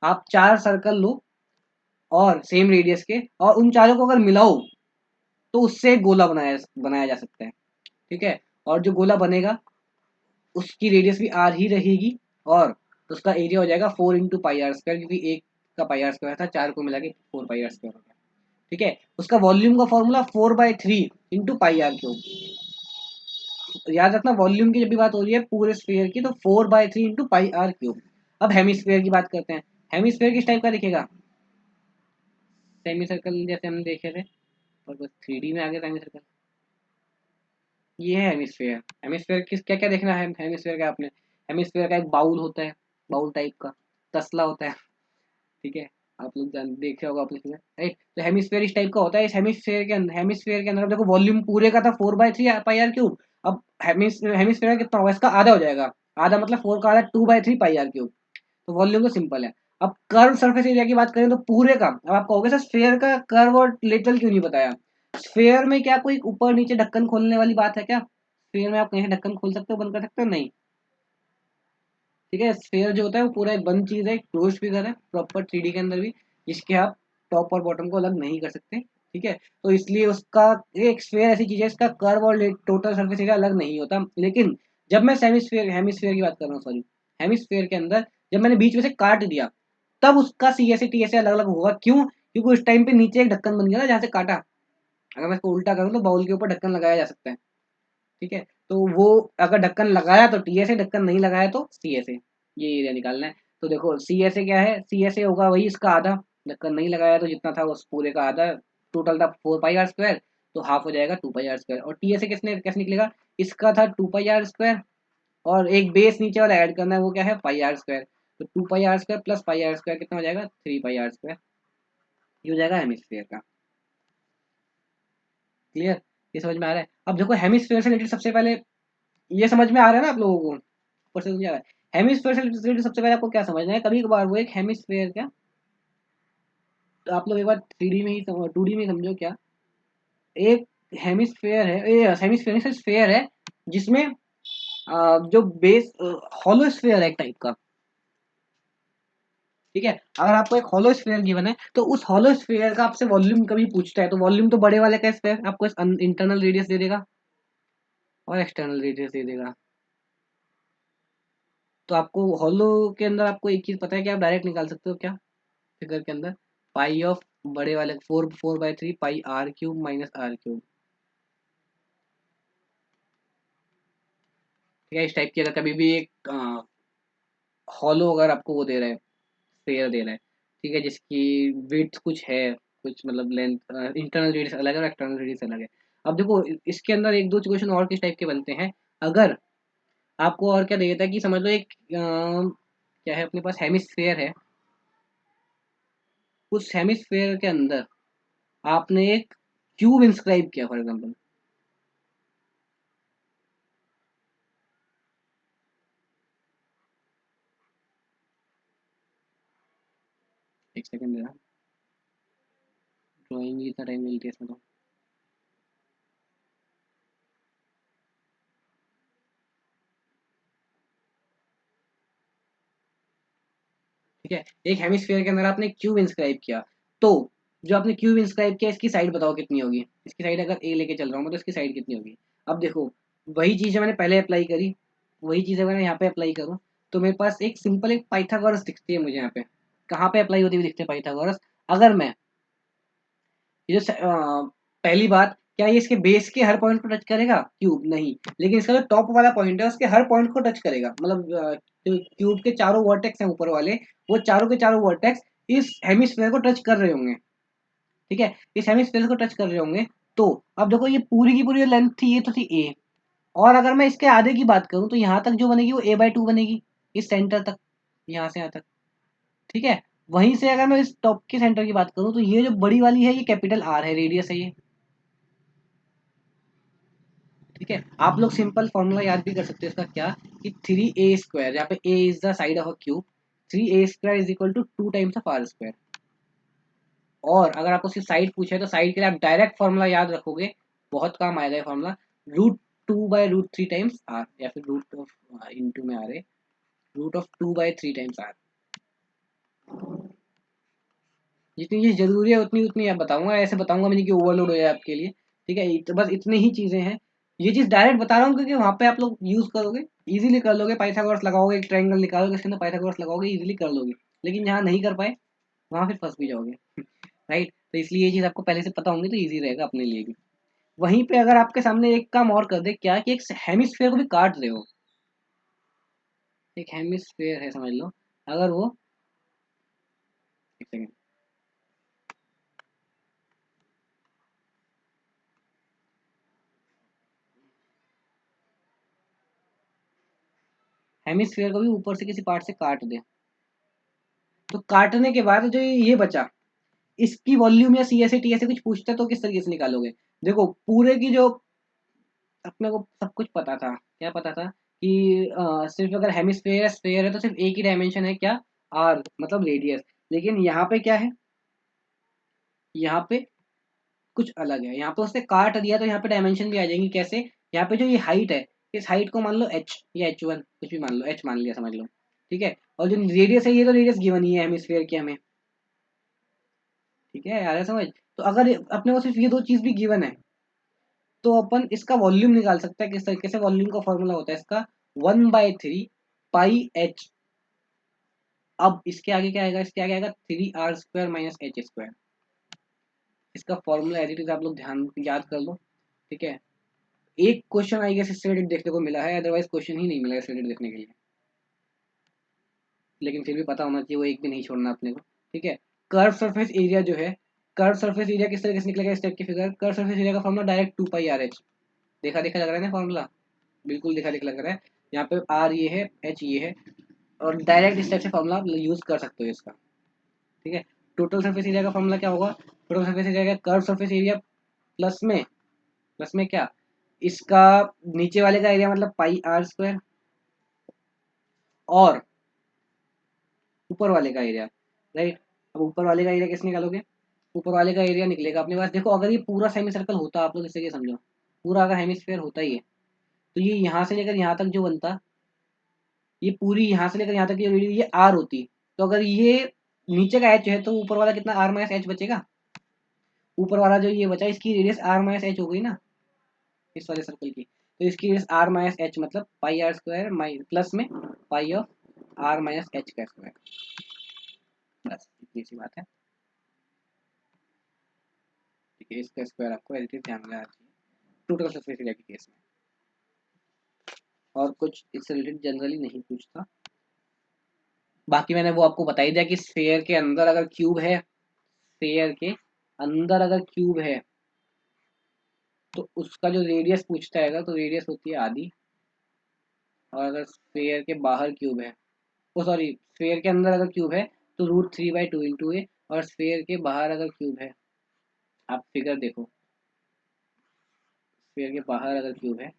आप 4 सर्कल लो और सेम रेडियस के, और उन चारों को अगर मिलाओ, तो उससे एक गोला बनाया बनाया जा सकता है। ठीक है, और जो गोला बनेगा उसकी रेडियस भी आर ही रहेगी, और उसका एरिया हो जाएगा 4 इंटू पाई आर स्क्वायर, क्योंकि एक का पाई आर स्क्वायर था, चार को मिला के 4 पाई आर स्क्वायर हो गया। ठीक है, उसका वॉल्यूम का formula 4/3 into pi R cube. याद रखना, वॉल्यूम की जब भी बात हो रही है पूरे स्फीयर की, तो 4/3 इंटू पाई आर क्यूब। अब हेमिस्फीयर की बात करते हैं। हेमिस्फीयर किस टाइप का दिखेगा? सेमी सर्कल जैसे हमने देखे थे, और बस 3D में आ गया सेमी सर्कल। ये है हेमिस्फेयर। हेमिस्फेयर किस क्या क्या देखना है हेमिस्फेयर का आपने? हेमिस्फेयर का एक बाउल होता है, बाउल टाइप का, तसला होता है, ठीक है। आप लोग जान देखे होगा अपने में, राइट। तो हेमिस्फेयर इस टाइप का होता है। इस हेमिस्फेयर के अंदर देखो वॉल्यूम पूरे का था 4/3 पाई आर क्यूब। अब हेमिस्फेयर कितना होगा, इसका आधा हो जाएगा। आधा मतलब 4 का आधा 2/3 पाई आर क्यूब। तो वॉल्यूम तो सिंपल है। अब कर्व सरफेस एरिया की बात करें तो पूरे का, अब आप कहोगे सर स्फेयर का कर्व और लेटरल क्यों नहीं बताया? स्फेयर में क्या कोई ऊपर नीचे ढक्कन खोलने वाली बात है क्या? स्फेयर में आप कहीं से ढक्कन खोल सकते हो, बंद कर सकते हो? नहीं। ठीक है, स्फेयर जो होता है वो पूरा एक बंद चीज है, क्लोज फिगर है प्रॉपर 3D के अंदर भी, जिसके आप टॉप और बॉटम को अलग नहीं कर सकते। ठीक है, तो इसलिए उसका, एक स्फेयर ऐसी चीज है इसका कर्व और टोटल सरफेस एरिया अलग नहीं होता। लेकिन जब मैं सेमीस्फेयर हेमिस्फेयर की बात कर रहा हूँ, सॉरी, हेमिस्फेयर के अंदर जब मैंने बीच में से काट दिया, तब उसका सी एस टी ऐसे अलग अलग होगा। क्यों? क्योंकि उस टाइम पे नीचे एक ढक्कन बन गया ना जहाँ से काटा। अगर मैं इसको उल्टा करूँ तो बाउल के ऊपर ढक्कन लगाया जा सकता है। ठीक है, तो वो अगर ढक्कन लगाया तो टी एस ए, ढक्कन नहीं लगाया तो सी एस ए। ये एरिया निकालना है। तो देखो सी एस ए क्या है, सी एस ए होगा वही इसका आधा, ढक्कन नहीं लगाया तो जितना था उस पूरे का आधा। टोटल था 4 पाई आर स्क्वायर, तो हाफ हो जाएगा 2 पाई आर स्क्वायर। और टी एस ए किसने कैसे निकलेगा, इसका था 2 पाई आर स्क्वायर, और एक बेस नीचे वाला ऐड करना है, वो क्या है, पाई आर स्क्वायर। तो 2 pi R square plus pi R square कितना हो जाएगा, 3 पाई आर स्क्वायर। ये हो जाएगा हेमिस्फेयर का। क्लियर? ये समझ में आ रहा है? अब देखो हेमिस्फेयर से रिलेटेड सबसे पहले, ये समझ में आ रहा है ना आप लोगों को? ऊपर से समझ आ रहा है? हेमिस्फेयर से रिलेटेड सबसे पहले आपको क्या समझना है, कभी कभार वो एक हेमिस्फेयर क्या, तो आप लोग एक बार 3D में ही 2D में समझो क्या। एक हेमिस्फेयर है, ये हेमिस्फेयर नहीं, स्फेयर है, जिसमें जो बेस हॉलो स्फेयर है एक टाइप का। ठीक है, अगर आपको एक हॉलो स्फेयर गिवन है तो उस हॉलो स्फेयर का आपसे वॉल्यूम कभी पूछता है, तो वॉल्यूम तो बड़े वाले का स्फेयर आपको इंटरनल रेडियस दे देगा और एक्सटर्नल रेडियस दे देगा। तो आपको हॉलो के अंदर आपको एक चीज पता है कि आप डायरेक्ट निकाल सकते हो क्या, फिगर के अंदर, पाई ऑफ बड़े वाले 4/3 pi R cube minus R cube. ठीक है, इस टाइप की अगर कभी भी एक हॉलो अगर आपको वो दे रहा है, स्फेयर दे रहा है, ठीक है, जिसकी विड्थ कुछ है, कुछ मतलब लेंथ, इंटरनल रेडियस अलग है और एक्सटर्नल रेडियस अलग है। अब देखो इसके अंदर एक दो क्वेश्चन और किस टाइप के बनते हैं, अगर आपको और क्या दे देता है कि समझ लो एक क्या है अपने पास हेमिस्फेयर है, उस हेमिस्फेयर के अंदर आपने एक क्यूब इंस्क्राइब किया फॉर एग्जाम्पल। एक सेकंड देना, ड्राइंग जितना टाइम मिलती है इसमें तो। ठीक है, एक हेमिस्फेयर के अंदर आपने क्यूब इंस्क्राइब किया, तो जो आपने क्यूब इंस्क्राइब किया इसकी साइड बताओ कितनी होगी। इसकी साइड अगर ए लेके चल रहा हूँ मैं तो इसकी साइड कितनी होगी। अब देखो वही चीज़ मैंने पहले अप्लाई करी, वही चीज़ अगर मैं यहाँ पे अप्लाई करूँ, तो मेरे पास एक सिंपल एक पाइथागोरस दिखती है मुझे यहाँ पे। कहाँ पे अप्लाई होती हुई दिखती है पाइथागोरस? अगर मैं ये जो पहली बात, क्या ये इसके बेस के हर पॉइंट को टच करेगा क्यूब? नहीं। लेकिन इसका जो टॉप वाला पॉइंट है उसके हर पॉइंट को टच करेगा, मतलब जो क्यूब के चारों वर्टेक्स हैं ऊपर वाले, वो चारों के चारों वर्टेक्स इस हेमिस्फेयर को टच कर रहे होंगे। ठीक है, इस हेमिस्फेयर को टच कर रहे होंगे। तो अब देखो ये पूरी की पूरी लेंथ थी, ये तो थी ए, और अगर मैं इसके आधे की बात करूं तो यहाँ तक जो बनेगी वो a/2 बनेगी, इस सेंटर तक, यहाँ से यहाँ तक। ठीक है, वहीं से अगर मैं इस टॉप के सेंटर की बात करूं तो ये जो बड़ी वाली है ये कैपिटल आर है, रेडियस है ये। ठीक है, आप लोग सिंपल फॉर्मूला याद भी कर सकते हो इसका, क्या, कि 3a² यहाँ पे a is the side of a cube, 3a² is equal to 2 times of r²। और अगर आपको उसकी साइड पूछे तो साइड के लिए आप डायरेक्ट फॉर्मूला याद रखोगे, बहुत काम आएगा ये फॉर्मूला, √2/√3 टाइम्स r, या फिर रूट ऑफ इंटू में आ रहे, √2/3 टाइम्स r। जितनी चीज जरूरी है उतनी उतनी आप बताऊंगा, ऐसे बताऊंगा मैंने कि ओवरलोड हो जाए आपके लिए। ठीक है, तो बस इतनी ही चीजें हैं। ये चीज डायरेक्ट बता रहा हूँ क्योंकि वहां पे आप लोग यूज करोगे, इजीली कर लोगे, पाइथागोरस लगाओगे, एक ट्रायंगल निकालोगे इसके अंदर पाइथागोरस लगाओगे, इजीली कर लोगे। लेकिन जहाँ नहीं कर पाए वहां फिर फंस भी जाओगे। राइट, तो इसलिए ये चीज आपको पहले से पता होंगी तो ईजी रहेगा अपने लिए भी। वहीं पे अगर आपके सामने एक काम और कर दे, क्या कि एक हेमिस्फेयर को भी काट रहे हो, एक हेमिस्फेयर है समझ लो, अगर वो, एक सेकंड, हेमिस्फीयर को भी ऊपर से किसी पार्ट से काट दे, तो काटने के बाद जो ये बचा, इसकी वॉल्यूम या सी एस टी ऐसे कुछ पूछता है तो किस तरीके से निकालोगे? देखो पूरे की जो अपने को सब कुछ पता था, क्या पता था कि सिर्फ अगर हेमिस्फेयर स्फेयर है तो सिर्फ एक ही डायमेंशन है, क्या? आर मतलब रेडियस। लेकिन यहाँ पे क्या है, यहाँ पे कुछ अलग है, यहाँ पे उसने काट दिया तो यहाँ पे डायमेंशन भी आ जाएंगी। कैसे? यहाँ पे जो ये हाइट है, इस हाइट को मान लो एच या H1 कुछ भी मान लो, एच मान लिया समझ लो, ठीक है। और जो रेडियस है ये तो रेडियस गिवन ही है हेमिस्फेयर की हमें, ठीक है, आ रहा है समझ? तो अगर अपने को सिर्फ ये दो चीज भी गिवन है तो अपन इसका वॉल्यूम निकाल सकते हैं। किस तरीके से? वॉल्यूम का फॉर्मूला होता है इसका 1/3 पाई एच। अब इसके आगे क्या आएगा? इसके आगे आएगा 3r² माइनस h²। इसका फॉर्मूला एज इट इज आप लोग ध्यान याद कर लो, ठीक है। एक क्वेश्चन आई गेस इससे रिलेटेड देखने को मिला है, अदरवाइज क्वेश्चन ही नहीं मिला इससे रिलेटेड देखने के लिए, लेकिन फिर भी पता होना चाहिए, वो एक भी नहीं छोड़ना अपने को, ठीक है। कर्व सरफेस एरिया जो है, कर्व सरफेच एरिया किस तरीके से निकलेगा इस टाइप की फिगर? कर्व सरफेस एरिया का फॉर्मूला डायरेक्ट 2πRh। देखा देखा लग रहा है ना फॉर्मूला? बिल्कुल देखा देखा लग रहा है। यहाँ पे आर ये है, एच ये है, और डायरेक्ट इस टाइप से फॉर्मूला आप यूज कर सकते हो इसका, ठीक है। टोटल सरफेस एरिया का फॉर्मूला क्या होगा? टोटल सरफेस एरिया का कर्व सरफेस एरिया प्लस में क्या, इसका नीचे वाले का एरिया मतलब πr², और ऊपर वाले का एरिया, राइट। अब ऊपर वाले का एरिया कैसे निकालोगे? ऊपर वाले का एरिया निकलेगा अपने पास, देखो अगर ये पूरा सेमी सर्कल होता, आप लोग इसे ये समझो, पूरा अगर हेमिस्फीयर होता ही है तो ये यहाँ से लेकर यहाँ तक जो बनता, ये पूरी यहाँ से लेकर यहाँ तक ये आर होती। तो अगर ये नीचे का एच है तो ऊपर वाला कितना आर माइनस एच बचेगा? ऊपर वाला जो ये बचा इसकी रेडियस आर माइनस एच हो गई ना, इस वाले सर्कल की। तो इसकी रेडियस आर माइनस एच मतलब πr² प्लस में pi of R minus H का स्क्वायर। बस इतनी सी बात है, ठीक है। इसका स्क्वायर आपको एडिटिव ध्यान में रखना चाहिए टोटल सरफेस एरिया के केस में, और कुछ इससे रिलेटेड जनरली नहीं पूछता। बाकी मैंने वो आपको बता ही दिया कि स्फेयर के अंदर अगर क्यूब है, स्फेयर के अंदर अगर क्यूब है तो उसका जो रेडियस पूछता है तो रेडियस होती है आधी। और अगर स्फेयर के बाहर क्यूब है, ओ सॉरी, स्फेयर के अंदर अगर क्यूब है तो √3/2 × a, और स्फेयर के बाहर अगर क्यूब है, आप फिगर देखो, स्फेयर के बाहर अगर क्यूब है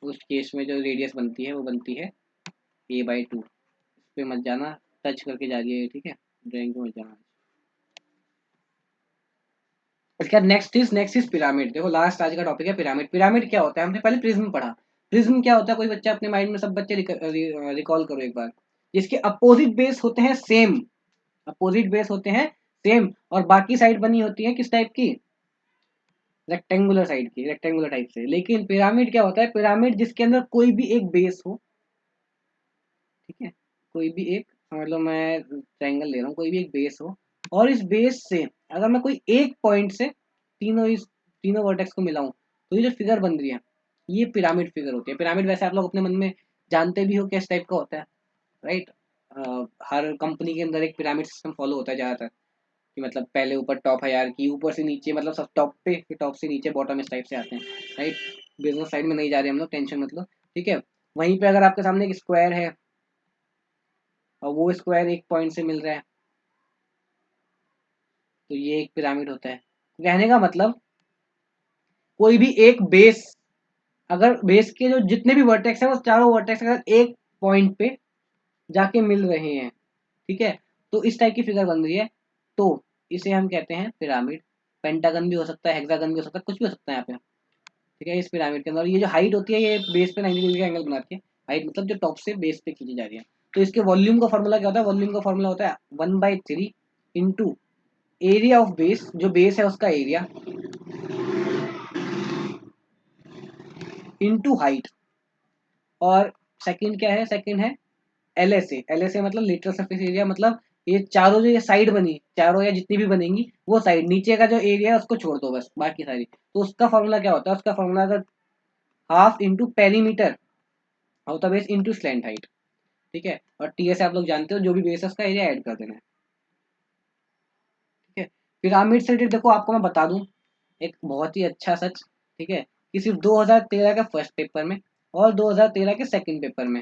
उस केस में जो रेडियस बनती है वो बनती है a/2। इस पे मत जाना, टच करके जा रही है, ठीक है, ड्राइंग को मत जाना। इसके बाद नेक्स्ट इज पिरामिड। देखो लास्ट आज का टॉपिक है पिरामिड। पिरामिड क्या होता है? हमने पहले प्रिज्म पढ़ा। प्रिज्म क्या होता है? कोई बच्चा अपने माइंड में, सब बच्चे रिकॉल करो एक बार। जिसके अपोजिट बेस होते हैं सेम, अपोजिट बेस होते हैं सेम, और बाकी साइड बनी होती है किस टाइप की? रेक्टेंगुलर साइड की, रेक्टेंगुलर टाइप से। लेकिन पिरामिड क्या होता है? पिरामिड जिसके अंदर कोई भी एक बेस हो, ठीक है, कोई भी एक, समझ लो मैं ट्रायंगल ले रहा हूँ, कोई भी एक बेस हो, और इस बेस से अगर मैं कोई एक पॉइंट से तीनों वर्टेक्स को मिलाऊं तो ये जो फिगर बन रही है ये पिरामिड फिगर होती है। पिरामिड वैसे आप लोग अपने मन में जानते भी हो किस टाइप का होता है, राइट। हर कंपनी के अंदर एक पिरामिड सिस्टम फॉलो होता है ज़्यादातर, कि मतलब पहले ऊपर टॉप हायरार्की, ऊपर से नीचे मतलब सब टॉप पे, फिर टॉप से नीचे बॉटम, इस टाइप से आते हैं, राइट। बिजनेस साइड में नहीं जा रहे हम लोग, टेंशन मतलब, ठीक है। वहीं पे अगर आपके सामने एक स्क्वायर है और वो स्क्वायर एक पॉइंट से मिल रहा है तो ये एक पिरामिड होता है। कहने का मतलब कोई भी एक बेस, अगर बेस के जो जितने भी वर्टेक्स हैं वो चारों वर्टेक्स अगर एक पॉइंट पे जाके मिल रहे हैं, ठीक है, तो इस टाइप की फिगर बन रही है, तो इसे हम कहते हैं पिरामिड। पेंटागन भी हो सकता है, हेक्सागन भी हो सकता है, कुछ भी हो सकता है यहाँ पे, ठीक है। इस पिरामिड के अंदर ये जो हाइट होती है ये बेस पे 90 डिग्री का एंगल बनाती है। हाइट मतलब जो टॉप से बेस पे खींची जा रही है। तो इसके वॉल्यूम का फॉर्मूला क्या होता है? वॉल्यूम का फॉर्मूला होता है 1/3 इंटू एरिया ऑफ बेस, जो बेस है उसका एरिया, इंटू हाइट। और सेकंड क्या है? सेकंड है LSA। LSA मतलब लिटरल सरफेस एरिया, मतलब ये चारों जो ये साइड बनी, चारों या जितनी भी बनेंगी वो साइड, नीचे का जो एरिया है उसको छोड़ दो बस, बाकी सारी। तो उसका फॉर्मूला क्या होता है? उसका फॉर्मूला अगर half into perimeter of the base into slant height, ठीक है। और TS आप लोग जानते हो, जो भी बेस है उसका एरिया ऐड कर देना है, ठीक है। पिरामिड से रिलेटेड देखो आपको मैं बता दूं एक बहुत ही अच्छा सच, ठीक है, कि सिर्फ 2013 के फर्स्ट पेपर में और 2013 के सेकंड पेपर में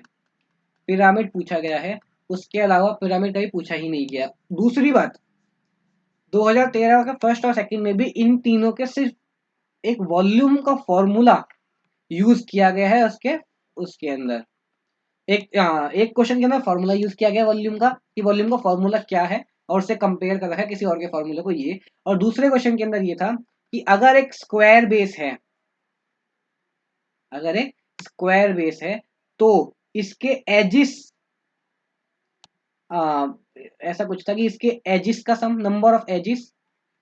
पिरामिड पूछा गया है, उसके अलावा पिरामिड कभी पूछा ही नहीं गया। दूसरी बात, 2013 का फर्स्ट और सेकंड में भी इन तीनों के सिर्फ एक वॉल्यूम का फॉर्मूला यूज किया गया है उसके उसके अंदर। एक क्वेश्चन के अंदर फॉर्मूला यूज किया गया वॉल्यूम का, कि वॉल्यूम का फॉर्मूला क्या है, और उससे कंपेयर कर रखा है किसी और के फॉर्मूले को, ये। और दूसरे क्वेश्चन के अंदर ये था कि अगर एक स्क्वायर बेस है, अगर एक स्क्वायर बेस है तो इसके एजिस, ऐसा कुछ था कि इसके एजिस का सम, नंबर ऑफ एजिस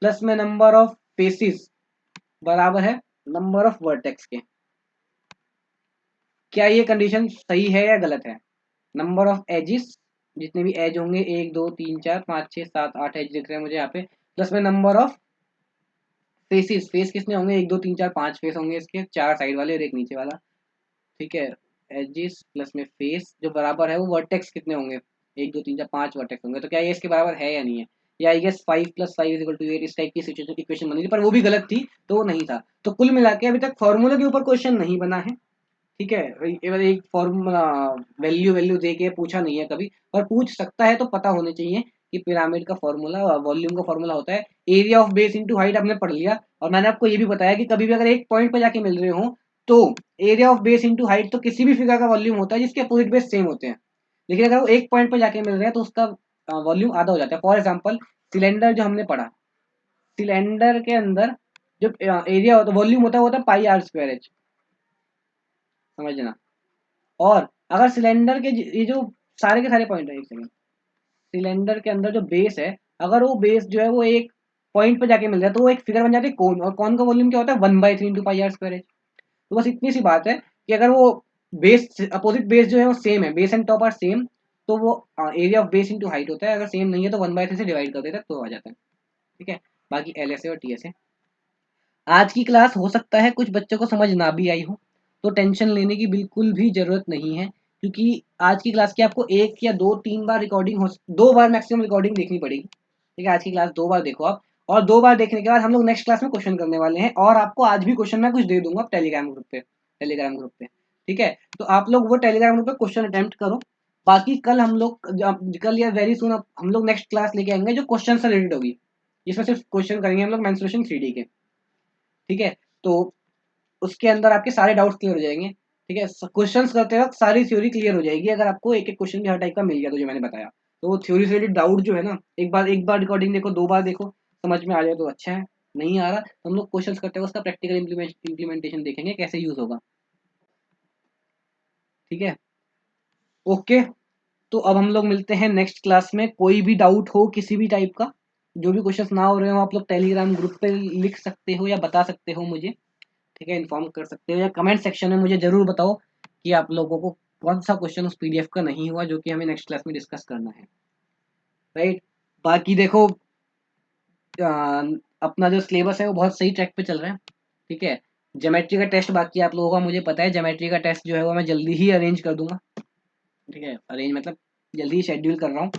प्लस में नंबर ऑफ फेसिस बराबर है नंबर ऑफ वर्टेक्स के। क्या ये कंडीशन सही है या गलत है? नंबर ऑफ एजिस, जितने भी एज होंगे, 1 2 3 4 5 6 7 8 एज दिख रहे हैं मुझे यहाँ पे, प्लस में नंबर ऑफ फेसिस, फेस कितने होंगे, 1 2 3 4 5 फेस होंगे इसके, 4 साइड वाले और एक नीचे वाला। ठीक है, एजिस प्लस में फेस जो बराबर है वो वर्टेक्स कितने होंगे, 1 2 3 4 5 वर्टेक्स होंगे। तो क्या ये इसके बराबर है या नहीं है? या आई गेस 5 + 5 = 8 इस टाइप की सिचुएशन इक्वेशन बनी थी, पर वो भी गलत थी, तो वो नहीं था। तो कुल मिला के अभी तक फॉर्मूला के ऊपर क्वेश्चन नहीं बना है। ठीक है, एक फॉर्मूला वैल्यू वैल्यू दे के पूछा नहीं है कभी, पर पूछ सकता है तो पता होने चाहिए कि पिरामिड का फॉर्मूला, वॉल्यूम का फॉर्मूला होता है area of base into height, आपने पढ़ लिया। और मैंने आपको ये भी बताया कि कभी भी अगर एक पॉइंट पर जाके मिल रहे हो तो area of base into height तो किसी भी फिगर का वॉल्यूम होता है जिसके अपोजिट बेस सेम होते हैं। लेकिन अगर वो एक पॉइंट पर जाके मिल रहे हैं तो उसका वॉल्यूम आधा हो जाता है। फॉर एग्जाम्पल, सिलेंडर जो हमने पढ़ा, सिलेंडर के अंदर जो एरिया होता है, वॉल्यूम होता है, वो होता है πr²h, समझना। और अगर सिलेंडर के ये जो सारे के सारे पॉइंट है, एक सेकंड, सिलेंडर के अंदर जो बेस है, अगर वो बेस जो है वो एक पॉइंट पे जाके मिल जाए तो वो एक फिगर बन जाती है कोन, और कोन का वॉल्यूम क्या होता है, 1/3 × πr²h। तो बस इतनी सी बात है कि अगर वो बेस, अपोजिट बेस जो है वो सेम है, base and top are same, तो वो area of base into height होता है। अगर सेम नहीं है तो 1/3 से डिवाइड कर देता है तो आ जाता है। ठीक है, बाकी एल एस ए और टी एस ए। आज की क्लास हो सकता है कुछ बच्चों को समझ ना भी आई हो, तो टेंशन लेने की बिल्कुल भी जरूरत नहीं है, क्योंकि आज की क्लास की आपको 1 या 2 3 बार रिकॉर्डिंग हो, 2 बार मैक्सिमम रिकॉर्डिंग देखनी पड़ेगी। ठीक है, आज की क्लास 2 बार देखो आप, और 2 बार देखने के बाद हम लोग नेक्स्ट क्लास में क्वेश्चन करने वाले हैं, और आपको आज भी क्वेश्चन मैं कुछ दे दूंगा टेलीग्राम ग्रुप पे। ठीक है, तो आप लोग वो टेलीग्राम ग्रुप पे क्वेश्चन अटेम्प्ट करो। बाकी कल हम लोग, कल या वेरी सुन हम लोग नेक्स्ट क्लास लेके आएंगे जो क्वेश्चन से रिलेटेड होगी, जिसमें सिर्फ क्वेश्चन करेंगे हम लोग मेंस्ट्रुएशन 3D के। ठीक है, तो उसके अंदर आपके सारे डाउट्स क्लियर हो जाएंगे। ठीक है, क्वेश्चंस करते वक्त सारी थ्योरी क्लियर हो जाएगी अगर आपको एक एक क्वेश्चन भी हर टाइप का मिल गया तो, जो मैंने बताया। तो वो थ्योरी से रिलेटेड डाउट जो है ना, एक बार रिकॉर्डिंग देखो, 2 बार देखो, समझ में आ जाए तो अच्छा है, नहीं आ रहा तो हम लोग क्वेश्चंस करते हैं उसका प्रैक्टिकल इम्प्लीमेंटेशन देखेंगे कैसे यूज होगा। ठीक है, ओके। तो अब हम लोग मिलते हैं नेक्स्ट क्लास में। कोई भी डाउट हो किसी भी टाइप का, जो भी क्वेश्चंस ना हो रहे हो, आप लोग टेलीग्राम ग्रुप पे लिख सकते हो या बता सकते हो मुझे। ठीक है, इन्फॉर्म कर सकते हो, या कमेंट सेक्शन में मुझे जरूर बताओ कि आप लोगों को कौन सा क्वेश्चन उस पीडीएफ का नहीं हुआ जो कि हमें नेक्स्ट क्लास में डिस्कस करना है। राइट, बाकी देखो, अपना जो सिलेबस है वो बहुत सही ट्रैक पे चल रहा है। ठीक है, ज्योमेट्री का टेस्ट बाकी है आप लोगों का, मुझे पता है। ज्योमेट्री का टेस्ट जो है वो मैं जल्दी ही अरेंज कर दूंगा। ठीक है, अरेंज मतलब जल्दी ही शेड्यूल कर रहा हूँ।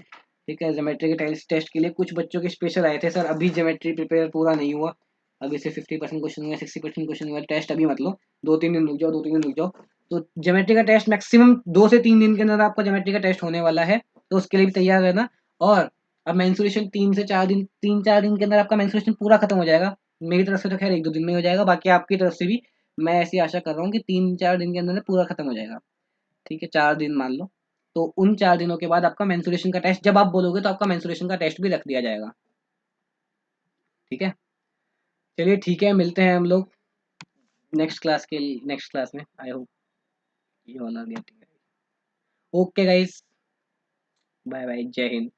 ठीक है, ज्योमेट्री के टेस्ट के लिए कुछ बच्चों के स्पेशल आए थे सर, अभी ज्योमेट्री प्रिपेयर पूरा नहीं हुआ, अभी से 50% क्वेश्चन हुआ, 60% क्वेश्चन हुआ, टेस्ट अभी मत लो, 2 3 दिन रुक जाओ, 2 3 दिन रुक जाओ। तो ज्योमेट्री का टेस्ट मैक्सिमम 2 से 3 दिन के अंदर आपका ज्योमेट्री का टेस्ट होने वाला है, तो उसके लिए भी तैयार रहना। और अब मेंसुरेशन 3 से 4 दिन, 3 4 दिन के अंदर आपका मेंसुरेशन पूरा खत्म हो जाएगा। मेरी तरफ से तो खैर 1 2 दिन में हो जाएगा, बाकी आपकी तरफ से भी मैं ऐसी आशा कर रहा हूँ कि 3 4 दिन के अंदर पूरा खत्म हो जाएगा। ठीक है, 4 दिन मान लो, तो उन 4 दिनों के बाद आपका मेंसुरेशन का टेस्ट जब आप बोलोगे तो आपका मेंसुरेशन का टेस्ट भी रख दिया जाएगा। ठीक है, चलिए ठीक है, मिलते हैं हम लोग नेक्स्ट क्लास में। I hope you all are getting. Okay guys, bye bye, जय हिंद।